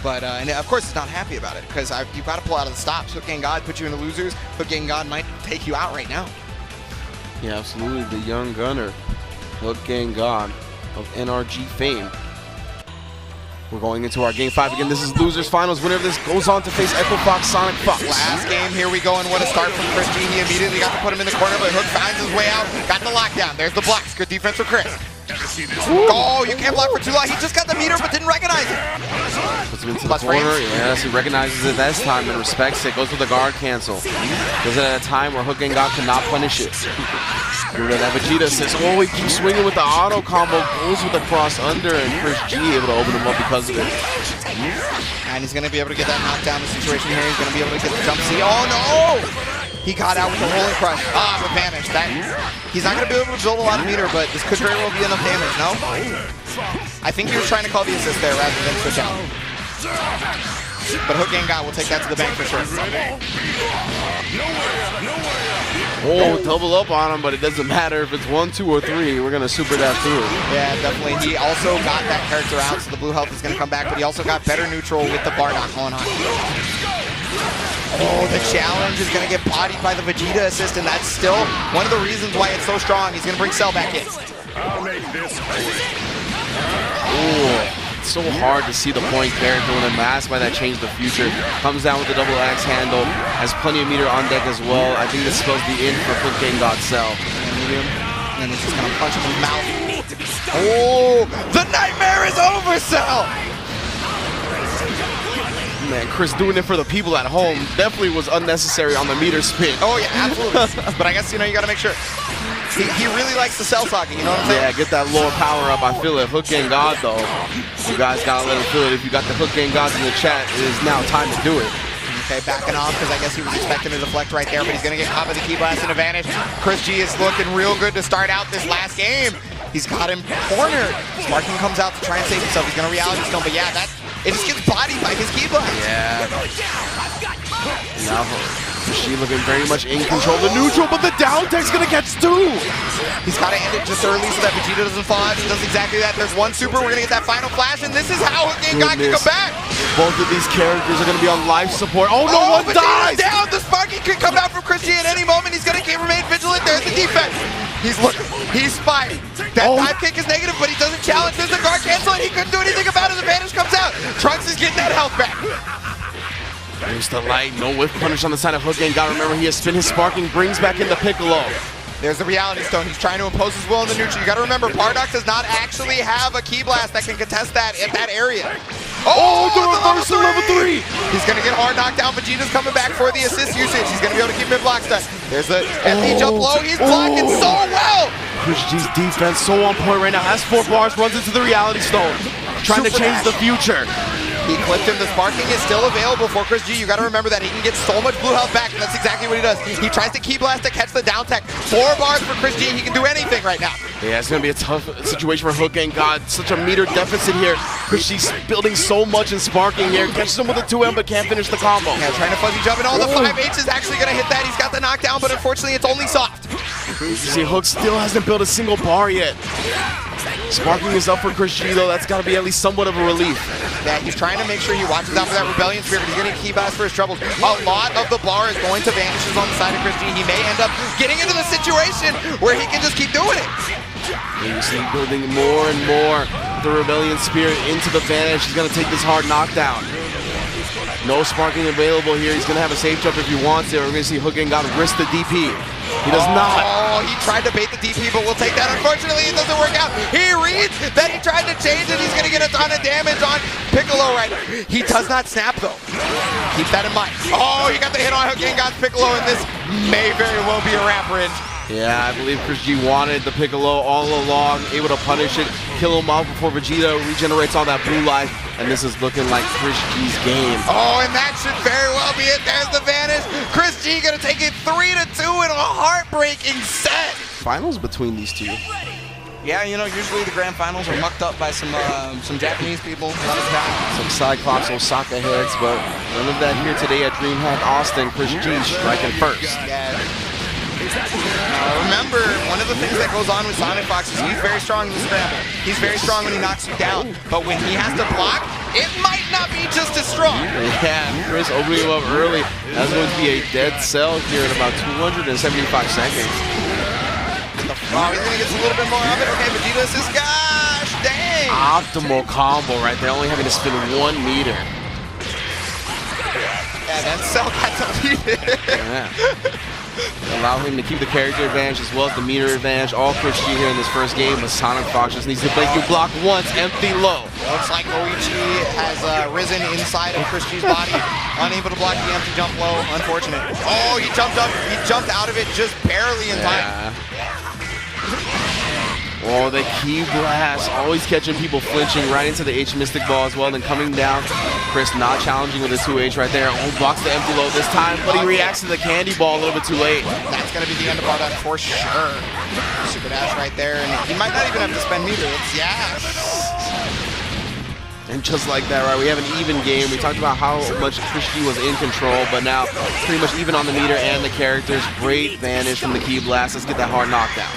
But, and of course, he's not happy about it because you've got to pull out of the stops. Hook God put you in the losers. Hook God might take you out right now.
Yeah, absolutely. The young gunner, Hook God of NRG fame. We're going into our Game 5 again. This is Losers Finals. Winner of this goes on to face Equifox Sonic Fox.
Last game, here we go, and what a start from Chris G. He immediately got to put him in the corner, but Hook finds his way out. Got the lockdown. There's the blocks. Good defense for Chris. Oh, you can't block for too long. He just got the meter, but didn't recognize it.
Puts him into the corner. Yes, he recognizes it this time and respects it. Goes for the guard cancel. Does it at a time where Hook God cannot punish it. That Vegeta says, oh, he keeps swinging with the auto combo, goes with the cross under, and Chris G able to open him up because of it.
And he's going to be able to get that knockdown in the situation here. He's going to be able to get the jump C. Oh, no! He got out with the rolling crush. Ah, but vanished. He's not going to be able to build a lot of meter, but this could very well be enough damage, no? I think he was trying to call the assist there rather than switch out. But Hook God will take that to the bank for sure.
Oh, double up on him, but it doesn't matter if it's 1, 2, or 3. We're going to super dash through.
Yeah, definitely. He also got that character out, so the blue health is going to come back, but he also got better neutral with the Bardock going on. Oh, the challenge is going to get bodied by the Vegeta assist, and that's still one of the reasons why it's so strong. He's going to bring Cell back in.
I'll make this quick.
Oh. So hard to see the point character when masked by that change the future. Comes down with the double axe handle, has plenty of meter on deck as well. I think this is supposed to be in for Hook God Cell.
Medium, and then he's just gonna punch him in the mouth. Oh, the nightmare is over, Cell!
Man, Chris doing it for the people at home definitely was unnecessary on the meter spin.
Oh yeah, absolutely. But I guess, you know, you gotta make sure. He really likes the cell socket, you know what I'm saying?
Yeah, get that lower power up. I feel it. Hook God, though. You guys gotta let him feel it. If you got the Hook Gods in the chat, it is now time to do it.
Okay, backing off because I guess he was expecting to deflect right there, but he's gonna get caught by the key blast and advantage. Chris G is looking real good to start out this last game. He's got him cornered. Sparking comes out to try and save himself. He's gonna reality stone, but yeah, it just gets bodied by his key blast.
Yeah. Now She looking very much in control of the neutral, but the down tech's gonna catch 2.
He's got to end it just early so that Vegeta doesn't fall out. He does exactly that. There's 1 super. We're gonna get that final flash, and this is how God can come back.
Both of these characters are going to be on life support. Oh, no, one
Vegeta's
dies!
down! The Sparky could come out from Chris G at any moment. He's going to remain vigilant. There's the defense. He's looking. He's spying. That dive kick is negative, but he doesn't challenge. There's a guard cancel, and he couldn't do anything about it. The Vanish comes out. Trunks is getting that health back.
There's the light. No whiff punish on the side of Hook Gang. Gotta remember, he has spin his sparking, brings back in the Piccolo.
There's the Reality Stone. He's trying to impose his will in the neutral. You gotta remember, Bardock does not actually have a Key Blast that can contest that in that area.
Oh, the reversal level 3!
He's gonna get hard knocked down. Vegeta's coming back for the assist usage. He's gonna be able to keep him in block stun. There's the FD jump low. He's blocking so well.
Chris G's defense so on point right now. Has 4 bars, runs into the Reality Stone. Trying to change the future.
He clipped him. The sparking is still available for Chris G. You got to remember that he can get so much blue health back, and that's exactly what he does. He tries to Key Blast to catch the down tech. 4 bars for Chris G. He can do anything right now.
Yeah, it's going to be a tough situation for Hook Gang. God, such a meter deficit here. Chris G's building so much in sparking here. Catches him with a 2M, but can't finish the combo.
Yeah, trying to fuzzy jump, and all the 5H is actually going to hit that. He's got the knockdown, but unfortunately, it's only soft.
You see, Hook still hasn't built a single bar yet. Sparking is up for Chris G, though. That's got to be at least somewhat of a relief.
Yeah, he's trying to make sure he watches out for that Rebellion Spirit, but he's going to Key Blast for his troubles. A lot of the bar is going to vanishes on the side of Chris G. He may end up getting into the situation where he can just keep doing it.
And you see building more and more the Rebellion Spirit into the Vanish. He's going to take this hard knockdown. No sparking available here. He's going to have a safe jump if he wants it. We're going to see Hook Gang got to risk the DP. He does not.
Oh, he tried to bait the DP, but we'll take that. Unfortunately, it doesn't work out. He reads that he tried to change it. He's going to get a ton of damage on Piccolo right now. He does not snap, though. Keep that in mind. Oh, he got the hit on Hook Gang, got Piccolo, and this may very well be a ramp bridge.
Yeah, I believe Chris G wanted the Piccolo all along, able to punish it, kill him off before Vegeta regenerates all that blue life, and this is looking like Chris G's game.
Oh, and that should very well be it. There's the Vanish. Chris G gonna take it 3-2 in a heartbreaking set.
Finals between these two.
Yeah, you know, usually the grand finals are mucked up by some Japanese people.
Some Cyclops, Osaka heads, but none of that here today at DreamHack Austin. Chris G striking first.
Yeah. Remember, one of the things that goes on with Sonic Fox is he's very strong in the scramble. He's very strong when he knocks you down, but when he has to block, it might not be just as strong.
Yeah, Chris opening him up early. That's going to be a dead cell here in about 275 seconds.
Oh, he's going to get a little bit more of it. Okay, Vegeta says, gosh, dang.
Optimal combo right there, only having to spin 1 meter.
Yeah, that cell got deleted.
Yeah. Allow him to keep the character advantage as well as the meter advantage. All Chris G here in this first game, but Sonic Fox just needs to make you block once, empty low.
Looks like Koichi has risen inside of Chris G's body, unable to block the empty jump low. Unfortunate. Oh, he jumped up. He jumped out of it just barely in time.
Oh, the Key Blast, always catching people flinching right into the H Mystic Ball as well, then coming down. Chris not challenging with a 2H right there. Oh, blocks the empty low this time, but he reacts to the Candy Ball a little bit too late.
That's going to be the end of Bardock for sure. Super dash right there, and he might not even have to spend meter. Yeah.
And just like that, right, we have an even game. We talked about how much Chris G was in control, but now pretty much even on the meter and the characters. Great vanish from the Key Blast. Let's get that hard knockdown.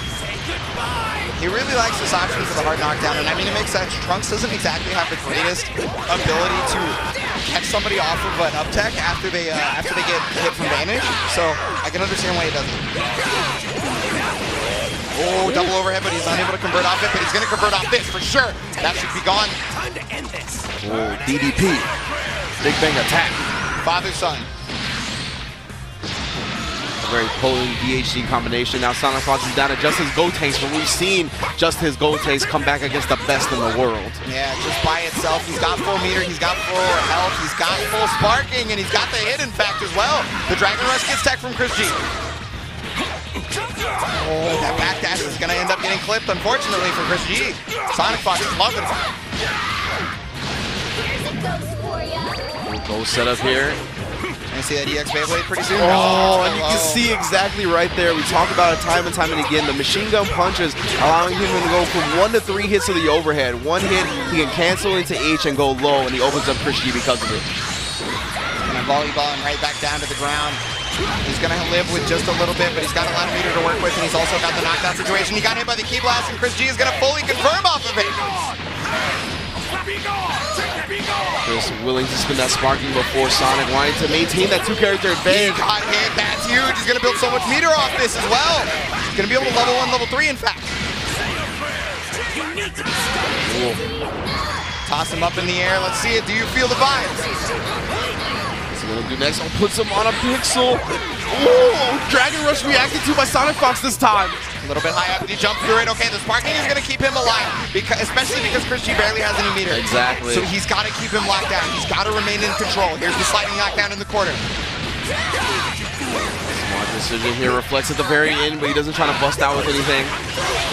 He really likes this option for the hard knockdown, and I mean, it makes sense. Trunks doesn't exactly have the greatest ability to catch somebody off of an up tech after they get hit from vanish, so I can understand why he doesn't. Oh, double overhead, but he's unable to convert off it, but he's going to convert off this for sure. That should be gone.
Oh, DDP. Big Bang attack.
Father-son.
Very potent DHC combination. Now Sonic Fox is down to just his Gotenks, but we've seen just his Gotenks come back against the best in the world.
Yeah, just by itself, he's got full meter, he's got full health, he's got full sparking, and he's got the hit, in fact, as well. The Dragon Rush gets tech from Chris G. Oh, that backdash is going to end up getting clipped, unfortunately, for Chris G. Sonic Fox is loving it.
Go set up here.
Gonna see that EX Beyblade pretty soon.
Oh, and you can see exactly right there. We talk about it time and time and again. The machine gun punches allowing him to go from 1 to 3 hits to the overhead. 1 hit, he can cancel into H and go low, and he opens up Chris G because of it.
Gonna volleyball him right back down to the ground. He's gonna live with just a little bit, but he's got a lot of meter to work with, and he's also got the knockdown situation. He got hit by the Key Blast, and Chris G is gonna fully confirm off of it.
Chris willing to spin that sparking before Sonic, wanting to maintain that 2-character
He
advantage.
got hit. That's huge. He's going to build so much meter off this as well. He's going to be able to level 1, level 3, in fact.
Cool.
Toss him up in the air. Let's see it. Do you feel the vibes?
What's he gonna do next? Oh, puts him on a pixel. Ooh, Dragon Rush reacted to by Sonic Fox this time.
A little bit high up. He jumped through it. Okay, the sparking is going to keep him alive, especially because Chris G barely has any meter.
Exactly.
So he's got to keep him locked down. He's got to remain in control. Here's the sliding knockdown in the corner.
Smart decision here. Reflects at the very end, but he doesn't try to bust out with anything.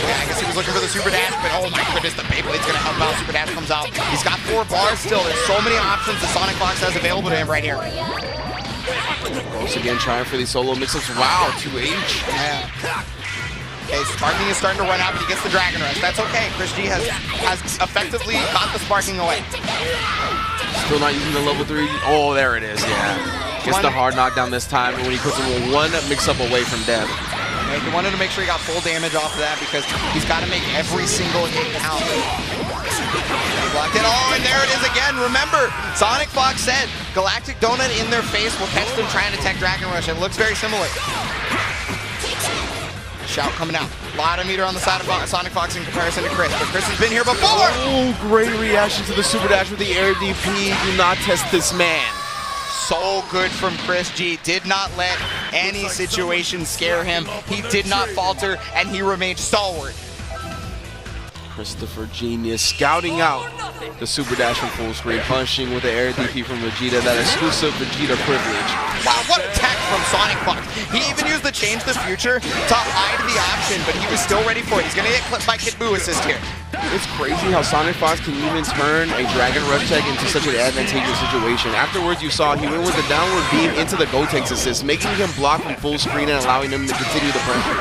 Yeah, I guess he was looking for the super dash, but oh my goodness, the Beyblade's going to help him out. Super dash comes out. He's got 4 bars still. There's so many options that Sonic Fox has available to him right here.
Once again, trying for these solo mix-ups. Wow, 2H.
Yeah. Okay, sparking is starting to run out, but he gets the Dragon Rush. That's okay. Chris G has effectively got the sparking away.
Still not using the level 3. Oh, there it is, yeah. Gets the hard knockdown this time, and when he puts him with 1 mix-up away from death.
Yeah, he wanted to make sure he got full damage off of that because he's got to make every single hit count. He blocked it. Oh, and there it is again. Remember, Sonic Fox said Galactic Donut in their face will catch them trying to tech Dragon Rush. It looks very similar. Shout coming out. A lot of meter on the side of Sonic Fox in comparison to Chris, but Chris has been here before.
Oh, great reaction to the super dash with the air DP. Do not test this man.
So good from Chris G. Did not let any situation scare him. He did not falter, and he remained stalwart.
Christopher Genius scouting out the super dash from full screen, punishing with the air DP from Vegeta, that exclusive Vegeta privilege.
Wow, what a tech from Sonic Fox. He even used the Change the Future to hide the option, but he was still ready for it. He's going to get clipped by Kid Buu assist here.
It's crazy how Sonic Fox can even turn a Dragon Rush tech into such an advantageous situation. Afterwards, you saw he went with the downward beam into the Gotenks assist, making him block from full screen and allowing him to continue the pressure.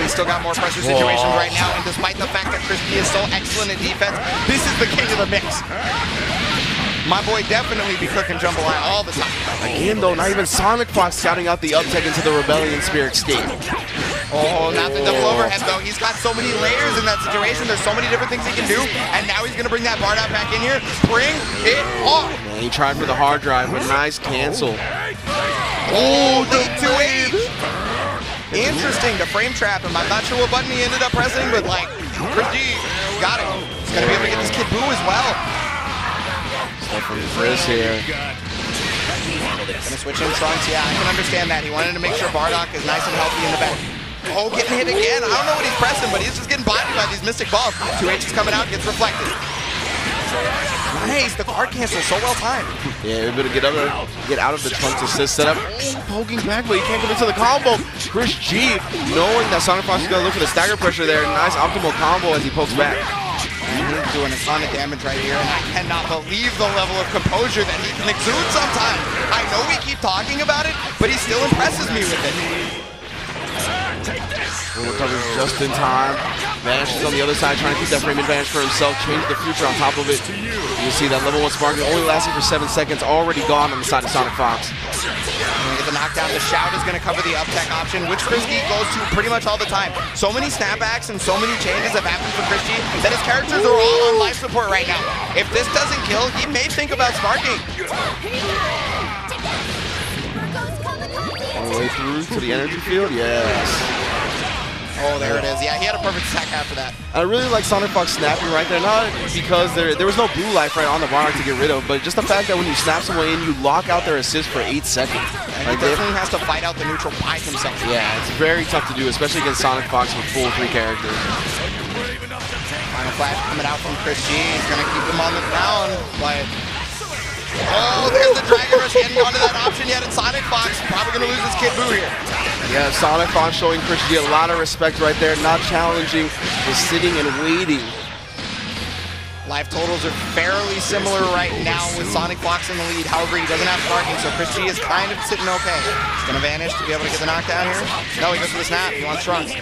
He's still got more pressure situations right now, and despite the fact that Chris G is so excellent at defense, this is the king of the mix. My boy definitely be cooking jambalaya all the time.
Again, though, not even Sonic Fox scouting out the up tech into the Rebellion Spirit state.
Oh, not the double overhead, though. He's got so many layers in that situation. There's so many different things he can do, and now he's going to bring that Bardock back in here. Bring it on.
Man, he tried for the hard drive, but nice cancel.
Oh, the 2H. Interesting to frame trap him. I'm not sure what button he ended up pressing, but like, Chris G got it. He's going to be able to get this Kid Buu as well.
Stuff from Chris here.
Gonna switch in Trunks. Yeah, I can understand that. He wanted to make sure Bardock is nice and healthy in the back. Oh, getting hit again. I don't know what he's pressing, but he's just getting bodied by these Mystic Balls. 2H is coming out, gets reflected. Nice, the guard cancel so well timed.
Yeah, able to get out of the Trunks assist setup. Oh, poking back, but he can't get into the combo. Chris G, knowing that Sonic Fox is going to look for the stagger pressure there. Nice optimal combo as he pokes back.
He's doing a ton of damage right here, and I cannot believe the level of composure that he can exude sometimes. I know we keep talking about it, but he still impresses me with it.
Recovers just in time. Vanishes on the other side, trying to keep that frame advantage for himself. Change the future on top of it. You see that level 1 sparking only lasting for 7 seconds, already gone on the side of Sonic Fox.
Gonna get the knockdown. The Shout is gonna cover the up tech option, which Chris G goes to pretty much all the time. So many snapbacks and so many changes have happened for Chris G that his characters are all on life support right now. If this doesn't kill, he may think about sparking.
All the way through to the energy field, yes.
Oh, there it is. Yeah, he had a perfect attack after that.
I really like Sonic Fox snapping right there, not because there was no blue life right on the Bardock to get rid of, but just the fact that when you snap someone in, you lock out their assist for 8 seconds.
And he definitely has to fight out the neutral by himself.
Yeah, it's very tough to do, especially against Sonic Fox with full 3 characters.
Final flash coming out from Chris G. He's going to keep him on the ground, but... Oh, there's the Dragon Rush getting onto that option yet, and Sonic Fox probably going to lose his Kid Buu here.
Yeah, Sonic Fox showing Chris G a lot of respect right there, not challenging, just sitting and waiting.
Life totals are fairly similar right now with Sonic Fox in the lead. However, he doesn't have sparking, so Chris G is kind of sitting okay. He's going to vanish to be able to get the knockdown here. No, he goes for the snap. He wants Trunks.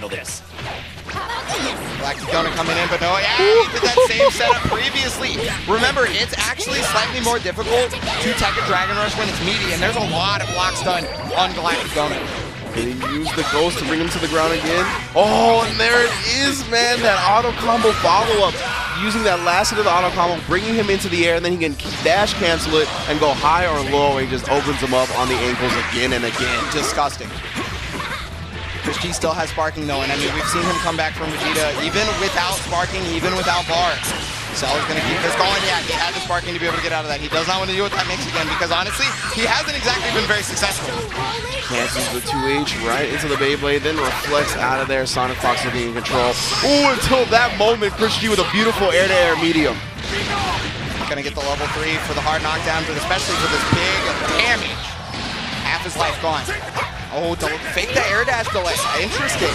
Galactic Donut coming in, but no, yeah, he did that same setup previously. Remember, it's actually slightly more difficult to tech a Dragon Rush when it's meaty, and there's a lot of blocks done on Galactic Donut.
Can he use the ghost to bring him to the ground again? Oh, and there it is, man. That auto combo follow-up. Using that last hit of the auto combo, bringing him into the air, and then he can dash cancel it and go high or low, and he just opens him up on the ankles again and again.
Disgusting. Chris G still has sparking though, and I mean, we've seen him come back from Vegeta even without sparking, even without bar. Cell is going to keep this going. Yeah, he had the sparking to be able to get out of that. He does not want to deal with that mix again because honestly, he hasn't exactly been very successful.
Cancels the 2H right into the Beyblade, then reflects out of there. Sonic Fox looking in control. Ooh, until that moment, Chris G with a beautiful air-to-air medium.
Going to get the level 3 for the hard knockdown, but especially for this big damage. Half his life gone. Oh, fake the air dash delay. Interesting.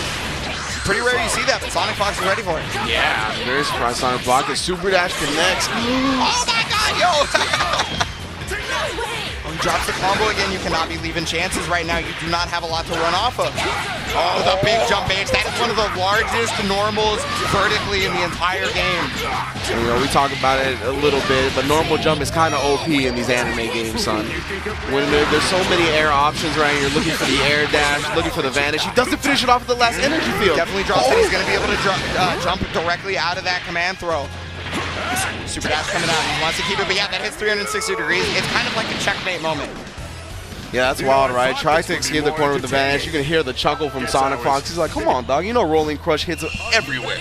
Pretty rare you see that, but Sonic Fox is ready for it.
Yeah, very surprised Sonic blocked it. Super dash connects.
Oh my god, yo! Oh, he drops the combo again. You cannot be leaving chances right now. You do not have a lot to run off of. Oh, the big jump H. That is one of the largest normals vertically in the entire game.
You know, we talk about it a little bit, but normal jump is kind of OP in these anime games, son. When there's so many air options, right? You're looking for the air dash, looking for the vanish. He doesn't finish it off at the last energy field.
Definitely drops it. He's going to be able to jump directly out of that command throw. Super dash coming out. He wants to keep it, but yeah, that hits 360 degrees. It's kind of like a checkmate moment.
Yeah, that's wild, right? Tries to escape the corner with the vanish. You can hear the chuckle from Sonic Fox. He's like, come on, dog. You know Rolling Crush hits everywhere.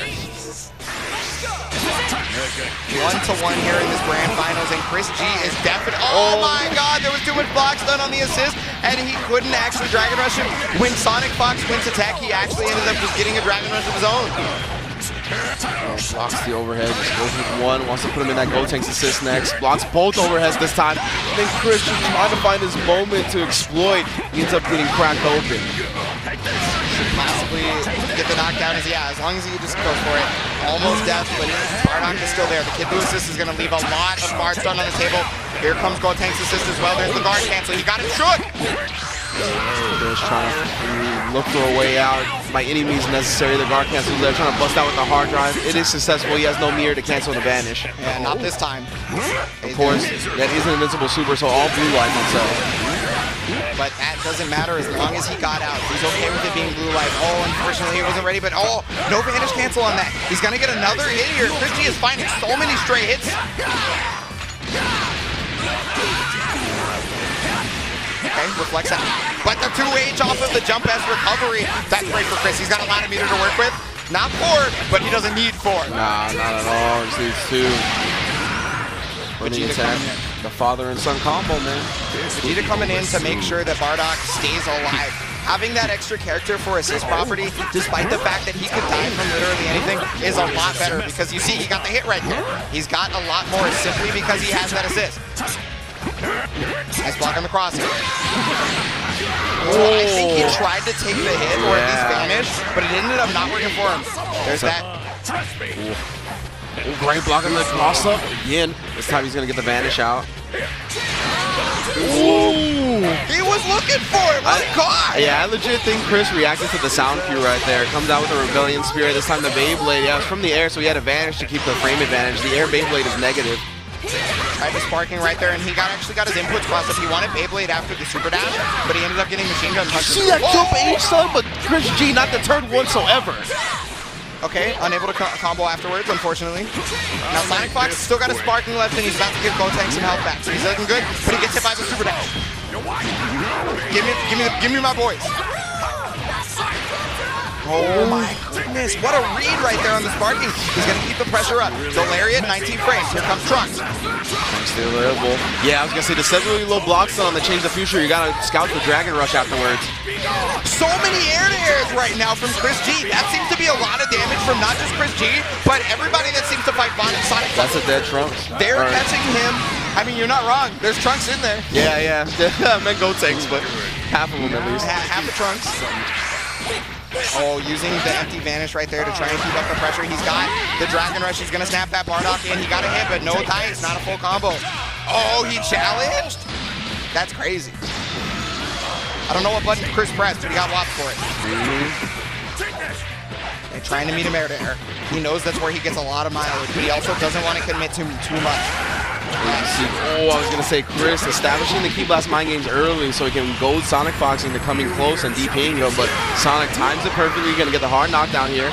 1-to-1 here in this grand finals, and Chris G is definitely. Oh my god, there was too much block stun on the assist, and he couldn't actually Dragon Rush him. When Sonic Fox went to attack, he actually ended up just getting a Dragon Rush of his own.
Blocks the overhead, just goes with one, wants to put him in that Gotenks assist next. Blocks both overheads this time. Then Chris just trying to find his moment to exploit. He ends up getting cracked open.
Possibly get the knockdown as long as he just goes for it. Almost death, but Bardock is still there. The Kid Buu assist is going to leave a lot of bar stun on the table. Here comes Gotenks assist as well. There's the guard cancel. He got him shook.
Just trying to look for a way out by any means necessary. The guard cancel there, trying to bust out with the hard drive. It is successful. He has no mirror to cancel the vanish.
Yeah, not this time.
Of course, that is an invincible super, so all blue life himself.
But that doesn't matter as long as he got out. He's okay with it being blue life. Oh, unfortunately he wasn't ready, but oh, no vanish cancel on that. He's gonna get another hit here. Chris G is finding so many stray hits. Okay, reflects that. But the 2H off of the jump S recovery. That's great for Chris. He's got a lot of meter to work with. Not 4, but he doesn't need 4.
Nah, not at all. He needs 2. Vegeta the father and son combo, man.
Vegeta coming in to make sure that Bardock stays alive. Having that extra character for assist property, despite the fact that he could die from literally anything, is a lot better because you see, he got the hit right there. He's got a lot more simply because he has that assist. Nice block on the crosshair. Oh, I think he tried to take the hit or at least vanish, but it ended up not working for him. There's that.
Great block on the cross up. Again, this time he's going to get the vanish out. Ooh.
He was looking for it. My God.
Yeah, I legit think Chris reacted to the sound cue right there. Comes out with a Rebellion Spirit. This time the Beyblade. Yeah, it was from the air, so he had a vanish to keep the frame advantage. The air Beyblade is negative.
Tried the sparking right there, and he actually got his inputs crossed up. He wanted Beyblade after the super dash, but he ended up getting machine gun punches.
See that jump H, son, but Chris G not deterred whatsoever.
Okay, unable to combo afterwards, unfortunately. Now Sonic Fox still got his sparking left, and he's about to give Gotenks some health back. So he's looking good, but he gets hit by the super dash. Give me my boys. Oh my goodness, what a read right there on the sparking. He's gonna keep the pressure up. So Lariat, 19 frames. Here comes Trunks.
Trunks still available. Yeah, I was gonna say the 7 really low blocks on the Change the Future. You gotta scout the Dragon Rush afterwards.
So many air-to-airs right now from Chris G. That seems to be a lot of damage from not just Chris G, but everybody that seems to fight Sonic.
That's a dead Trunks.
They're catching him. I mean, you're not wrong. There's Trunks in there.
Yeah. I meant Gotenks, but half of them at least.
Half the Trunks. Oh, using the empty vanish right there to try and keep up the pressure. He's got the Dragon Rush. He's going to snap that Bardock in. He got a hit, but no dice, not a full combo. Oh, he challenged? That's crazy. I don't know what button Chris pressed, but he got lots for it. They're trying to meet him air to air. He knows that's where he gets a lot of mileage, but he also doesn't want to commit to too much.
I was going to say Chris establishing the Key Blast mind games early so he can goad Sonic Fox into coming close and DPing him, but Sonic times it perfectly. Going to get the hard knockdown here.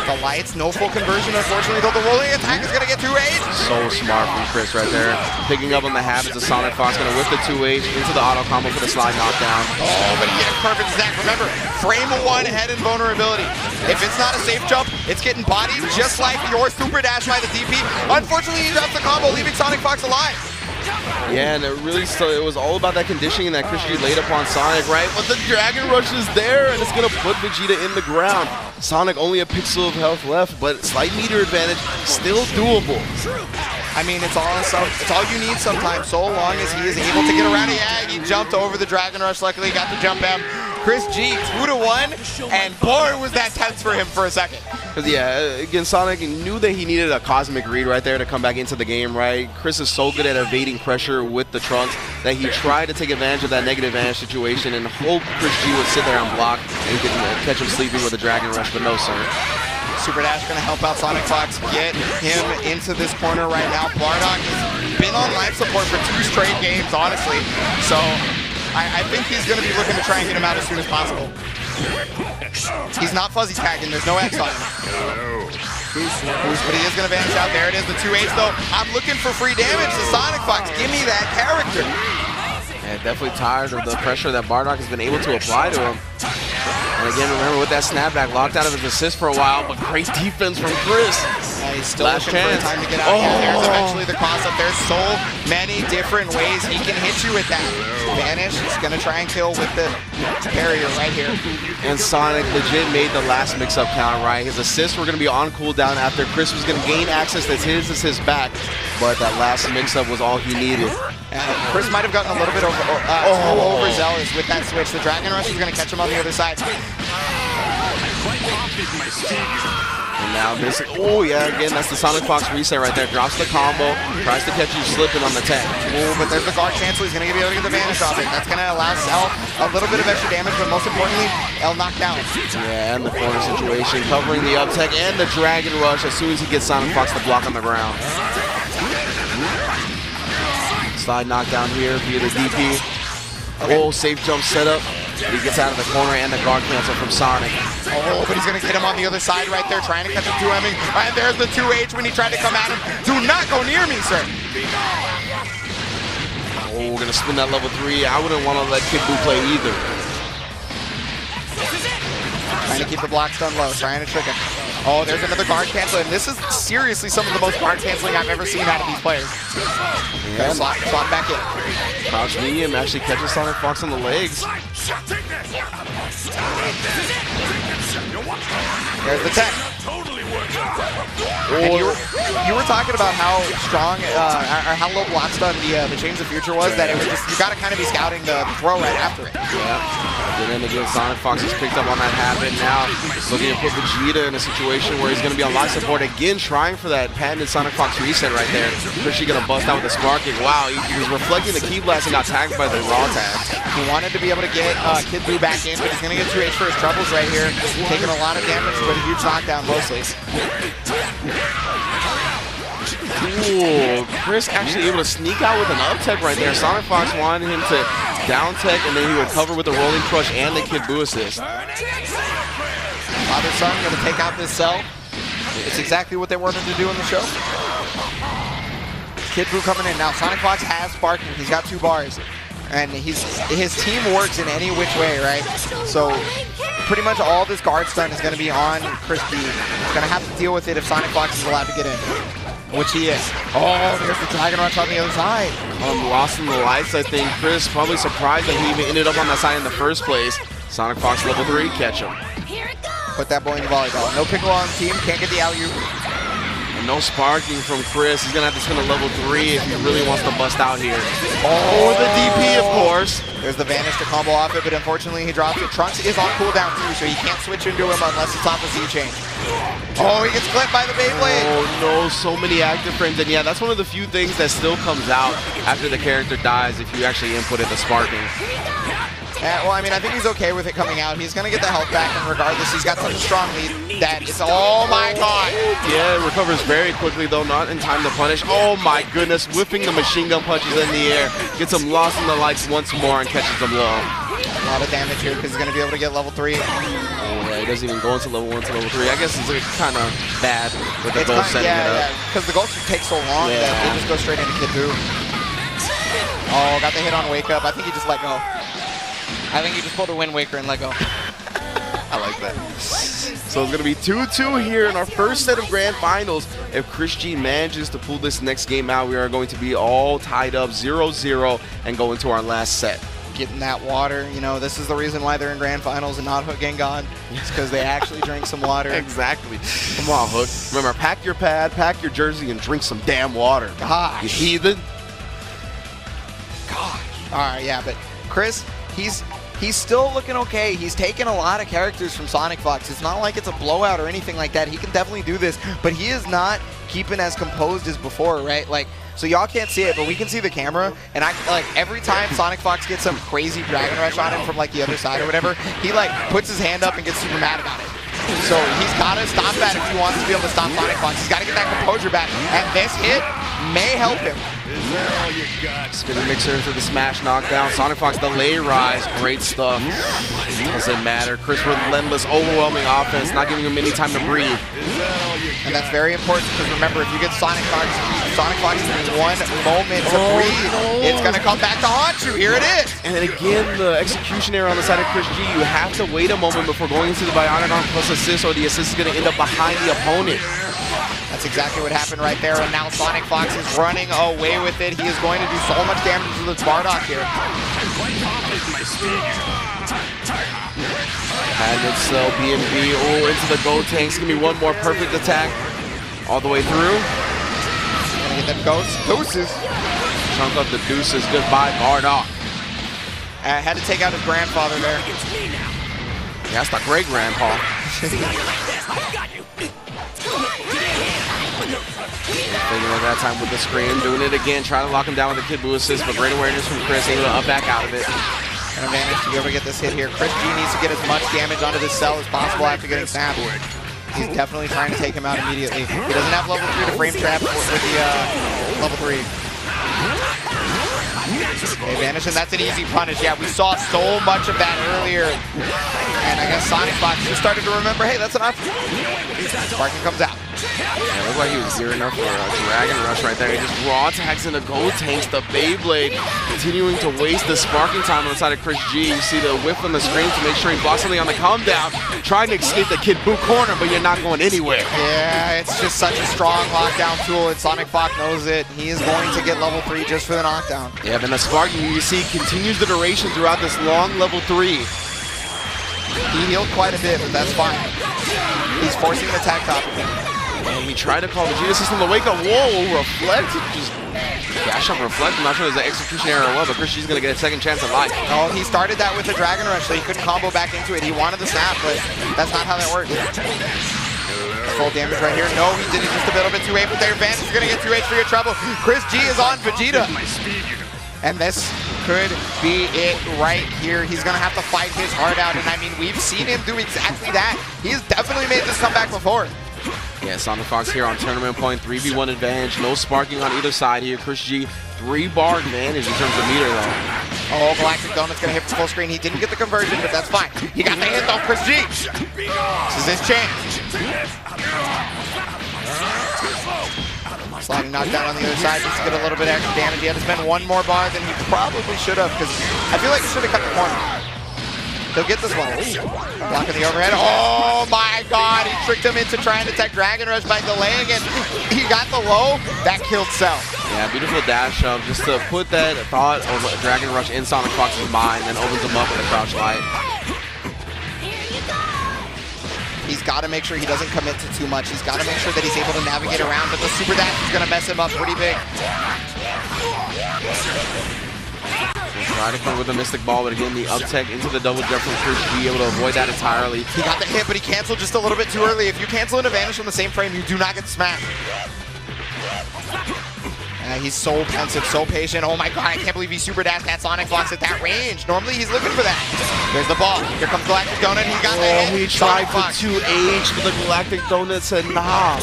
The lights, no full conversion, unfortunately, though the rolling attack is going to get 2H.
So smart from Chris right there. Picking up on the habits of Sonic Fox, going to whip the 2H into the auto combo for the slide knockdown.
Oh, but he gets perfect attack. Remember, frame 1 head invulnerability. If it's not a safe jump, it's getting bodied just like your super dash by the DP. Unfortunately, he drops the combo, leaving Sonic Fox alive.
Yeah, and it was all about that conditioning that Chris G laid upon Sonic, right? But the Dragon Rush is there, and it's going to put Vegeta in the ground. Sonic only a pixel of health left, but slight meter advantage, still doable.
I mean, it's all you need sometimes, so long as he is able to get around it. Yeah, he jumped over the Dragon Rush, luckily got the jump M. Chris G, 2-1, and boy, was that tense for him for a second.
Because, yeah, again, Sonic knew that he needed a cosmic read right there to come back into the game, right? Chris is so good at evading pressure with the Trunks that he tried to take advantage of that negative advantage situation and hope Chris G would sit there and block and he could catch him sleeping with a Dragon Rush, but no, sir.
Super Dash going to help out Sonic Fox get him into this corner right now. Bardock has been on life support for 2 straight games, honestly. So I think he's going to be looking to try and get him out as soon as possible. He's not fuzzy tagging. There's no X on him. Boost, but he is going to vanish out. There it is, the 2H though. I'm looking for free damage to Sonic Fox. Give me that character.
Yeah, definitely tired of the pressure that Bardock has been able to apply to him. And again, remember with that snapback, locked out of his assist for a while, but great defense from Chris.
He's still looking for time to get out here. There's eventually the cross-up. There's so many different ways he can hit you with that. Vanish is going to try and kill with the barrier right here.
And Sonic legit made the last mix-up count, right? His assists were going to be on cooldown after Chris was going to gain access that's his assist back, but that last mix-up was all he needed.
Chris might have gotten a little bit overzealous with that switch. The Dragon Rush is going to catch him on the other side.
And now this, again, that's the Sonic Fox reset right there. Drops the combo, tries to catch you slipping on the tech.
But there's the guard cancel. He's going to be able to get the vanish off it. That's going to allow Cell a little bit of extra damage, but most importantly, L knockdown.
Yeah, and the corner situation, covering the up tech and the Dragon Rush as soon as he gets Sonic Fox to block on the ground. Slide knockdown here via the DP. Safe jump setup. He gets out of the corner and the guard cancel from Sonic.
But he's going to get him on the other side right there, trying to catch him 2-Ming. And there's the 2H when he tried to come at him. Do not go near me, sir.
We're going to spin that level 3. I wouldn't want to let Kid Buu play either.
Trying to keep the block stun low, trying to trick him. There's another guard cancel, and this is seriously some of the most guard canceling I've ever seen out of these players. Yeah. Slot back in.
Crouch medium actually catches Sonic Fox on the legs.
There's the tech. And you were talking about how strong or how low block stun the Change the Future was, that it was just, you got to kind of be scouting the throw right after it.
Yeah. And then again, Sonic Fox has picked up on that habit. Now looking to put Vegeta in a situation where he's going to be on life support again, trying for that patented Sonic Fox reset right there. Especially going to bust out with the Spark Kick. Wow, he was reflecting the Key Blast and got tagged by the raw tag.
He wanted to be able to get Kid Buu back in, but he's going to get 2H for his troubles right here. Taking a lot of damage, but a huge knockdown mostly.
Chris actually able to sneak out with an up tech right there. Sonic Fox wanted him to down tech, and then he would cover with the rolling crush and the Kid Buu assist.
Father-son going to take out this cell. It's exactly what they wanted to do in the show. Kid Buu coming in. Now Sonic Fox has sparking. He's got 2 bars. And his team works in any which way, right? So pretty much all this guard stun is going to be on Chris G. He's going to have to deal with it if Sonic Fox is allowed to get in, which he is. There's the Dragon Rush on the other side.
Lost in the lights, I think. Chris probably surprised that he even ended up on that side in the first place. Sonic Fox level 3, catch him.
Put that boy in the volleyball. No Piccolo on the team, can't get the alley-oop.
And no sparking from Chris. He's going to have to spin a level 3 if he really wants to bust out here. The DP, of course.
There's the Vanish to combo off it, but unfortunately he drops it. Trunks is on cooldown too, so he can't switch into him unless it's off the Z change. Oh, he gets clipped by the Beyblade.
Oh no, so many active frames. And yeah, that's one of the few things that still comes out after the character dies if you actually input it the sparking.
Yeah, well, I mean, I think he's okay with it coming out. He's going to get the health back, and regardless, he's got such a strong lead that it's, oh my god.
Yeah, it recovers very quickly, though, not in time to punish. Oh my goodness, whipping the machine gun punches in the air. Gets him lost in the lights once more and catches him low.
A lot of damage here because he's going to be able to get level 3.
Oh, yeah, he doesn't even go into level 1 to level 3. I guess it's kind of bad with the ghost setting it up.
Yeah, because the ghost takes so long that they just go straight into Kid Buu. Oh, got the hit on Wake Up. I think he just let go. I think he just pulled a Wind Waker and let go.
I like that. So it's going to be 2-2 here in our first set of grand finals. If Chris G manages to pull this next game out, we are going to be all tied up 0-0 and go into our last set.
Getting that water, you know, this is the reason why they're in grand finals and not Hook Gengan. It's because they actually drink some water.
Exactly. Come on, Hook. Remember, pack your pad, pack your jersey, and drink some damn water.
Gosh.
You heathen.
Gosh. All right, yeah, but Chris, he's still looking okay. He's taken a lot of characters from Sonic Fox. It's not like it's a blowout or anything like that. He can definitely do this, but he is not keeping as composed as before, right? Like, so y'all can't see it, but we can see the camera, and I like every time Sonic Fox gets some crazy Dragon Rush on him from like the other side or whatever, he like puts his hand up and gets super mad about it. So he's got to stop that if he wants to be able to stop Sonic Fox. He's got to get that composure back, and this hit may help him.
Spinning mixer for the smash knockdown. Sonic Fox delay rise. Great stuff. Doesn't matter. Chris relentless, overwhelming offense, not giving him any time to breathe.
And that's very important because remember, if you get Sonic Fox in one moment to breathe, it's going to come back to haunt you. Here it is.
And then again, the execution error on the side of Chris G. You have to wait a moment before going into the Bionic Arm plus assist, or the assist is going to end up behind the opponent.
That's exactly what happened right there, and now Sonic Fox is running away with it. He is going to do so much damage to this Bardock here.
Magnet Cell, B&B, oh, into the Go Tanks. Give me one more perfect attack. All the way through.
Gonna get them deuces.
Chunk up the deuces. Goodbye, Bardock.
Had to take out his grandfather there.
Yeah, that's the great grandpa. Thinking at that time with the screen, doing it again, trying to lock him down with the Kid Buu assist, but great awareness from Chris, able to up back out of it.
An advantage to be able to get this hit here. Chris G needs to get as much damage onto this cell as possible after getting snapped. He's definitely trying to take him out immediately. He doesn't have level 3 to frame trap with the level 3. Advantage, and that's an easy punish. Yeah, we saw so much of that earlier. And I guess Sonic Fox just started to remember, hey, that's an option. Sparking comes out.
Yeah, it looked like he was gearing up for a Dragon Rush right there. He just raw attacks into Go Tanks. The Beyblade continuing to waste the sparking time on the side of Chris G. You see the whiff on the screen to make sure he blocks something on the come down. Trying to escape the Kid Buu corner, but you're not going anywhere.
Yeah, it's just such a strong lockdown tool, and Sonic Fox knows it. He is going to get level 3 just for the knockdown.
Yeah, but the sparking, you see, continues the duration throughout this long level 3.
He healed quite a bit, but that's fine. He's forcing an attack top of him.
And we try to call the Vegeta system to wake up. Whoa, reflect. Just dash up reflect. I'm not sure there's an execution error or what, but Chris G's going to get a second chance at life.
No, he started that with the Dragon Rush, so he couldn't combo back into it. He wanted the snap, but that's not how that works. Full damage right here. No, he did it just a little bit too late, but their advantage is going to get 2H for your trouble. Chris G is on Vegeta. And this could be it right here. He's going to have to fight his heart out. And I mean, we've seen him do exactly that. He's definitely made this comeback before.
Yeah, Sonic Fox here on tournament point. 3v1 advantage. No sparking on either side here. Chris G, 3-bar advantage in terms of meter, though.
Oh, Galactic Donut's going to hit for full screen. He didn't get the conversion, but that's fine. He got the hit on Chris G. This is his chance. Sliding knockdown on the other side just to get a little bit extra damage. He had to spend one more bar than he probably should have, because I feel like he should have cut the corner. He'll get this one. Blocking the overhead. Oh my god, he tricked him into trying to tech Dragon Rush by delaying it. He got the low. That killed Cell.
Yeah, beautiful dash up just to put that thought of a Dragon Rush in Sonic Fox's mind and opens him up with a crouch light.
He's got to make sure he doesn't commit to too much. He's got to make sure that he's able to navigate around, but the super dash is going to mess him up pretty big.
Try to come with a Mystic Ball, but again, the up tech into the double jump from Chris G, able to avoid that entirely.
He got the hit, but he canceled just a little bit too early. If you cancel into Vanish from the same frame, you do not get smashed. He's so pensive, so patient. Oh my god, I can't believe he super dashed that Sonic Fox at that range. Normally he's looking for that. There's the ball. Here comes Galactic Donut. He got the hit.
He tried for 2H, but the Galactic Donut said nah.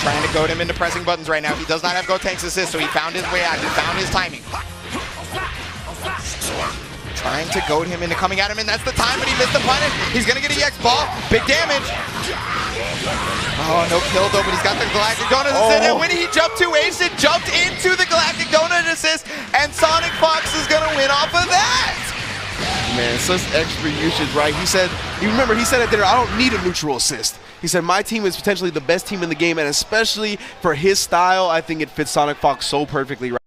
Trying to goad him into pressing buttons right now. He does not have Gotenks assist, so he found his way out. He found his timing. Trying to goad him into coming at him, and that's the time, but he missed the punish. He's gonna get a EX ball. Big damage. Oh, no kill though, but he's got the Galactic Donut assist, and when he jumped to Ace, it jumped into the Galactic Donut assist, and Sonic Fox is gonna win off of that!
Man, such extra usage, right? He said, you remember, he said it there, I don't need a neutral assist. He said, my team is potentially the best team in the game, and especially for his style, I think it fits Sonic Fox so perfectly right.